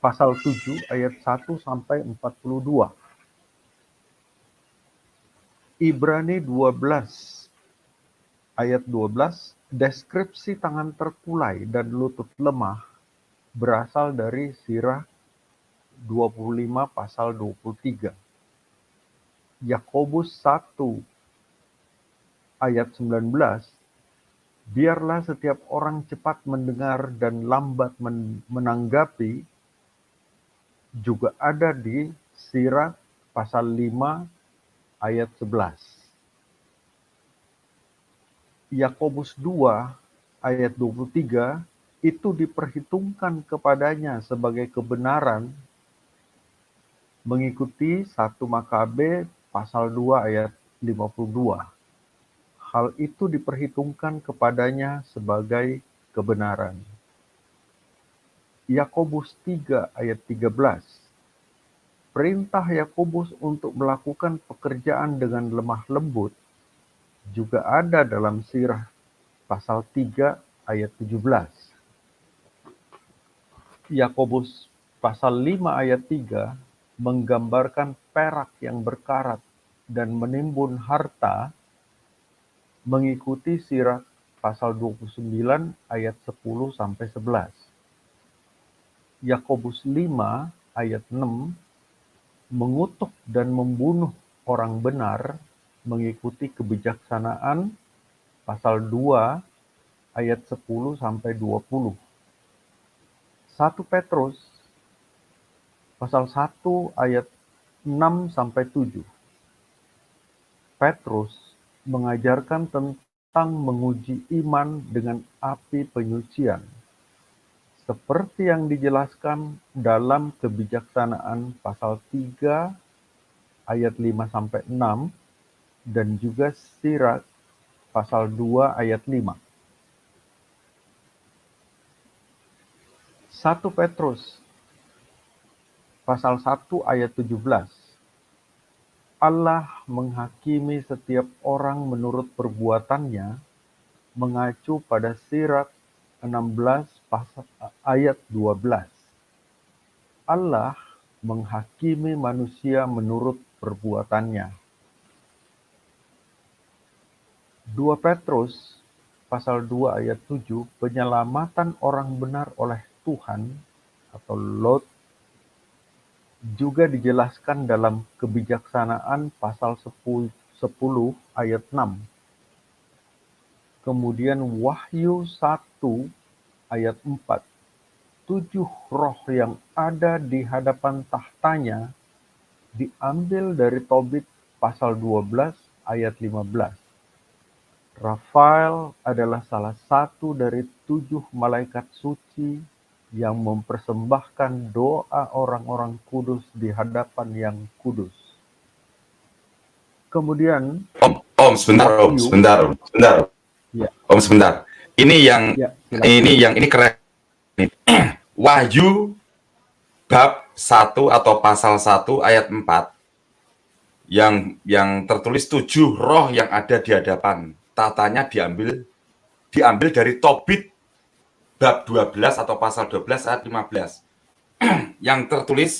pasal 7 ayat 1 sampai 42. Ibrani 12 ayat 12, deskripsi tangan terkulai dan lutut lemah berasal dari Sirah 25 pasal 23. Yakobus 1 ayat 19, biarlah setiap orang cepat mendengar dan lambat menanggapi, juga ada di Sirah pasal 5 ayat 11. Yakobus 2 ayat 23 itu diperhitungkan kepadanya sebagai kebenaran mengikuti 1 Makabe pasal 2 ayat 52. Hal itu diperhitungkan kepadanya sebagai kebenaran. Yakobus 3 ayat 13. Perintah Yakobus untuk melakukan pekerjaan dengan lemah lembut juga ada dalam Sirah pasal 3 ayat 17. Yakobus pasal 5 ayat 3 menggambarkan perak yang berkarat dan menimbun harta mengikuti Sirah pasal 29 ayat 10 sampai 11. Yakobus 5 ayat 6 mengutuk dan membunuh orang benar mengikuti kebijaksanaan pasal 2 ayat 10 sampai 20. 1 Petrus pasal 1 ayat 6 sampai 7. Petrus mengajarkan tentang menguji iman dengan api penyucian, seperti yang dijelaskan dalam kebijaksanaan pasal 3 ayat 5 sampai 6 dan juga Sirah pasal 2 ayat 5. 1 Petrus pasal 1 ayat 17. Allah menghakimi setiap orang menurut perbuatannya mengacu pada Sirah 16 pasal ayat 12. Allah menghakimi manusia menurut perbuatannya. 2 Petrus pasal 2 ayat 7, penyelamatan orang benar oleh Tuhan atau Lot juga dijelaskan dalam kebijaksanaan pasal 10 ayat 6. Kemudian Wahyu 1 ayat 4. 7 roh yang ada di hadapan tahtanya diambil dari Tobit pasal 12 ayat 15. Rafael adalah salah satu dari 7 malaikat suci yang mempersembahkan doa orang-orang kudus di hadapan yang kudus. Kemudian Om, sebentar. Ya. Om, sebentar. Ini keren. Wahyu bab 1 atau pasal 1 ayat 4 yang tertulis 7 roh yang ada di hadapan. Tatanya diambil dari Tobit bab 12 atau pasal 12 ayat 15. Yang tertulis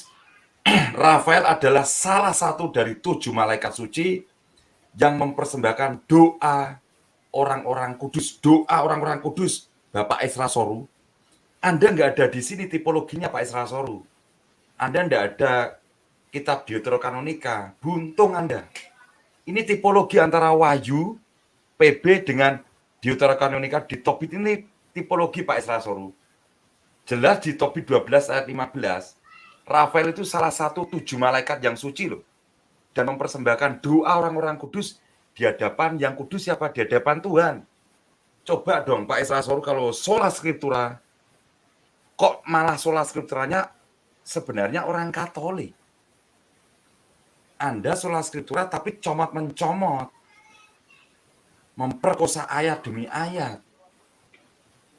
Rafael adalah salah satu dari 7 malaikat suci yang mempersembahkan doa orang-orang kudus. Doa orang-orang kudus, Bapak Esra Soru. Anda nggak ada di sini tipologinya Pak Esra Soru. Anda nggak ada kitab Deuterokanonika. Buntung Anda. Ini tipologi antara Wahyu, PB dengan Deuterokanonika di Tobit ini tipologi Pak Esra Soru. Jelas di Tobit 12 ayat 15, Rafael itu salah satu 7 malaikat yang suci loh. Dan mempersembahkan doa orang-orang kudus di hadapan yang kudus siapa? Di hadapan Tuhan. Coba dong Pak Esra Soru, kalau sola scriptura, kok malah sola scripturanya sebenarnya orang Katolik. Anda sola scriptura tapi comot-mencomot. Memperkosa ayat demi ayat.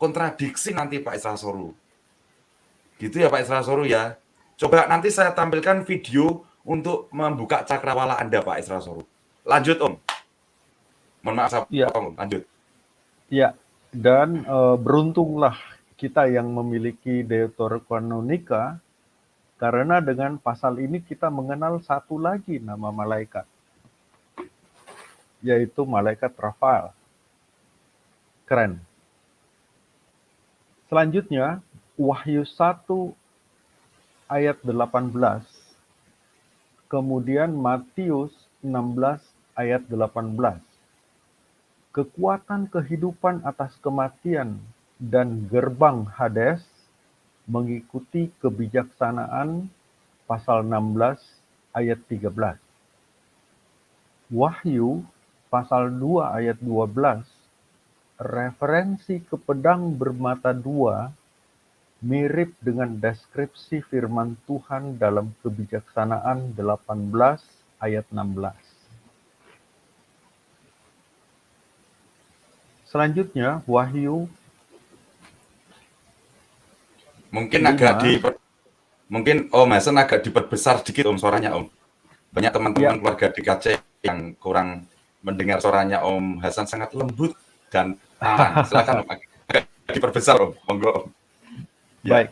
Kontradiksi nanti Pak Esra Soru. Gitu ya Pak Esra Soru ya. Coba nanti saya tampilkan video untuk membuka cakrawala Anda Pak Esra Soru. Lanjut Om. Mohon maaf saya potong, lanjut. Ya, dan beruntunglah kita yang memiliki Deuterokanonika, karena dengan pasal ini kita mengenal satu lagi nama malaikat, yaitu malaikat Rafael. Keren. Selanjutnya, Wahyu 1 ayat 18, kemudian Matius 16 ayat 18. Kekuatan kehidupan atas kematian dan gerbang Hades mengikuti kebijaksanaan pasal 16 ayat 13. Wahyu pasal 2 ayat 12, referensi ke pedang bermata dua mirip dengan deskripsi firman Tuhan dalam kebijaksanaan 18 ayat 16. Selanjutnya, Wahyu mungkin Om Hasan agak diperbesar sedikit Om suaranya Om. Banyak teman-teman keluarga DKC yang kurang mendengar suaranya Om Hasan sangat lembut dan silakan Om, agak diperbesar Om. Monggo Om. Ya. Baik.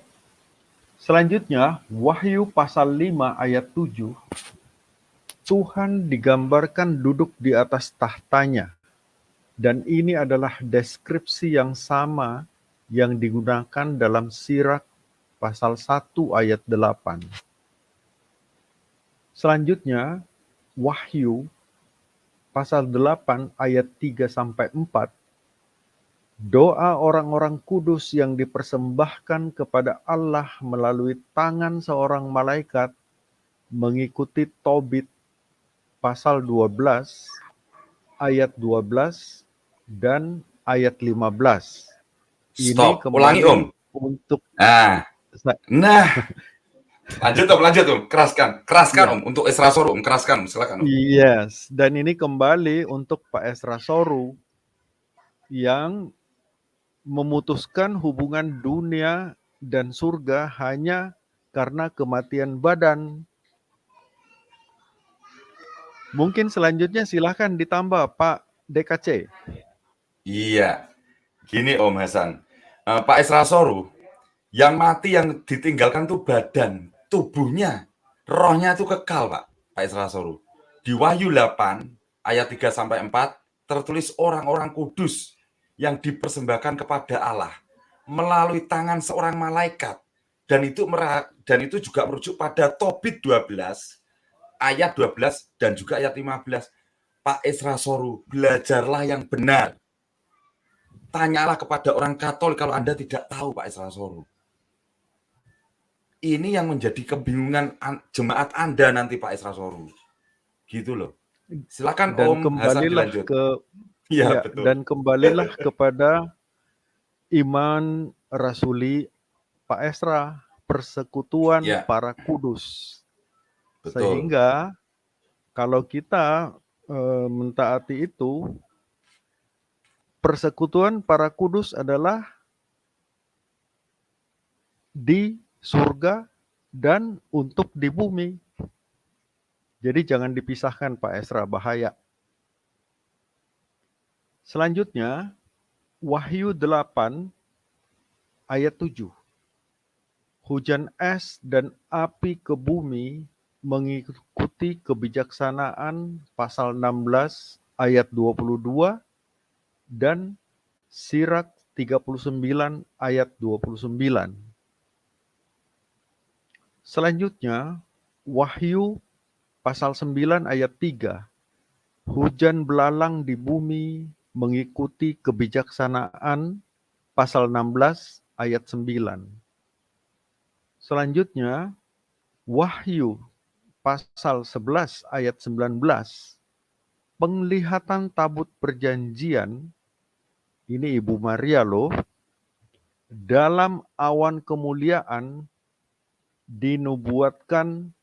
Selanjutnya, Wahyu pasal 5 ayat 7. Tuhan digambarkan duduk di atas tahtanya. Dan ini adalah deskripsi yang sama yang digunakan dalam Sirak pasal 1 ayat 8. Selanjutnya, Wahyu pasal 8 ayat 3-4. Doa orang-orang kudus yang dipersembahkan kepada Allah melalui tangan seorang malaikat mengikuti Tobit pasal 12 ayat 12 dan ayat 15. Stop, ulangi Om. Untuk lanjut Om, keraskan ya. Om, untuk Esra Soru Om, keraskan, silakan Om. Yes, dan ini kembali untuk Pak Esra Soru yang memutuskan hubungan dunia dan surga hanya karena kematian badan. Mungkin selanjutnya silahkan ditambah Pak DKC. Iya, gini Om Hasan, Pak Esra Soru, yang mati yang ditinggalkan tuh badan, tubuhnya, rohnya itu kekal Pak Esra Soru. Di Wahyu 8 ayat 3-4 tertulis orang-orang kudus yang dipersembahkan kepada Allah melalui tangan seorang malaikat, dan itu juga merujuk pada Tobit 12 ayat 12 dan juga ayat 15. Pak Esra Soru, belajarlah yang benar. Tanyalah kepada orang Katolik kalau Anda tidak tahu Pak Esra Soru. Ini yang menjadi kebingungan jemaat Anda nanti Pak Esra Soru. Gitu loh. Silakan dan Om Hasan dilanjut. Betul. Dan kembalilah kepada iman rasuli Pak Esra, persekutuan para kudus. Betul. Sehingga kalau kita mentaati itu, persekutuan para kudus adalah di surga dan untuk di bumi. Jadi jangan dipisahkan Pak Esra, bahaya. Selanjutnya, Wahyu 8 ayat 7. Hujan es dan api ke bumi mengikuti kebijaksanaan pasal 16 ayat 22 dan Sirak 39 ayat 29. Selanjutnya, Wahyu pasal 9 ayat 3. Hujan belalang di bumi mengikuti kebijaksanaan pasal 16 ayat 9. Selanjutnya, Wahyu pasal 11 ayat 19. Penglihatan tabut perjanjian, ini Ibu Maria loh, dalam awan kemuliaan dinubuatkan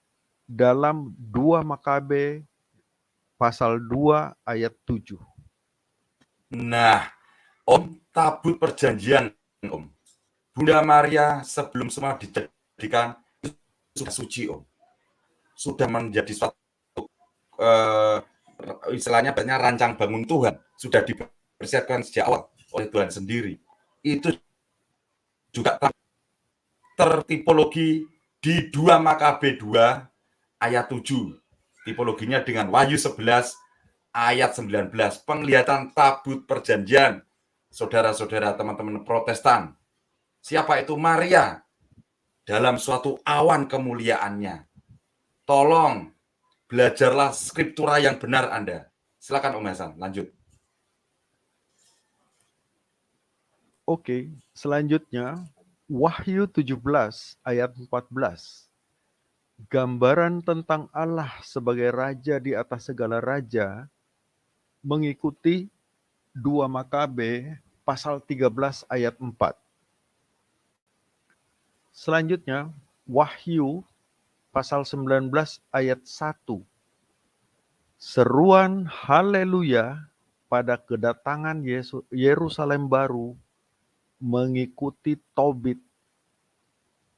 dalam 2 Makabe pasal 2 ayat 7. Nah, Om, tabut perjanjian, Om. Bunda Maria sebelum semua dijadikan sudah suci, Om. Sudah menjadi suatu istilahnya banyak rancang bangun Tuhan. Sudah dipersiapkan sejak awal oleh Tuhan sendiri. Itu juga tertipologi di 2 Makabe 2 ayat 7. Tipologinya dengan Wahyu 11 ayat 19. Penglihatan tabut perjanjian. Saudara-saudara, teman-teman Protestan. Siapa itu Maria? Dalam suatu awan kemuliaannya. Tolong, belajarlah skriptura yang benar Anda. Silakan Om Hasan, lanjut. Oke, selanjutnya Wahyu 17 ayat 14. Gambaran tentang Allah sebagai raja di atas segala raja mengikuti 2 Makabe pasal 13 ayat 4. Selanjutnya, Wahyu pasal 19 ayat 1. Seruan haleluya pada kedatangan Yerusalem baru mengikuti Tobit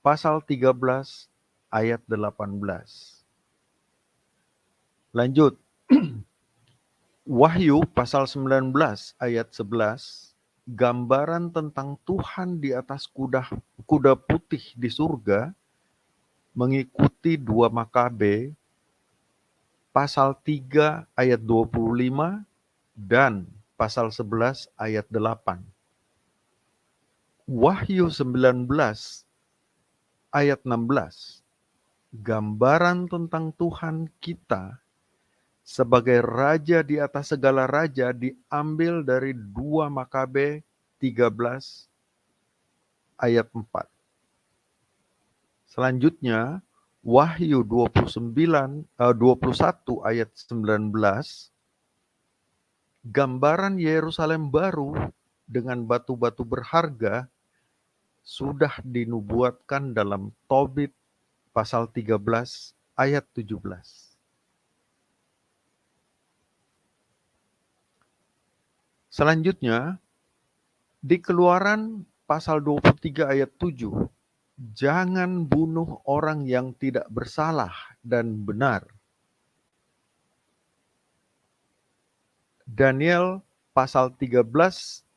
pasal 13 ayat 18. Lanjut. Wahyu pasal 19 ayat 11, gambaran tentang Tuhan di atas kuda putih di surga mengikuti 2 Makabe pasal 3 ayat 25 dan pasal 11 ayat 8. Wahyu 19 ayat 16, gambaran tentang Tuhan kita sebagai raja di atas segala raja diambil dari 2 Makabe 13 ayat 4. Selanjutnya, Wahyu 21 ayat 19, gambaran Yerusalem baru dengan batu-batu berharga sudah dinubuatkan dalam Tobit pasal 13 ayat 17. Selanjutnya, di Keluaran pasal 23 ayat 7, jangan bunuh orang yang tidak bersalah dan benar. Daniel pasal 13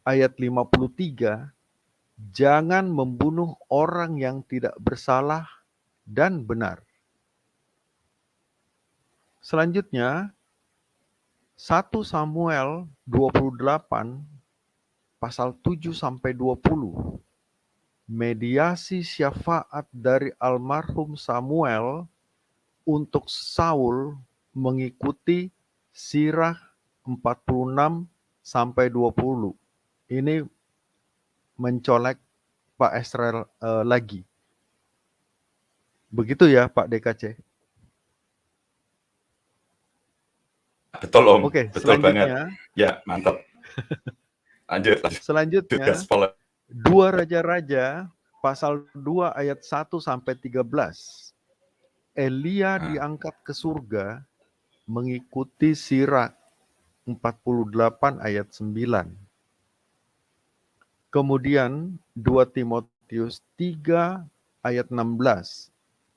ayat 53, jangan membunuh orang yang tidak bersalah dan benar. Selanjutnya, 1 Samuel 28 pasal 7 sampai 20. Mediasi syafaat dari almarhum Samuel untuk Saul mengikuti Sirah 46 sampai 20. Ini mencolek Pak Esra lagi. Begitu ya Pak DKC? Betul Om, Oke, betul banget. selanjutnya. Ya, mantap. Lanjut. Selanjutnya, 2 Raja-Raja pasal 2 ayat 1 sampai 13. Elia diangkat ke surga mengikuti Sirah 48 ayat 9. Kemudian 2 Timotius 3 ayat 16.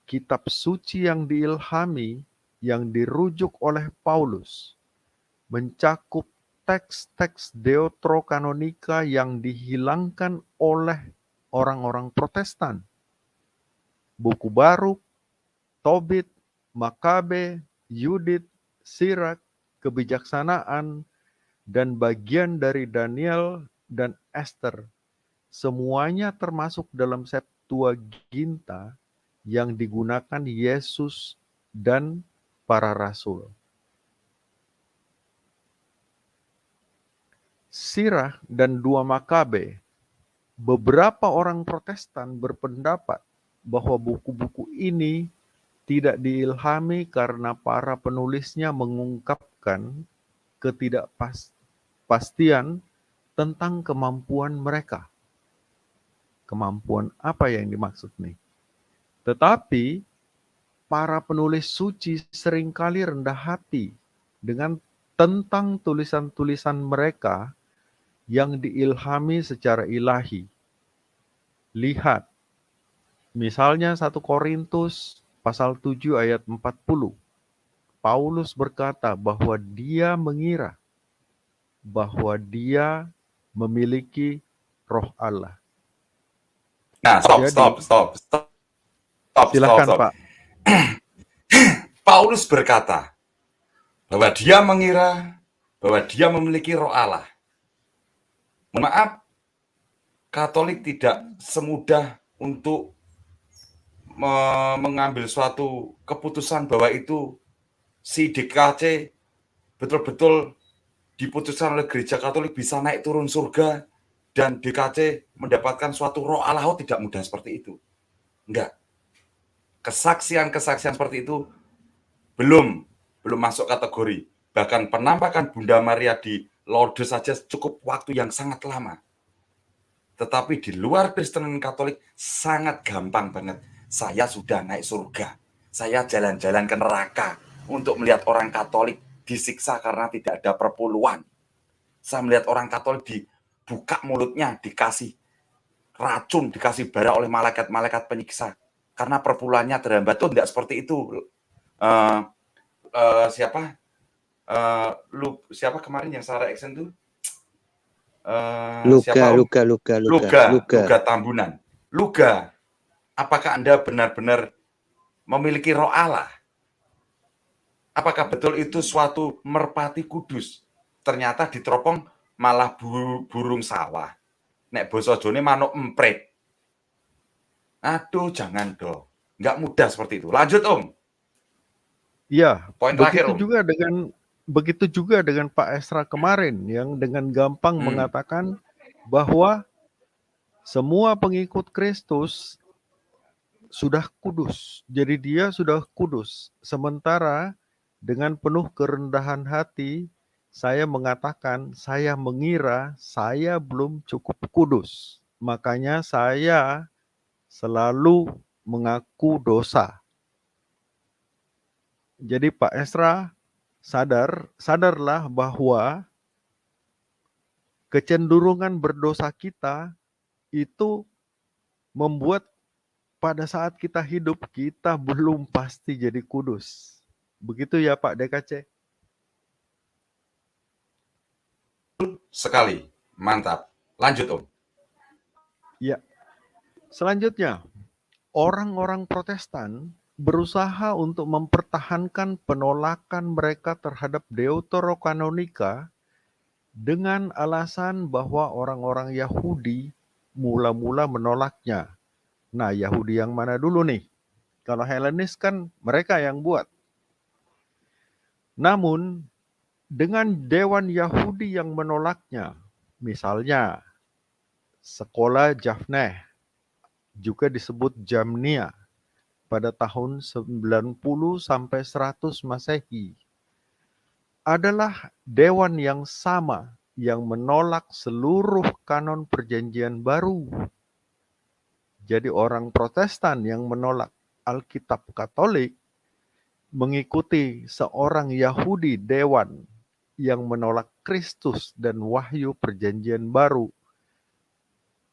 Kitab suci yang diilhami yang dirujuk oleh Paulus mencakup teks-teks deuterokanonika yang dihilangkan oleh orang-orang Protestan. Buku Baruk, Tobit, Makabe, Yudit, Sirak, Kebijaksanaan, dan bagian dari Daniel dan Esther. Semuanya termasuk dalam Septuaginta yang digunakan Yesus dan para rasul. Sirah dan 2 Makabe, beberapa orang Protestan berpendapat bahwa buku-buku ini tidak diilhami karena para penulisnya mengungkapkan ketidakpastian tentang kemampuan mereka. Kemampuan apa yang dimaksud nih? Tetapi para penulis suci seringkali rendah hati dengan tentang tulisan-tulisan mereka yang diilhami secara ilahi. Lihat, misalnya 1 Korintus pasal 7 ayat 40. Paulus berkata bahwa dia mengira bahwa dia memiliki Roh Allah. Nah, stop. Silakan, Pak. Paulus berkata bahwa dia mengira bahwa dia memiliki Roh Allah. Maaf, Katolik tidak semudah untuk mengambil suatu keputusan bahwa itu si DKC betul-betul diputuskan oleh gereja Katolik bisa naik turun surga dan DKC mendapatkan suatu Roh Allah. Tidak mudah seperti itu. Enggak. Kesaksian-kesaksian seperti itu belum masuk kategori. Bahkan penampakan Bunda Maria di Lourdes saja cukup waktu yang sangat lama. Tetapi di luar Kristen Katolik sangat gampang banget. Saya sudah naik surga. Saya jalan-jalan ke neraka untuk melihat orang Katolik disiksa karena tidak ada perpuluhan. Saya melihat orang Katolik dibuka mulutnya, dikasih racun, dikasih bara oleh malaikat-malaikat penyiksa. Karena perpuluhannya terhambat. Itu tidak seperti itu. Siapa kemarin yang Sarah Exen itu? Luga Tambunan. Luga, apakah Anda benar-benar memiliki Roh Allah? Apakah betul itu suatu merpati kudus? Ternyata diteropong malah burung sawah. Nek basa Jone manuk emprit. Aduh, jangan dong. Nggak mudah seperti itu. Lanjut, Om. Iya, Poin terakhir, Om. Begitu juga dengan Pak Esra kemarin yang dengan gampang mengatakan bahwa semua pengikut Kristus sudah kudus. Jadi dia sudah kudus. Sementara dengan penuh kerendahan hati, saya mengatakan, saya mengira saya belum cukup kudus. Makanya saya selalu mengaku dosa. Jadi Pak Esra, sadarlah bahwa kecenderungan berdosa kita itu membuat pada saat kita hidup, kita belum pasti jadi kudus. Begitu ya Pak DKC? Sekali, mantap. Lanjut, Om. Ya. Selanjutnya, orang-orang Protestan berusaha untuk mempertahankan penolakan mereka terhadap Deuterokanonika dengan alasan bahwa orang-orang Yahudi mula-mula menolaknya. Nah, Yahudi yang mana dulu nih? Kalau Helenis kan mereka yang buat. Namun, dengan Dewan Yahudi yang menolaknya, misalnya sekolah Jafneh, juga disebut Jamnia, pada tahun 90 sampai 100 Masehi, adalah dewan yang sama yang menolak seluruh kanon Perjanjian Baru. Jadi orang Protestan yang menolak Alkitab Katolik mengikuti seorang Yahudi dewan yang menolak Kristus dan wahyu Perjanjian Baru.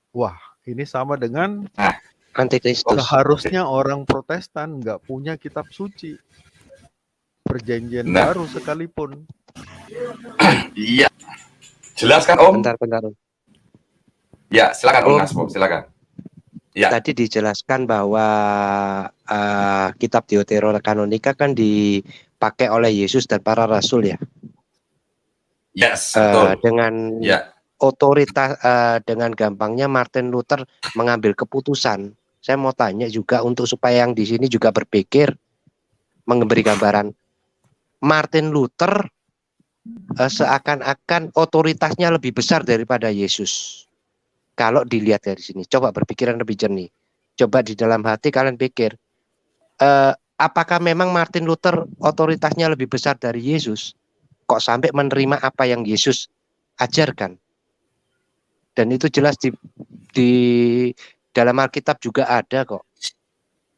Wah, ini sama dengan Antikristus. Seharusnya orang Protestan nggak punya kitab suci. perjanjian Nah. baru sekalipun. Iya. Jelaskan Om. Bentar. Ya, silakan Om Om. Naspo, silakan. Ya. Tadi dijelaskan bahwa kitab Deuterokanonika kan dipakai oleh Yesus dan para rasul ya. Yes, betul. Dengan Ya. otoritas, dengan gampangnya Martin Luther mengambil keputusan. Saya mau tanya juga untuk supaya yang di sini juga berpikir, memberi gambaran. Martin Luther seakan-akan otoritasnya lebih besar daripada Yesus. Kalau dilihat dari sini, coba berpikiran lebih jernih. Coba di dalam hati kalian pikir, apakah memang Martin Luther otoritasnya lebih besar dari Yesus? Kok sampai menerima apa yang Yesus ajarkan? Dan itu jelas di dalam Alkitab juga ada kok.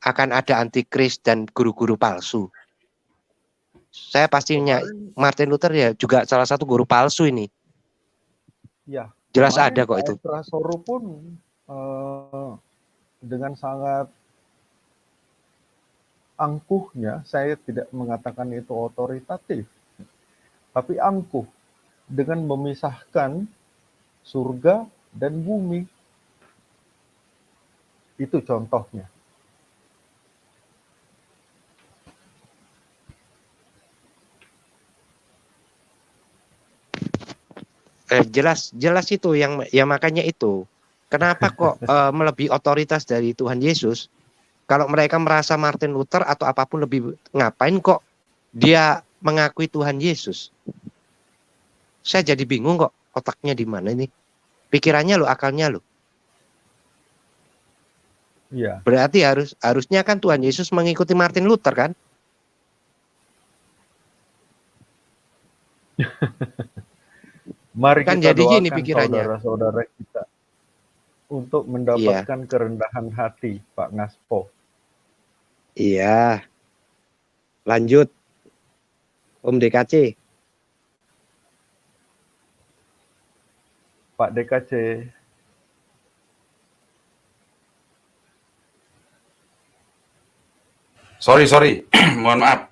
Akan ada antikris dan guru-guru palsu. Saya pastinya Martin Luther ya juga salah satu guru palsu ini. Ya. Jelas ada kok itu. Prasoro pun dengan sangat angkuhnya, saya tidak mengatakan itu otoritatif, tapi angkuh dengan memisahkan surga dan bumi. Itu contohnya. Jelas itu yang ya makanya itu. Kenapa kok melebihi otoritas dari Tuhan Yesus? Kalau mereka merasa Martin Luther atau apapun lebih, ngapain kok dia mengakui Tuhan Yesus? Saya jadi bingung kok, otaknya di mana ini? Pikirannya lo, akalnya lo. Iya. Berarti harusnya kan Tuhan Yesus mengikuti Martin Luther kan? Mari Kan kita jadi gini doakan pikirannya. saudara-saudara kita untuk mendapatkan kerendahan hati, Pak Naspo. Iya. Lanjut. Om DKC. Pak DKC. Sorry. Mohon maaf.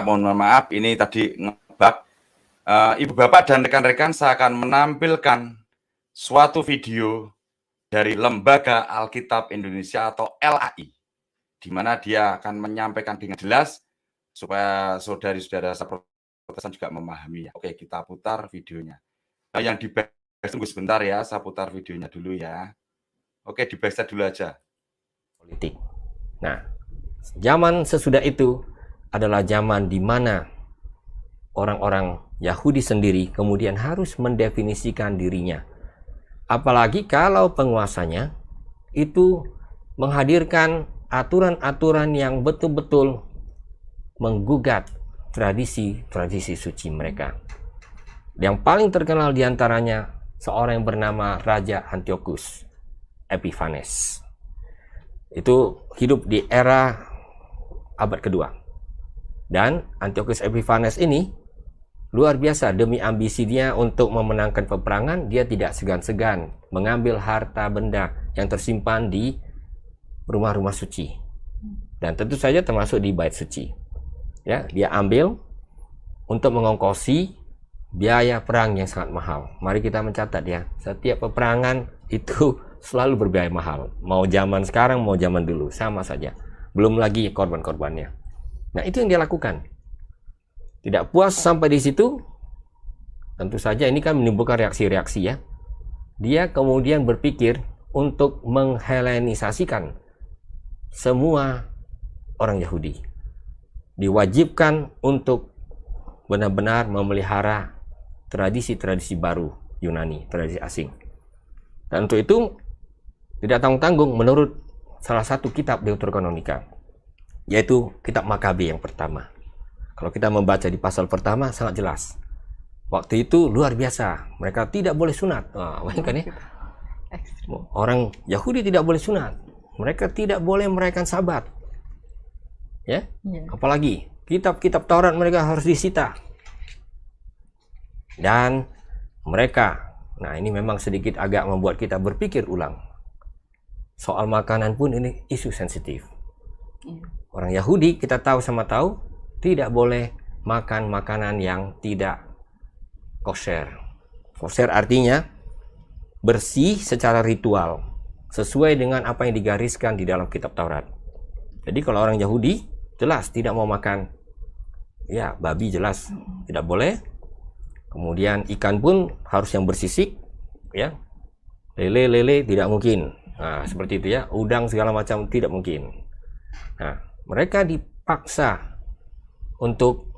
Mohon maaf. Ini tadi ngebug. Ibu Bapak dan rekan-rekan, saya akan menampilkan suatu video dari Lembaga Alkitab Indonesia atau LAI, di mana dia akan menyampaikan dengan jelas supaya saudari-saudara Protestan juga memahami. Oke, kita putar videonya. Yang di backstage tunggu sebentar ya, saya putar videonya dulu ya. Oke, di backstage dulu aja. Politik. Nah, zaman sesudah itu adalah zaman di mana orang-orang Yahudi sendiri kemudian harus mendefinisikan dirinya. Apalagi kalau penguasanya itu menghadirkan aturan-aturan yang betul-betul menggugat tradisi-tradisi suci mereka. Yang paling terkenal diantaranya seorang yang bernama Raja Antiochus Epiphanes. Itu hidup di era abad kedua. Dan Antiochus Epiphanes ini luar biasa. Demi ambisinya untuk memenangkan peperangan, dia tidak segan-segan mengambil harta benda yang tersimpan di rumah-rumah suci. Dan tentu saja termasuk di bait suci. Ya, dia ambil untuk mengongkosi biaya perang yang sangat mahal. Mari kita mencatat ya, setiap peperangan itu selalu berbiaya mahal. Mau zaman sekarang, mau zaman dulu, sama saja. Belum lagi korban-korbannya. Nah, itu yang dia lakukan. Tidak puas sampai di situ, tentu saja ini kan menimbulkan reaksi-reaksi ya. Dia kemudian berpikir untuk menghelenisasikan semua orang Yahudi. Diwajibkan untuk benar-benar memelihara tradisi-tradisi baru Yunani, tradisi asing. Dan untuk itu tidak tanggung-tanggung menurut salah satu kitab Deuterokanonika, yaitu kitab Makabe yang pertama. Kalau kita membaca di pasal pertama sangat jelas. Waktu itu luar biasa, mereka tidak boleh sunat. Kan ya? Orang Yahudi tidak boleh sunat. Mereka tidak boleh merayakan Sabat. Ya? Apalagi kitab-kitab Taurat mereka harus disita. Dan mereka, nah ini memang sedikit agak membuat kita berpikir ulang. Soal makanan pun ini isu sensitif. Orang Yahudi kita tahu sama tahu tidak boleh makan makanan yang tidak kosher. Kosher artinya bersih secara ritual, sesuai dengan apa yang digariskan di dalam kitab Taurat. Jadi kalau orang Yahudi jelas tidak mau makan, ya babi jelas tidak boleh. Kemudian ikan pun harus yang bersisik, ya. Lele tidak mungkin. Nah, seperti itu ya. Udang segala macam tidak mungkin. Nah, mereka dipaksa untuk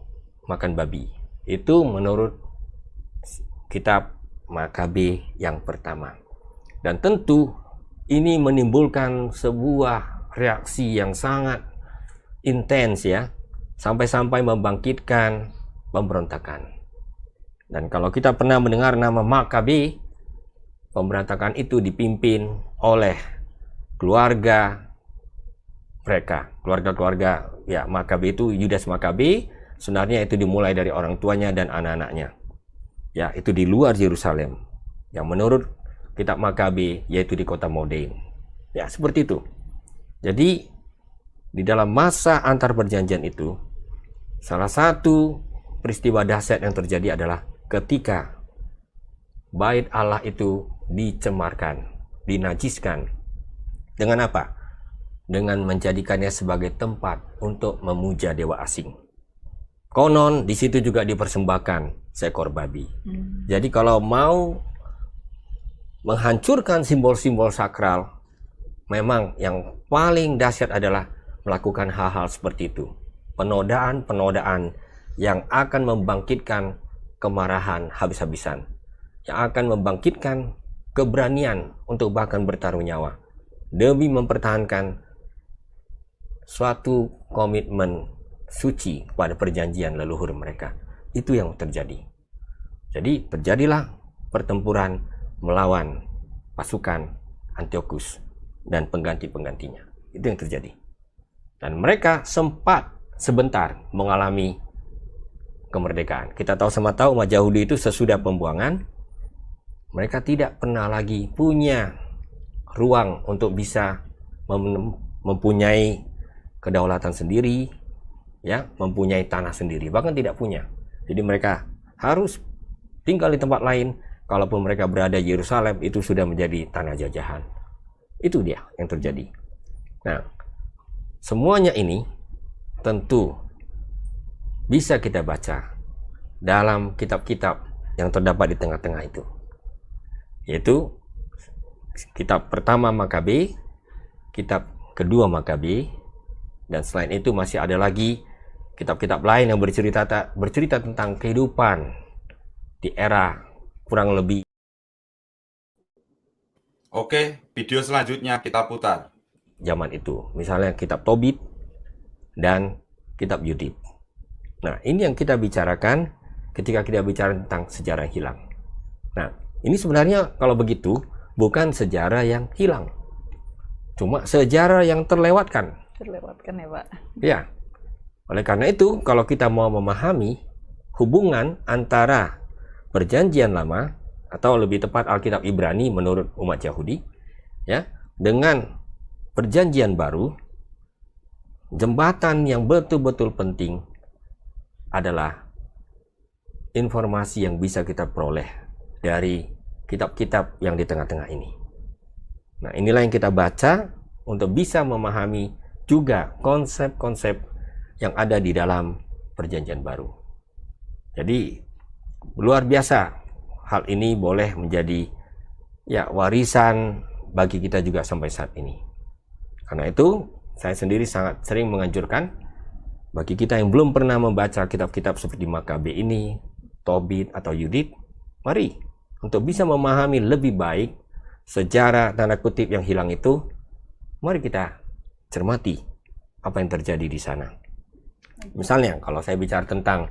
makan babi. Itu menurut kitab Makabe yang pertama. Dan tentu ini menimbulkan sebuah reaksi yang sangat intens ya, sampai-sampai membangkitkan pemberontakan. Dan kalau kita pernah mendengar nama Makabe, pemberontakan itu dipimpin oleh keluarga mereka, keluarga ya. Makabe itu, Yudas Makabe, sebenarnya itu dimulai dari orang tuanya dan anak-anaknya. Ya, itu di luar Yerusalem. Yang menurut kitab Makabe yaitu di kota Modein. Ya, seperti itu. Jadi di dalam masa antar perjanjian itu, salah satu peristiwa dahsyat yang terjadi adalah ketika bait Allah itu dicemarkan, dinajiskan. Dengan apa? Dengan menjadikannya sebagai tempat untuk memuja dewa asing. Konon di situ juga dipersembahkan seekor babi. Jadi kalau mau menghancurkan simbol-simbol sakral, memang yang paling dahsyat adalah melakukan hal-hal seperti itu. Penodaan-penodaan yang akan membangkitkan kemarahan habis-habisan, yang akan membangkitkan keberanian untuk bahkan bertaruh nyawa demi mempertahankan suatu komitmen suci pada perjanjian leluhur mereka. Itu yang terjadi. Jadi terjadilah pertempuran melawan pasukan Antiochus dan pengganti-penggantinya. Itu yang terjadi. Dan mereka sempat sebentar mengalami kemerdekaan. Kita tahu sama tahu umat Yahudi itu sesudah pembuangan, mereka tidak pernah lagi punya ruang untuk bisa mempunyai kedaulatan sendiri, ya, mempunyai tanah sendiri, bahkan tidak punya. Jadi mereka harus tinggal di tempat lain. Kalaupun mereka berada di Yerusalem, itu sudah menjadi tanah jajahan. Itu dia yang terjadi. Nah, semuanya ini tentu bisa kita baca dalam kitab-kitab yang terdapat di tengah-tengah itu, yaitu kitab pertama Makabe, kitab kedua Makabe, dan selain itu masih ada lagi kitab-kitab lain yang bercerita tentang kehidupan di era kurang lebih. Oke, video selanjutnya kita putar. Zaman itu, misalnya kitab Tobit dan kitab Yudit. Nah, ini yang kita bicarakan ketika kita bicara tentang sejarah yang hilang. Nah, ini sebenarnya kalau begitu bukan sejarah yang hilang, cuma sejarah yang terlewatkan. Terlewatkan ya, Pak. Ya, oleh karena itu kalau kita mau memahami hubungan antara Perjanjian Lama, atau lebih tepat Alkitab Ibrani menurut umat Yahudi, ya, dengan Perjanjian Baru, jembatan yang betul-betul penting adalah informasi yang bisa kita peroleh dari kitab-kitab yang di tengah-tengah ini. Nah, inilah yang kita baca untuk bisa memahami juga konsep-konsep yang ada di dalam Perjanjian Baru. Jadi luar biasa, hal ini boleh menjadi ya warisan bagi kita juga sampai saat ini. Karena itu saya sendiri sangat sering menganjurkan bagi kita yang belum pernah membaca kitab-kitab seperti Makabe ini, Tobit atau Yudit, mari untuk bisa memahami lebih baik sejarah tanda kutip yang hilang itu, mari kita cermati apa yang terjadi di sana. Misalnya kalau saya bicara tentang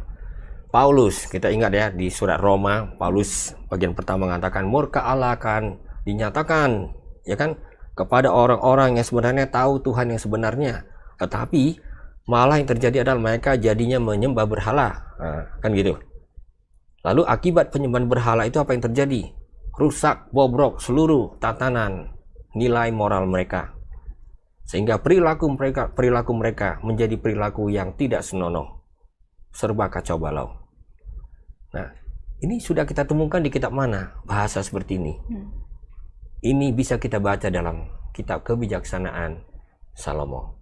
Paulus, kita ingat ya di surat Roma, Paulus bagian pertama mengatakan murka Allah akan dinyatakan, ya kan, kepada orang-orang yang sebenarnya tahu Tuhan yang sebenarnya, tetapi malah yang terjadi adalah mereka jadinya menyembah berhala. Nah, kan gitu. Lalu akibat penyembahan berhala itu apa yang terjadi? Rusak, bobrok seluruh tatanan nilai moral mereka, sehingga perilaku mereka menjadi perilaku yang tidak senonoh, serba kacau balau. Nah, ini sudah kita temukan di kitab mana bahasa seperti ini? Ini bisa kita baca dalam kitab Kebijaksanaan Salomo.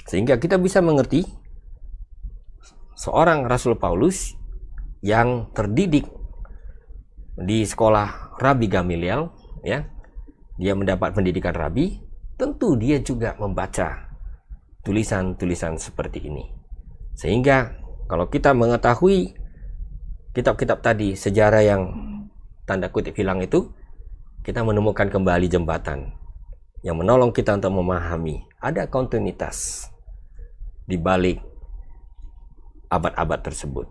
Sehingga kita bisa mengerti seorang Rasul Paulus yang terdidik di sekolah Rabi Gamaliel, ya, dia mendapat pendidikan rabi, tentu dia juga membaca tulisan-tulisan seperti ini. Sehingga kalau kita mengetahui kitab-kitab tadi, sejarah yang tanda kutip hilang itu, kita menemukan kembali jembatan yang menolong kita untuk memahami ada kontinuitas di balik abad-abad tersebut.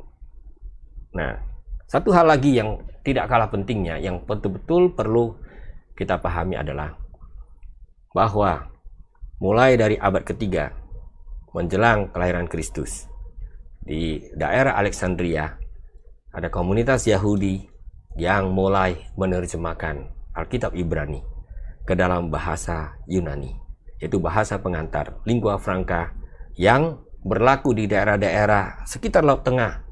Nah, satu hal lagi yang tidak kalah pentingnya, yang betul-betul perlu kita pahami adalah bahwa mulai dari abad ketiga menjelang kelahiran Kristus, di daerah Alexandria ada komunitas Yahudi yang mulai menerjemahkan Alkitab Ibrani ke dalam bahasa Yunani, yaitu bahasa pengantar, lingua franca, yang berlaku di daerah-daerah sekitar Laut Tengah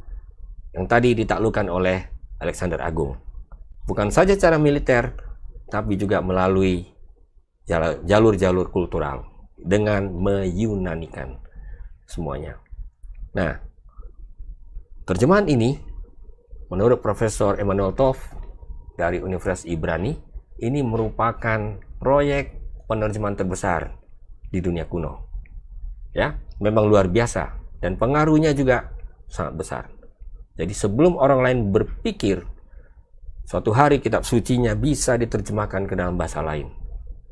yang tadi ditaklukkan oleh Alexander Agung. Bukan saja secara militer, tapi juga melalui jalur-jalur kultural dengan meyunanikan semuanya. Nah, terjemahan ini menurut Profesor Emanuel Toff dari Universitas Ibrani, ini merupakan proyek penerjemahan terbesar di dunia kuno. Ya, memang luar biasa dan pengaruhnya juga sangat besar. Jadi sebelum orang lain berpikir suatu hari kitab sucinya bisa diterjemahkan ke dalam bahasa lain,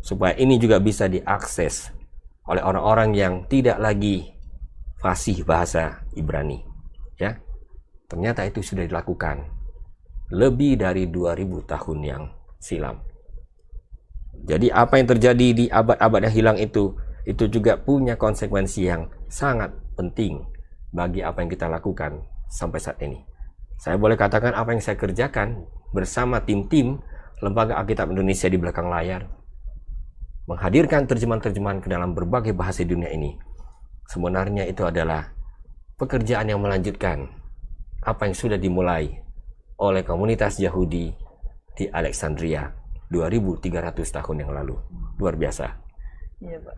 supaya ini juga bisa diakses oleh orang-orang yang tidak lagi fasih bahasa Ibrani, ya. Ternyata itu sudah dilakukan lebih dari 2000 tahun yang silam. Jadi apa yang terjadi di abad-abad yang hilang itu juga punya konsekuensi yang sangat penting bagi apa yang kita lakukan sampai saat ini. Saya boleh katakan apa yang saya kerjakan bersama tim-tim Lembaga Alkitab Indonesia di belakang layar, menghadirkan terjemahan-terjemahan ke dalam berbagai bahasa dunia ini, sebenarnya itu adalah pekerjaan yang melanjutkan apa yang sudah dimulai oleh komunitas Yahudi di Alexandria 2300 tahun yang lalu. Luar biasa. Iya, Pak.